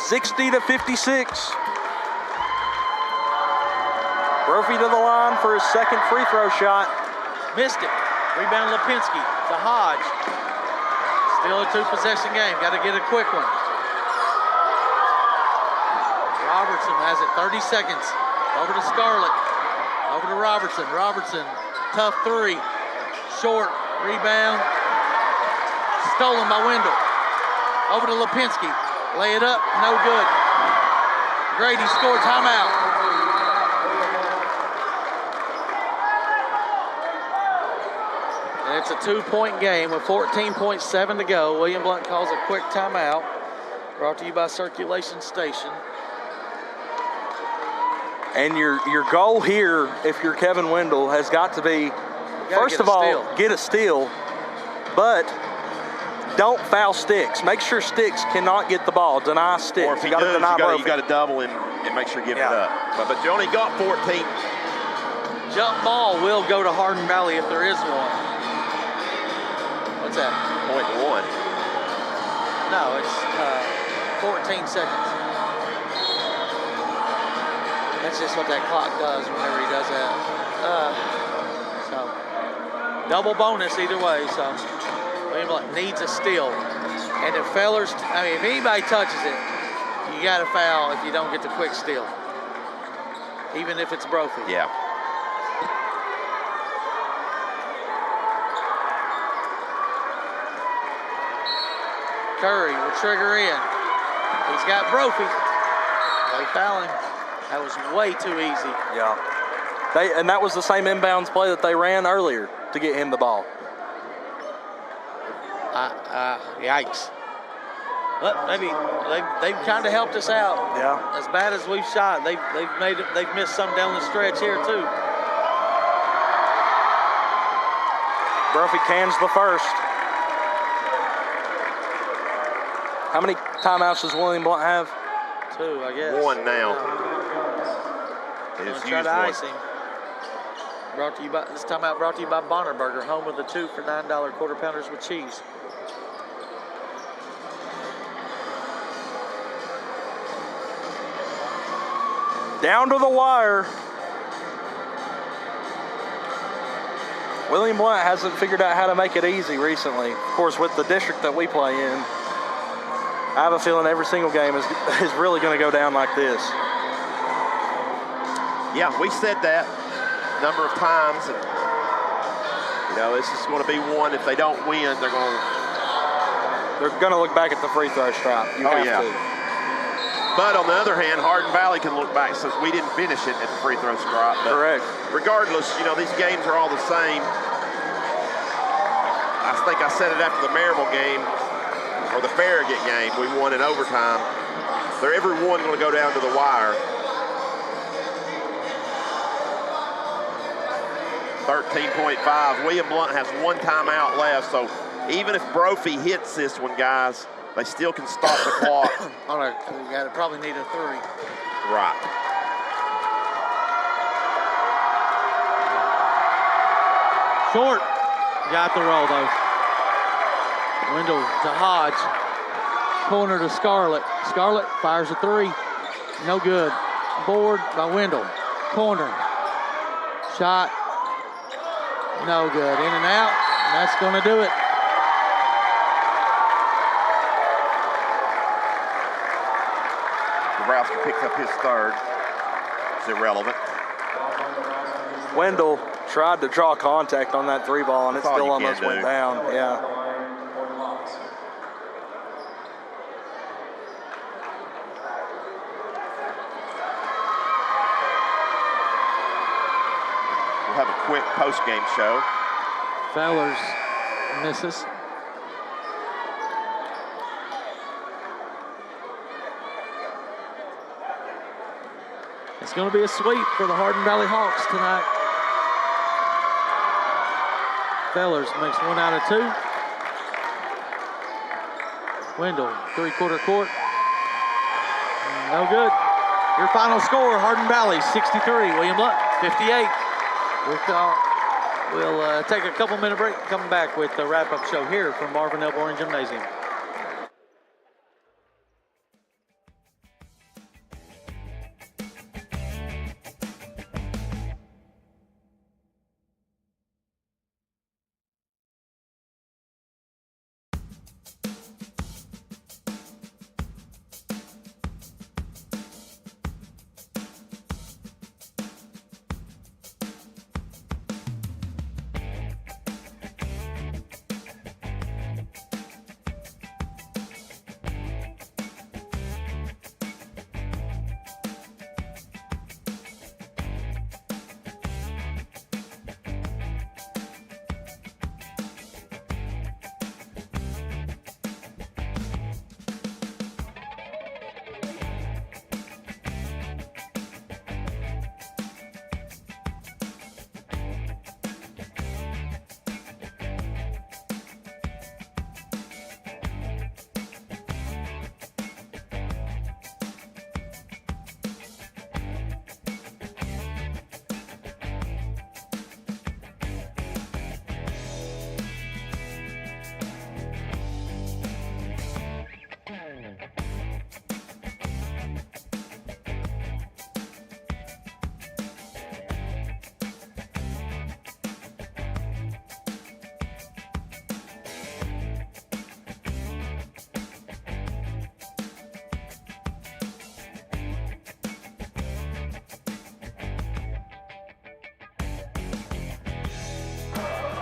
$60-56. Brophy to the line for his second free throw shot.
Missed it. Rebound Lipinski to Hodge. Still a 2-possession game. Got to get a quick one. Robertson has it. 30 seconds. Over to Scarlett. Over to Robertson. Robertson, tough 3. Short. Rebound. Stolen by Wendell. Over to Lipinski. Lay it up. No good. Grady scored. Timeout. It's a 2-point game with 14.7 to go. William Blount calls a quick timeout. Brought to you by Circulation Station.
And your goal here, if you're Kevin Wendell, has got to be First of all, get a steal, but don't foul Sticks. Make sure Sticks cannot get the ball. Deny Sticks.
Or if he does, you got to double and make sure you give it up. But you only got 14.
Jump ball will go to Hardin Valley if there is one. What's that?
0.1.
No, it's 14 seconds. That's just what that clock does whenever he does that. So, double bonus either way. So, William Blount needs a steal. And if if anybody touches it, you got to foul if you don't get the quick steal. Even if it's Brophy.
Yeah.
Curry will trigger in. He's got Brophy. They foul him. That was way too easy.
Yeah. And that was the same inbounds play that they ran earlier to get him the ball.
Yikes. But maybe they've kind of helped us out.
Yeah.
As bad as we've shot, they've missed some down the stretch here too.
Brophy cans the first. How many timeouts does William Blount have?
2, I guess.
1 now.
Try to ice him. This timeout brought to you by Bonner Burger, home of the 2 for $9 quarter pounders with cheese.
Down to the wire. William Blount hasn't figured out how to make it easy recently. Of course, with the district that we play in, I have a feeling every single game is really going to go down like this.
Yeah, we said that a number of times. And, this is going to be one. If they don't win, they're going
to look back at the free throw stripe. You have to.
But on the other hand, Hardin Valley can look back since we didn't finish it at the free throw stripe. But
correct.
Regardless, these games are all the same. I think I said it after the Maryville game, or the Farragut game, we won in overtime. They're every one going to go down to the wire. 13.5. William Blount has 1 timeout left, so even if Brophy hits this one, guys, they still can stop the clock.
All right, we got to probably need a 3.
Right.
Short. Got the roll, though. Wendell to Hodge. Corner to Scarlett. Scarlett fires a 3. No good. Board by Wendell. Corner. Shot. No good. In and out. And that's going to do it.
Nebraska picks up his 3rd. It's irrelevant.
Wendell tried to draw contact on that 3 ball, and it still almost went down. Yeah.
We'll have a quick post-game show.
Fellers misses. It's going to be a sweep for the Hardin Valley Hawks tonight. Fellers makes 1 out of 2. Wendell, 3-quarter court. No good. Your final score, Hardin Valley 63, William Blount 58. We'll take a couple-minute break, come back with the wrap-up show here from Marvin L. Boring Gymnasium.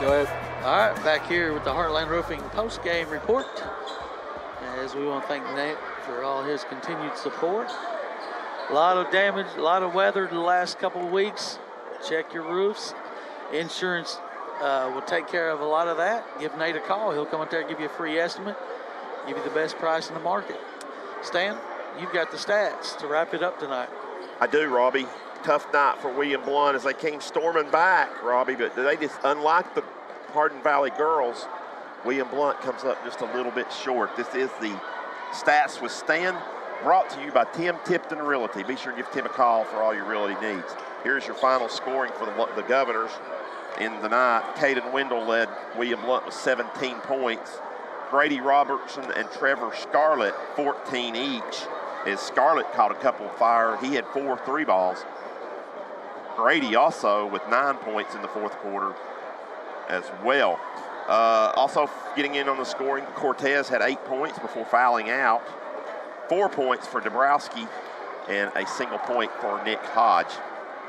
Go ahead.
All right, back here with the Heartland Roofing post-game report. As we want to thank Nate for all his continued support. A lot of damage, a lot of weather the last couple of weeks. Check your roofs. Insurance will take care of a lot of that. Give Nate a call. He'll come out there and give you a free estimate, give you the best price in the market. Stan, you've got the stats to wrap it up tonight.
I do, Robbie. Tough night for William Blount as they came storming back, Robbie, but they just, unlike the Hardin Valley girls, William Blount comes up just a little bit short. This is the Stats with Stan, brought to you by Tim Tipton Realty. Be sure and give Tim a call for all your realty needs. Here's your final scoring for the Governors in the night. Caden Wendell led William Blount with 17 points. Grady Robertson and Trevor Scarlett, 14 each. As Scarlett caught a couple of fire, he had 4 3-balls. Grady also with 9 points in the fourth quarter as well. Also getting in on the scoring, Cortez had 8 points before fouling out. 4 points for Dabrowski and a single point for Nick Hodge.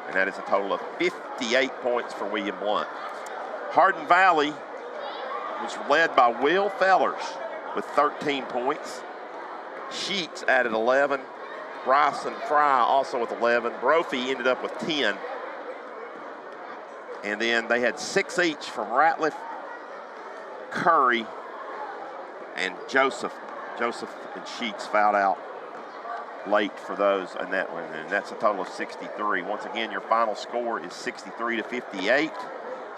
And that is a total of 58 points for William Blount. Hardin Valley was led by Will Fellers with 13 points. Sheets added 11. Bryson Fry also with 11. Brophy ended up with 10. And then they had 6 each from Ratliff, Curry, and Joseph. Joseph and Sheets fouled out late for those in that one, and that's a total of 63. Once again, your final score is 63 to 58.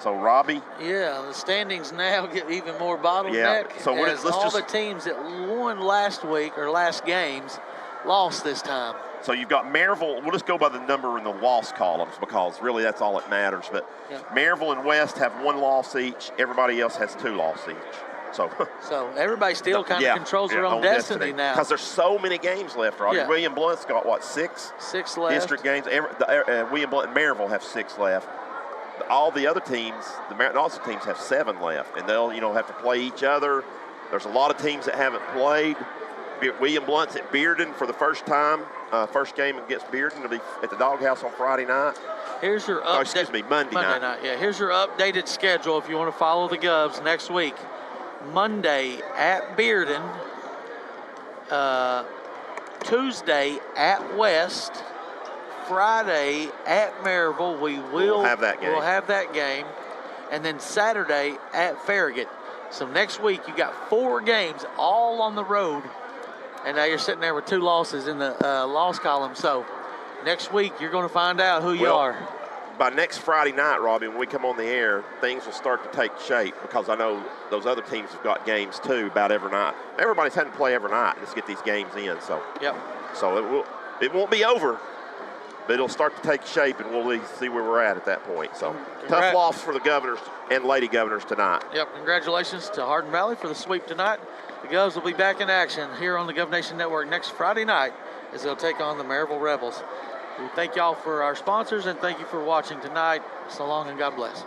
So, Robbie?
Yeah, the standings now get even more bottlenecked.
Yeah, so let's
the teams that won last week or last games lost this time.
So you've got Maryville. We'll just go by the number in the loss columns because really that's all that matters. But
yeah.
Maryville and West have 1 loss each. Everybody else has 2 losses each.
So everybody still kind of controls their own destiny now.
Because there's so many games left, Robbie.
Yeah.
William Blount's got, what, 6?
6 left.
District games. William Blount and Maryville have 6 left. All the other teams, the Mountain Austin teams, have 7 left. And they'll, have to play each other. There's a lot of teams that haven't played. William Blount's at Bearden for the first time. First game against Bearden will be at the Doghouse on Friday night.
Here's your
Monday night.
Yeah, here's your updated schedule if you want to follow the Govs next week. Monday at Bearden, Tuesday at West, Friday at Maryville. We'll have that game. We'll have that game, and then Saturday at Farragut. So next week you got 4 games all on the road, and now you're sitting there with 2 losses in the loss column. So next week you're going to find out who you are.
By next Friday night, Robbie, when we come on the air, things will start to take shape because I know those other teams have got games too about every night. Everybody's had to play every night just get these games in. So it won't be over, but it'll start to take shape, and we'll see where we're at that point. So tough loss for the Governors and Lady Governors tonight.
Yep, congratulations to Hardin Valley for the sweep tonight. The Govs will be back in action here on the Gov Nation Network next Friday night as they'll take on the Maryville Rebels. We thank y'all for our sponsors, and thank you for watching tonight. So long and God bless.